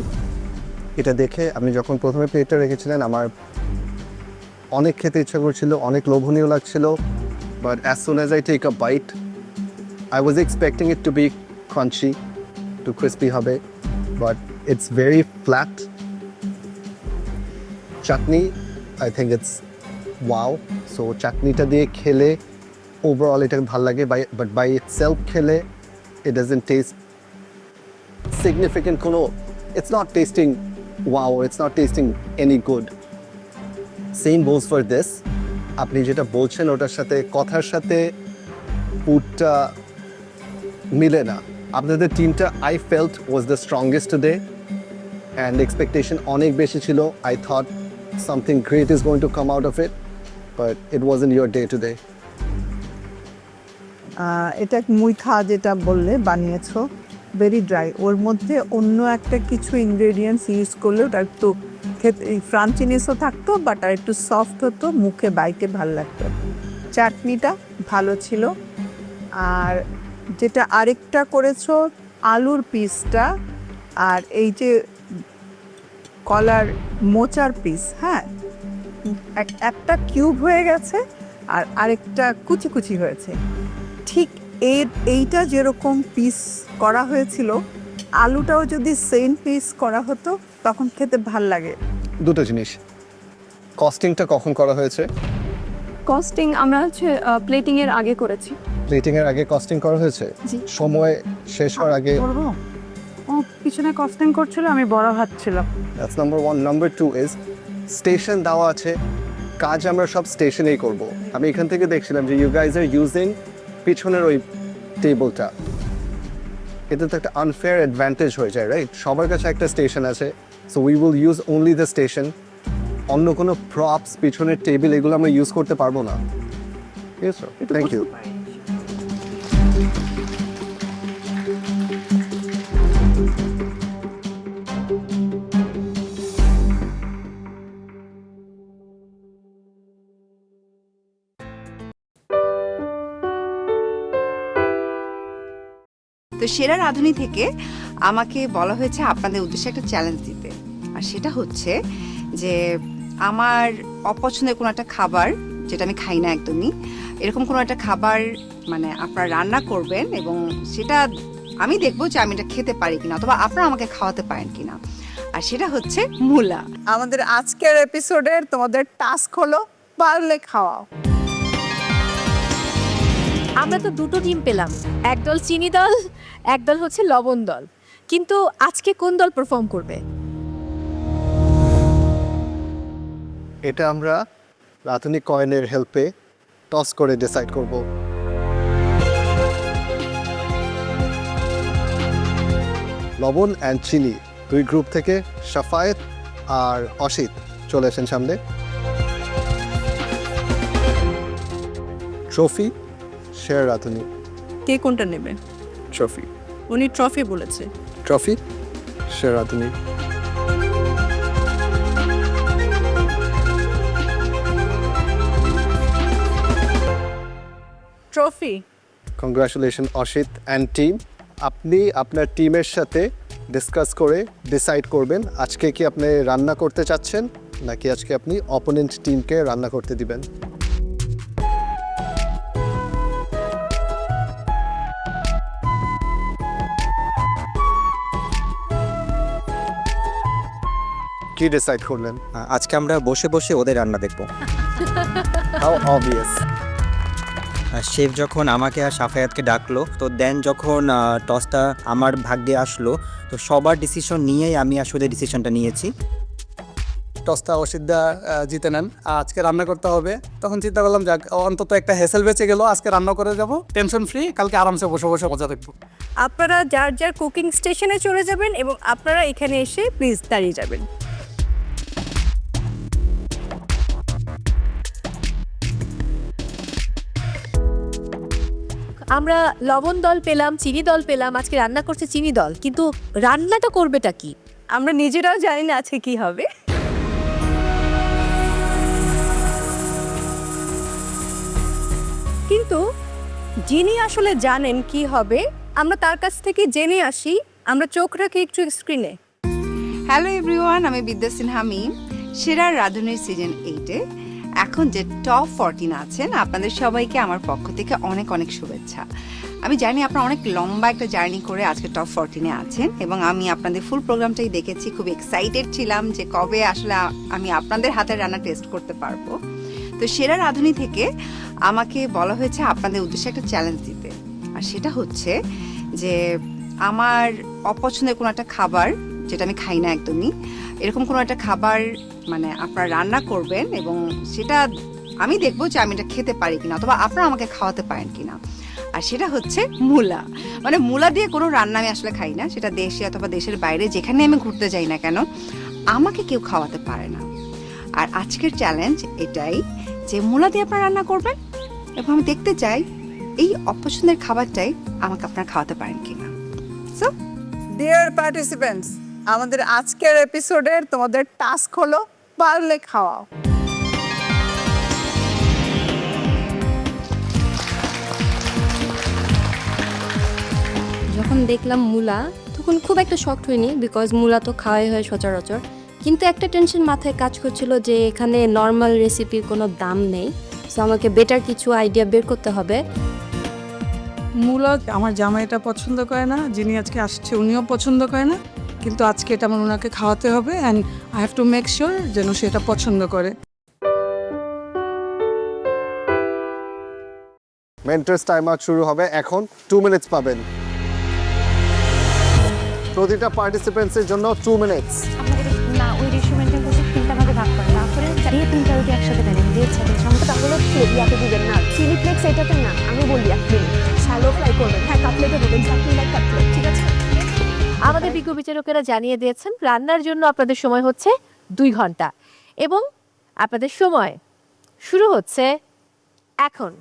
এটা দেখে আপনি যখন প্রথমে প্লেটটা রেখেছিলেন আমার অনেক খেতে ইচ্ছা করছিল, অনেক লোভনীয় লাগছিল, but as soon as I take a bite I was expecting it to be crunchy, to crispy হবে, but it's very flat. Chutney, I think it's wow. So chutney ta diye khele overall এটা ভালো লাগে, but by itself খেলে it doesn't taste significant কোনো, it's not tasting wow, it's not tasting any good. Same goes for this. আপনি যেটা বলছেন ওটার সাথে কথার সাথে ফুডটা মিলে না। আপনাদের টিমটা I felt was the strongest today and expectation অনেক বেশি ছিল। I thought something great is going to come out of it, but it wasn't your day today. এটা মুইখা যেটা বললে বানিয়েছো, ভেরি ড্রাই। ওর মধ্যে অন্য একটা কিছু ইনগ্রেডিয়েন্টস ইউজ করলে ওটা একটু খেতে ফ্রাঞ্চিনেসও থাকতো, বাট আর একটু সফট হতো, মুখে বাইতে ভালো লাগতো। চাটনিটা ভালো ছিল। আর যেটা আরেকটা করেছো আলুর পিসটা আর এই যে কলার মোচার পিস, হ্যাঁ একটা কিউব হয়ে গেছে আর আরেকটা কুচি কুচি হয়েছে। ঠিক এইটা যেরকম পিস করা হয়েছিল, আলুটাও যদি সেম পিস করা হতো তখন খেতে ভাল লাগে। দুটো জিনিস, কস্টিংটা কখন করা হয়েছে? কস্টিং আমরা হচ্ছে প্লেটিংয়ের আগে করেছি। প্লেটিংয়ের আগে কস্টিং করা হয়েছে? সময় শেষ হওয়ার আগে? ও পিছনে কস্টিং করছিল, আমি বড় ভাবছিলাম। That's number 1। Number 2 is station দেওয়া আছে, কাজ আমরা সব স্টেশনেই করব। আমি এখান থেকে দেখছিলাম যে ইউ গাইজ আর ইউজিং পিছনের ওই টেবলটা। এটা তো একটা আনফেয়ার অ্যাডভান্টেজ হয়ে যায়, রাইট? সবার কাছে একটা স্টেশন আছে, so we will use only the station. অন্য কোনো প্রপস, পিছনের টেবিল, এগুলো আমরা ইউজ করতে পারবো না। Thank you. তো সেরা রাঁধুনি থেকে আমাকে বলা হয়েছে আপনাদের উদ্দেশ্যে একটা চ্যালেঞ্জ দিতে। আর সেটা হচ্ছে যে আমার অপছন্দের কোনো একটা খাবার, যেটা আমি খাই না একদমই, এরকম কোনো একটা খাবার মানে আপনারা রান্না করবেন এবং সেটা আমি দেখবো যে আমি এটা খেতে পারি কিনা, অথবা আপনারা আমাকে খাওয়াতে পারেন কিনা। আর সেটা হচ্ছে মূলা। আমাদের আজকের এপিসোডের তোমাদের টাস্ক হলো পারলে খাওয়াও। আমরা তো দুটো টিম পেলাম, একদল চিনি দল, একদল হচ্ছে লবণ দল। কিন্তু আজকে কোন দল পারফর্ম করবে? এটা আমরা রাঁধুনি কয়েনের হেল্পে টস করে ডিসাইড করব। লবণ অ্যান্ড চিনি দুই গ্রুপ থেকে শাফায়েত আর অসিত চলে আসেন সামনে। ট্রফি শেয়ার রাঁধুনি। কে কোনটা নেবে? ট্রফি। উনি ট্রফি বলেছে। ট্রফি শেয়ার রাঁধুনি। Trophy. Congratulation Asit and team. আপনি আপনার টিমের সাথে ডিসকাস করে ডিসাইড করবেন আজকে কি আপনি রান্না করতে চাচ্ছেন নাকি আজকে আপনি অপোনেন্ট টিমকে রান্না করতে দিবেন। কি ডিসাইড করলেন? আজকে আমরা বসে বসে ওদের রান্না দেখব। How obvious. শেফ যখন আমাকে আর সাফায়াতকে ডাকলো, তো দেন যখন টসটা আমার ভাগ্যে আসলো, তো সবার ডিসিশন নিয়েই আমি আসলে ডিসিশনটা নিয়েছি। টসটা অসিদ্ধা জিতে নেন, আজকে রান্না করতে হবে। তখন চিন্তা করলাম যাক অন্তত একটা হেসেল বেঁচে গেল, আজকে রান্না করে যাব, টেনশন ফ্রি, কালকে আরামসে বসে বসে মজা দেখবো। আপনারা যার যার কুকিং স্টেশনে চলে যাবেন এবং আপনারা এখানে এসে প্লিজ দাঁড়িয়ে যাবেন। আমরা লবণ দল পেলাম, চিনি দল পেলাম, আজকে রান্না করছে চিনি দল, কিন্তু রান্নাটা করবেটা কি আমরা নিজেরাও জানি না আজকে কি হবে। কিন্তু যিনি আসলে জানেন কি হবে আমরা তার কাছ থেকে জেনে আসি। আমরা চোখ রাখি একটু স্ক্রিনে। হ্যালো এভরিওয়ান, আমি বিদ্যা সিনহা মিম। সেরা রাঁধুনির সিজন 8-এ এখন যে টপ 14 আছেন আপনাদের সবাইকে আমার পক্ষ থেকে অনেক অনেক শুভেচ্ছা। আমি জানি আপনারা অনেক লম্বা একটা জার্নি করে আজকে টপ 14-এ আছেন এবং আমি আপনাদের ফুল প্রোগ্রামটাই দেখেছি। খুব এক্সাইটেড ছিলাম যে কবে আসলে আমি আপনাদের হাতের রান্না টেস্ট করতে পারবো। তো সেরা রাঁধুনি থেকে আমাকে বলা হয়েছে আপনাদের উদ্দেশ্যে একটা চ্যালেঞ্জ দিতে, আর সেটা হচ্ছে যে আমার অপছন্দের কোনো একটা খাবার যেটা আমি খাই না একদমই, এরকম কোনো একটা খাবার মানে আপনারা রান্না করবেন এবং সেটা আমি দেখবো যে আমি এটা খেতে পারি কিনা অথবা আপনারা আমাকে খাওয়াতে পারেন কিনা। আর সেটা হচ্ছে মূলা। মানে মূলা দিয়ে কোনো রান্না আমি আসলে খাই না, সেটা দেশে অথবা দেশের বাইরে যেখানে আমি ঘুরতে যাই না কেন আমাকে কেউ খাওয়াতে পারে না। আর আজকের চ্যালেঞ্জ এটাই যে মূলা দিয়ে আপনারা রান্না করবেন এবং আমি দেখতে চাই এই অপছন্দের খাবারটাই আমাকে আপনারা খাওয়াতে পারেন কিনা। সো ডিয়ার পার্টিসিপেন্টস, আমাদের আজকের এপিসোডের তোমাদের টাস্ক হলো পারলে খাওয়াও। যখন দেখলাম মূলা তখন খুব একটা শক্ট হয়নি, বিকজ মূলা তো খাওয়াই হয় সচরাচর। কিন্তু একটা টেনশন মাথায় কাজ করছিল যে এখানে নর্মাল রেসিপির কোনো দাম নেই, সো আমাকে বেটার কিছু আইডিয়া বের করতে হবে। মূলা আমার জামাই এটা পছন্দ করে না, যিনি আজকে আসছে উনিও পছন্দ করে না, কিন্তু আজকে এটা আমার ওনাকে খাওয়াতে হবে and I have to make sure যেন সে এটা পছন্দ করে। মেন্টরস টাইম আউট শুরু হবে এখন। 2 মিনিটস পাবেন প্রতিটা পার্টিসিপেন্টসের জন্য। 2 মিনিটস। না ওই রেশিও মেনটেন করতে তিনটা ভাগে ভাগ করে না করে দিয়ে তিনটা রুটি একসাথে দেন দিয়ে ছাড়েন। সম্পূর্ণ হলো ইয়াতে দিবেন না, চিলি ফ্লেক্স এটাতে না, আমি বলি আপনি শ্যালো ফ্রাই করবেন। হ্যাঁ কাটলেটে দেবেন, চাটনি লাইক কাটলেট, ঠিক আছে। আমাদের বিজ্ঞ বিচারকেরা জানিয়ে দিয়েছেন রান্নার জন্য আপনাদের সময় হচ্ছে 2 ঘন্টা এবং আপনাদের সময় শুরু হচ্ছে এখন।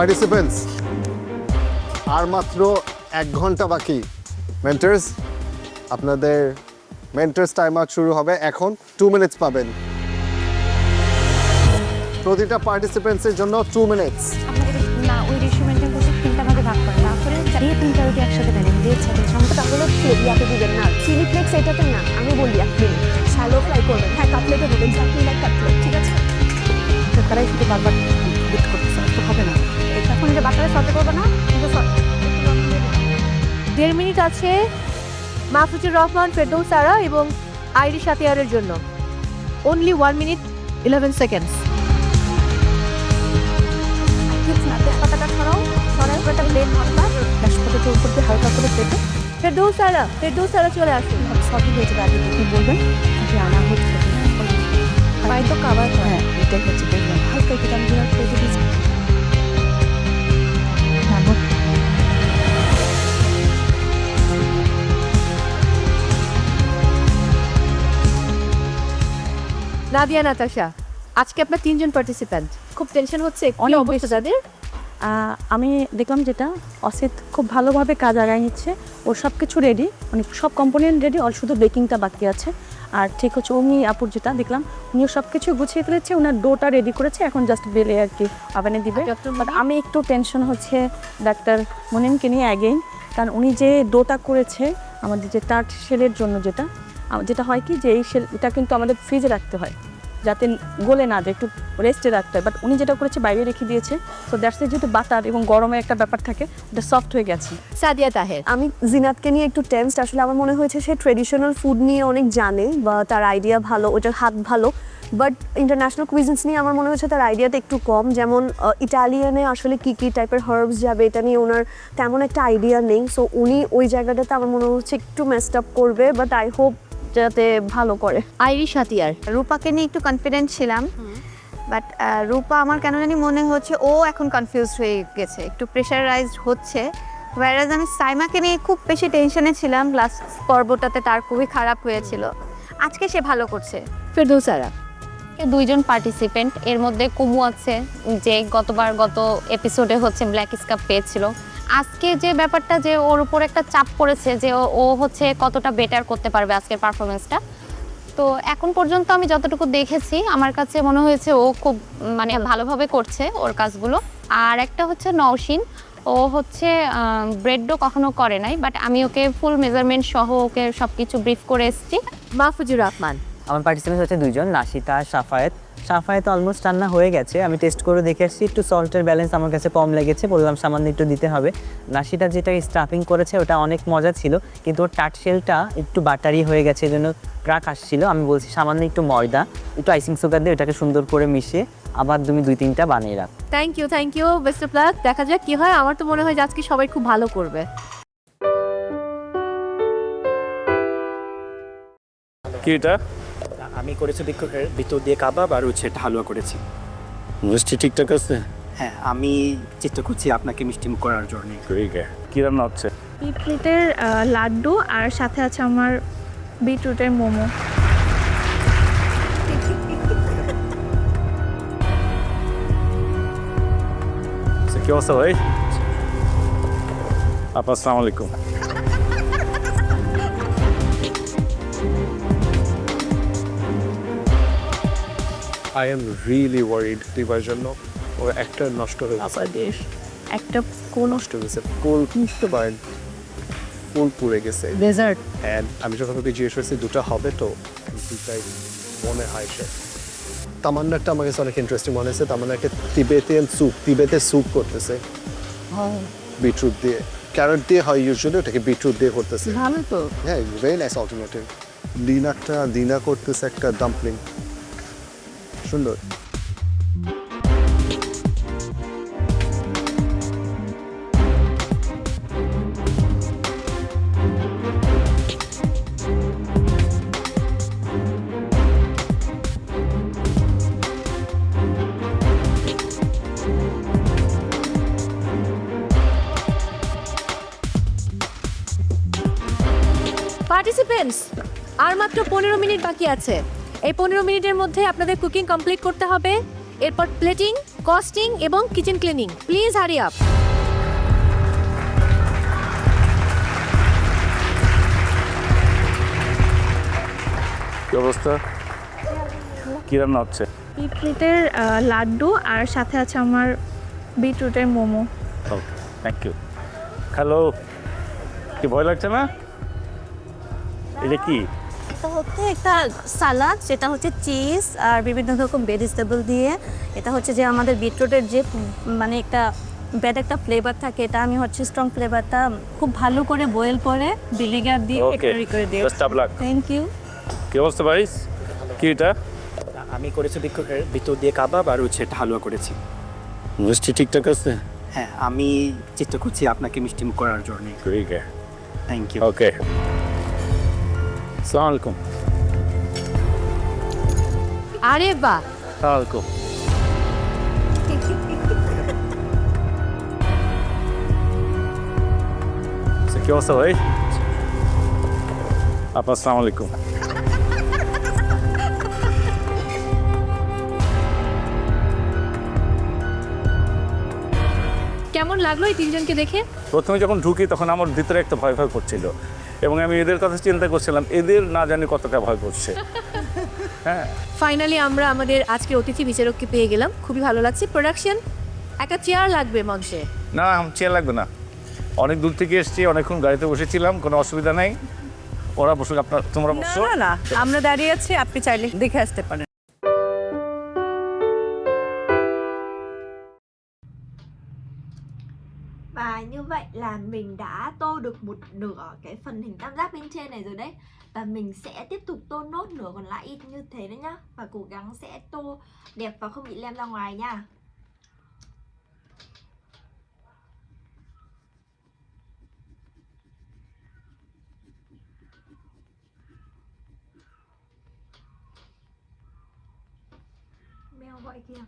পার্টিসিপেন্টস আর মাত্র 1 ঘন্টা বাকি। মেন্টরস আপনাদের মেন্টরস টাইম আউট শুরু হবে এখন। 2 মিনিটস পাবেন প্রতিটা পার্টিসিপেন্টসের জন্য। 2 মিনিটস। না ওই রেশিও মেনটেন করতে তিনটা ভাগে ভাগ করে না করে দিয়ে তিনটা রুটি একসাথে দেন দিয়ে ছাড়েন। সম্পূর্ণ হলো ইয়াতে দিবেন না, চিলি ফ্লেক্স এটাতে না, আমি বলি আপনি শ্যালো ফ্রাই করবেন। হ্যাঁ কাটলেটে দেবেন, চাটনি লাইক কাটলেট, ঠিক আছে। তারাই শুধু বারবার বাচ্চারা সহ্য করবে না কিন্তু 1.5 মিনিট আছে মাহফুজুর রহমান, ফেরদৌস সারা এবং আইরিশ আতিয়ারের জন্য। Only 1 minute 11 seconds. পাতাটা ছড়াও, ছড়ার পর একটা প্লেট মারবা, গ্যাসপাতাটা উপর দিয়ে হালকা করে পেটে। ফেরদৌস সারা চলে আসুন। সবই হয়ে যাবে, আগে আপনি বলবেন যে আনা হচ্ছে পাই তো কাবার। হ্যাঁ, এটাই হচ্ছে দেখবেন হালকা একটু আমি করে দিচ্ছি। নাদিয়া, নাতাশা, আজকে আপনার 3 জন পার্টিসিপ্যান্ট। খুব টেনশন হচ্ছে, অনেক অবস্থা যাদের। আমি দেখলাম যেটা অসিত খুব ভালোভাবে কাজ আগায় নিচ্ছে, ওর সব কিছু রেডি, মানে সব কম্পোনেন্ট রেডি, ওর শুধু বেকিংটা বাকি আছে। আর ঠিক হচ্ছে উনি আপুর যেটা দেখলাম উনিও সব কিছু গুছিয়ে ফেলেছে, ওনার ডোটা রেডি করেছে, এখন জাস্ট বেলে আর কি ওভেনে দিবে। বাট আমি একটু টেনশন হচ্ছে ডাক্তার মুনিমকে নিয়ে অ্যাগেইন, কারণ উনি যে ডোটা করেছে আমাদের যে টার্ট শেলের জন্য, যেটা হয় কি যে এই শেলটা কিন্তু আমাদের ফ্রিজে রাখতে হয় যাতে গলে না যায়, একটু রেস্টে রাখতে হয়। বাট উনি যেটা করেছে বাইরে রেখে দিয়েছে, সো দ্যাটস যেহেতু বাটার এবং গরমের একটা ব্যাপার থাকে, এটা সফট হয়ে গেছে। সাদিয়া তাহের, আমি জিনাতকে নিয়ে একটু টেন্সড। আসলে আমার মনে হয়েছে সে ট্রেডিশনাল ফুড নিয়ে অনেক জানে বা তার আইডিয়া ভালো, ওটার হাত ভালো, বাট ইন্টারন্যাশনাল কুইজিনস নিয়ে আমার মনে হয়েছে তার আইডিয়াটা একটু কম। যেমন ইটালিয়ানে আসলে কী কী টাইপের হার্বস যাবে এটা নিয়ে ওনার তেমন একটা আইডিয়া নেই। সো উনি ওই জায়গাটাতে আমার মনে হচ্ছে একটু মেসড আপ করবে, বাট আই হোপ যাতে ভালো করে। আইরিশ আতিয়ার, রূপাকে নিয়ে একটু কনফিডেন্ট ছিলাম, বাট রূপা আমার কেন জানি মনে হচ্ছে ও এখন কনফিউজ হয়ে গেছে, একটু প্রেশারাইজড হচ্ছে। ওয়ারাজ আমি সাইমাকে নিয়ে খুব বেশি টেনশনে ছিলাম, লাস্ট পর্বটাতে তার খুবই খারাপ হয়েছিল। আজকে সে ভালো করছে। ফেরদৌস সারা, 2 জন পার্টিসিপেন্ট, এর মধ্যে কুমু আছে যে গত এপিসোডে হচ্ছে ব্ল্যাক স্কাপ পেয়েছিল। আজকে যে ব্যাপারটা যে ওর উপর একটা চাপ পড়েছে যে ও হচ্ছে কতটা বেটার করতে পারবে আজকের পারফরমেন্সটা। তো এখন পর্যন্ত আমি যতটুকু দেখেছি আমার কাছে মনে হয়েছে ও খুব মানে ভালোভাবে করছে ওর কাজগুলো। আর একটা হচ্ছে নওশিন, ও হচ্ছে ব্রেডও কখনো করে নাই, বাট আমি ওকে ফুল মেজারমেন্ট সহ ওকে সব কিছু ব্রিফ করে এসেছি। মাহফুজুর রহমান, আমার পার্টিসিপেন্ট হচ্ছে 2 জন, নাশিতা আর সাফায়েত অলমোস্ট রান্না হয়ে গেছে, আমি টেস্ট করে দেখে আসছি, একটু সল্টের ব্যালেন্স আমার কাছে কম লেগেছে, বললাম সামান্য একটু দিতে হবে। নাশিতা যেটা স্টাফিং করেছে ওটা অনেক মজা ছিল, কিন্তু ওর টার্ট শেলটা একটু বাটারি হয়ে গেছে, এই জন্য ক্রাক আসছিল। আমি বলছি সামান্য একটু ময়দা, একটু আইসিং সুগার দিয়ে ওটাকে সুন্দর করে মিশিয়ে আবার তুমি 2-3টা বানিয়ে রাখ। Thank you, best of luck. দেখা যাক কি হয়। আমার তো মনে হয় যে আজকে সবাই খুব ভালো করবে। কি এটা? আমি করেছি ভিতর দিয়ে কাবাব আর হচ্ছে একটা হালুয়া করেছি। মিষ্টি ঠিকঠাক আছে? হ্যাঁ, আমি চেষ্টা করছি আপনাকে মিষ্টি মুখ করার জন্য। কি রান্না হচ্ছে? বিটরুটের লাড্ডু আর সাথে আছে আমার বিটরুটের মোমো। কি অবস্থা ভাই? আপা, আসসালামু আলাইকুম। I am really worried দিবার জন্য। ও একটা নষ্ট হয়ে গেছে। একটা কোন নষ্ট হয়ে গেছে, ফুল পুড়ে গেছে। ডেজার্ট। অ্যান্ড আমি যখন ওকে জিজ্ঞেস করছি 2টা হবে তো, 2টাই মনে হয় সে। তামান্নাটা আমার কাছে অনেক ইন্টারেস্টিং মনে হয়েছে। তামান্নাকে তিবেতে স্যুপ করতেছে বিটরুট দিয়ে, ক্যারট দিয়ে হয় ইউজুয়ালি, ওটাকে বিটরুট দিয়ে করতেছে। ভালো তো। হ্যাঁ, ভেরি নাইস অল্টারনেটিভ। দিনা করতেছে একটা ডাম্পলিং, সুন্দর। পার্টিসিপেন্টস, আর মাত্র 15 মিনিট বাকি আছে। এই 15 মিনিটের মধ্যে আপনাদের কুকিং কমপ্লিট করতে হবে, এরপর প্লেটিং, কস্টিং এবং kitchen cleaning. Please hurry up. কি অবস্থা? কি রান্না হচ্ছে? বিটরুটের লাড্ডু আর সাথে আছে আমার বিটরুটের মোমো। ওকে, থ্যাংক ইউ। হ্যালো, কি ভয় লাগছে না? এটা কি? এটা হচ্ছে একটা সালাদ, যেটা হচ্ছে চিজ আর বিভিন্ন রকম ভেজিটেবল দিয়ে। এটা হচ্ছে যে আমাদের বিটরুটের যে মানে একটা ব্যাড একটা ফ্লেভার থাকে, এটা আমি হচ্ছে স্ট্রং ফ্লেভারটা খুব ভালো করে বয়েল করে ভিনেগার দিয়ে ওকে একটু করে দিই। Best of luck. Thank you. কি অবস্থা ভাইস? কি এটা? আমি করেছি ভিতর দিয়ে কাবাব আর হচ্ছে একটা হালুয়া করেছি। মিষ্টি ঠিকঠাক আছে? হ্যাঁ, আমি চেষ্টা করছি আপনাকে মিষ্টি মুখ করার জন্য। ঠিক আছে, থ্যাংক ইউ। ওকে। আসসালামু আলাইকুম। আরে বাহ, আসসালামু আলাইকুম। কি অবস্থা ভাই? আপা আসসালামু আলাইকুম। কেমন লাগলো এই তিনজনকে দেখে? প্রথমে যখন ঢুকি তখন আমার ভিতরে একটা ভয় ভয় করছিল এবং আমি এদের কথা চিন্তা করছিলাম, এদের না জানি কতটা ভয় করছে। হ্যাঁ, ফাইনালি আমরা আমাদের আজকের অতিথি বিচারককে পেয়ে গেলাম, খুবই ভালো লাগছে। প্রোডাকশন, একটা চেয়ার লাগবে মঞ্চে। না চেয়ার লাগবে না, অনেক দূর থেকে এসেছি, অনেকক্ষণ গাড়িতে বসেছিলাম, কোনো অসুবিধা নাই। ওরা বসুক, তোমরা বসো। না না, আমরা দাঁড়িয়ে আছি, আপনি চাইলে দেখে আসতে পারেন। Và như vậy là mình đã tô được một nửa cái phần hình tam giác bên trên này rồi đấy. Và mình sẽ tiếp tục tô nốt nửa còn lại y như thế đấy nhá. Và cố gắng sẽ tô đẹp và không bị lem ra ngoài nha. Mèo gọi kìa.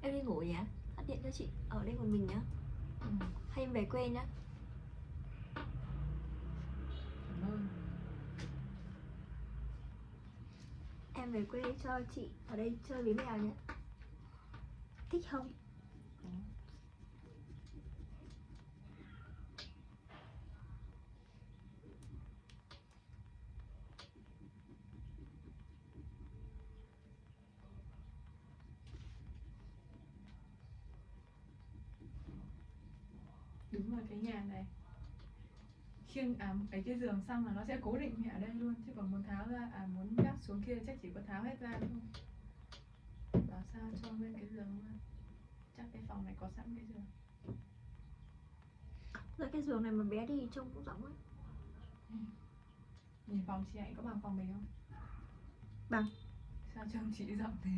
Em đi ngủ nhé, tắt điện cho chị, ở đây một mình nhá. Hay em về quê nhá. Em về quê cho chị ở đây chơi với mèo nhé. Thích không? Đúng rồi, cái nhà này khiêng cái giường xong là nó sẽ cố định mẹ ở đây luôn, chứ còn muốn tháo ra muốn gác xuống kia chắc chỉ có tháo hết ra thôi. Bảo sao cho nguyên cái giường luôn. Chắc cái phòng này có sẵn cái giường. Rồi cái giường này mà bé đi trông cũng rộng ấy. Nhìn phòng chị Hạnh có bằng phòng mình không? Bằng. Sao trông chị rộng thế?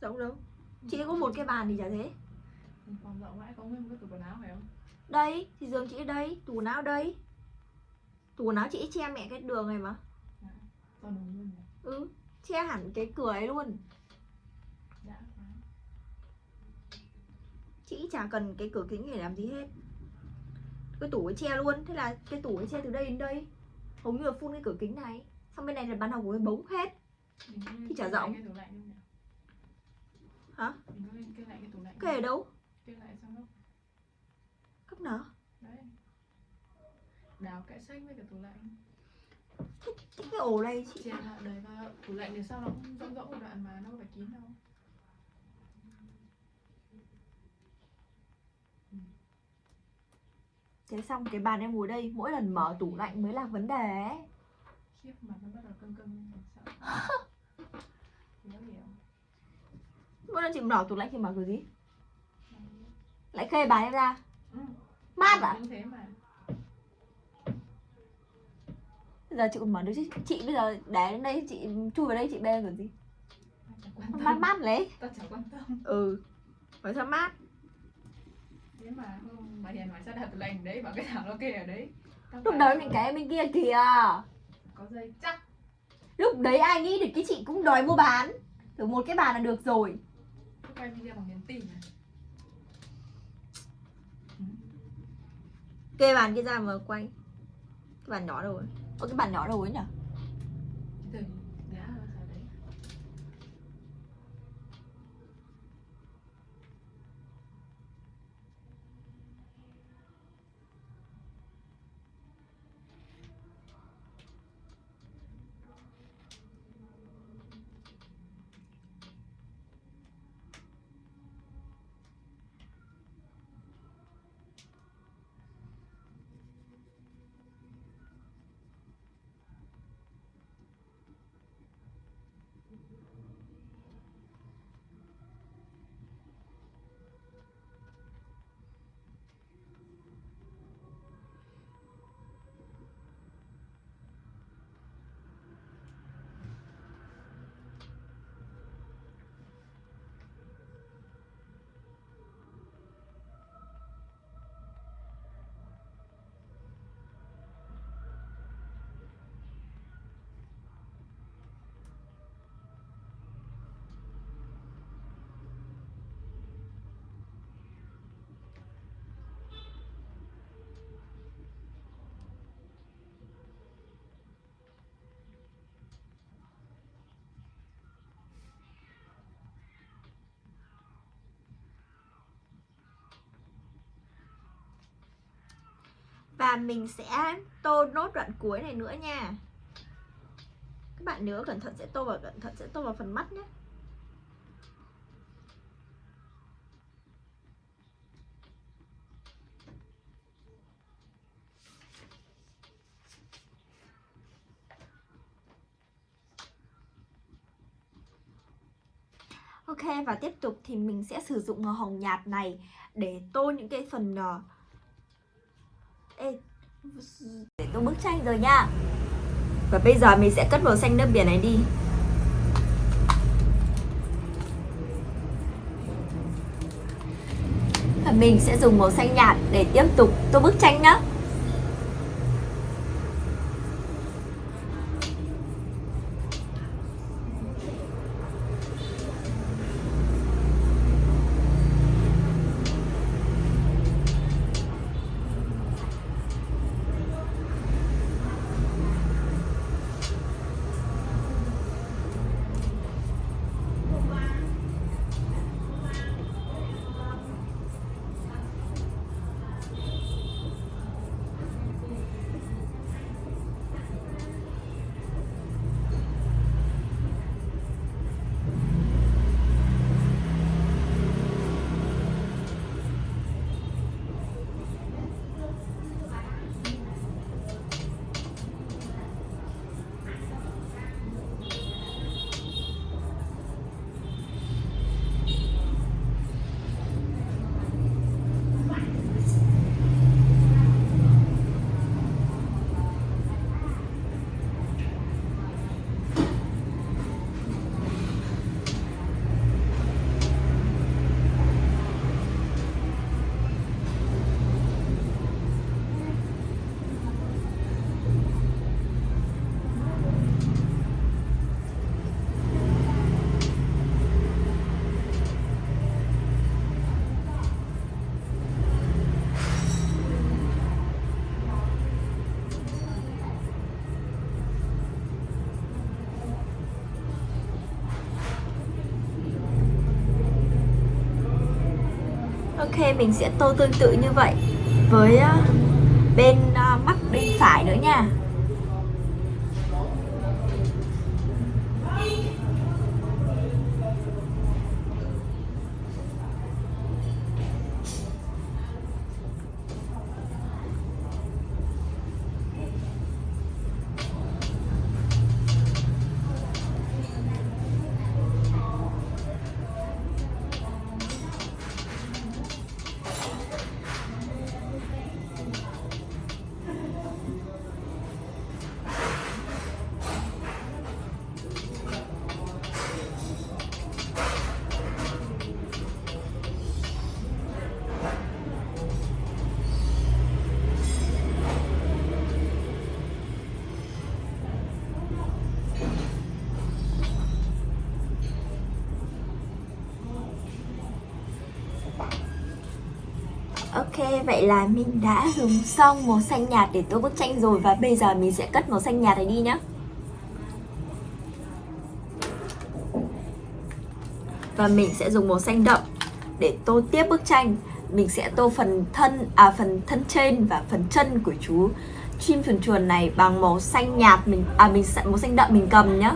Rộng đâu, chị có một cái bàn thì chả thế. Nhìn phòng rộng vãi, có nguyên một cái tủ quần áo phải không? Đây, thì giường chị ở đây, tủ quần áo ở đây. Tủ quần áo chị che mẹ cái đường này mà. Còn đúng luôn nhỉ? Ừ, che hẳn cái cửa ấy luôn. Đã quá. Chị chả cần cái cửa kính để làm gì hết. Cái tủ ấy che luôn, thế là cái tủ ấy che từ đây đến đây. Hầu như là full cái cửa kính này. Xong bên này là bàn học của cái bống hết. Thì chả rộng. Cái tủ lạnh không nhỉ? Hả? Mình có lên kêu lại cái tủ lạnh. Cái ở đâu? Kêu lại xong lúc. Cấp nào? Đấy. Đào kệ sách với cả tủ lạnh. Thích cái ổ này chị. Chèn lại đầy vào tủ lạnh thì sao nó cũng rỗng rỗng một đoạn mà nó có phải kín đâu. Thế xong cái bàn em ngồi đây, mỗi lần mở tủ lạnh mới là vấn đề ấy. Khiếp mà nó bắt đầu cưng cưng lên sợ. Nhớ hiểu. Mỗi lần chị mở tủ lạnh thì mở kiểu gì? Lại khê bàn em ra. Mát à? Cũng thế mà. Bây giờ chị còn mở được chứ. Chị bây giờ để đến đây, chị chui vào đây chị bê kiểu gì? Mát mát lấy. Tao chẳng quan tâm. Ừ, phải sao mát. Thế mà không, bà Hiền hỏi sao đặt tủ lạnh ở đấy, bảo cái thảo nó kê ở đấy. Lúc đấy mình cái bên kia kìa. Có dây chắc. Lúc đấy ai nghĩ được cái chị cũng đòi mua bán. Thử một cái bàn là được rồi. Tôi quay video bằng nhắn tin này. Kê bàn kia ra mà quay. Cái bàn nhỏ đâu rồi? Ơ cái bàn nhỏ đâu rồi nhỉ? Từ đá ở đấy. Và mình sẽ tô nốt đoạn cuối này nữa nha. Các bạn nhớ cẩn thận sẽ tô vào phần mắt nhé. Ok, và tiếp tục thì mình sẽ sử dụng màu hồng nhạt này để tô những cái phần để tô bức tranh rồi nha. Và bây giờ mình sẽ cất màu xanh nước biển này đi. Và mình sẽ dùng màu xanh nhạt để tiếp tục tô bức tranh nhá. Ok, mình sẽ tô tương tự như vậy với bên mắt bên phải nữa nha. Ok, vậy là mình đã dùng xong màu xanh nhạt để tô bức tranh rồi. Và bây giờ mình sẽ cất màu xanh nhạt này đi nhé. Và mình sẽ dùng màu xanh đậm để tô tiếp bức tranh. Mình sẽ tô phần thân trên và phần chân của chú chim chuồn chuồn này bằng màu xanh nhạt màu xanh đậm mình cầm nhé.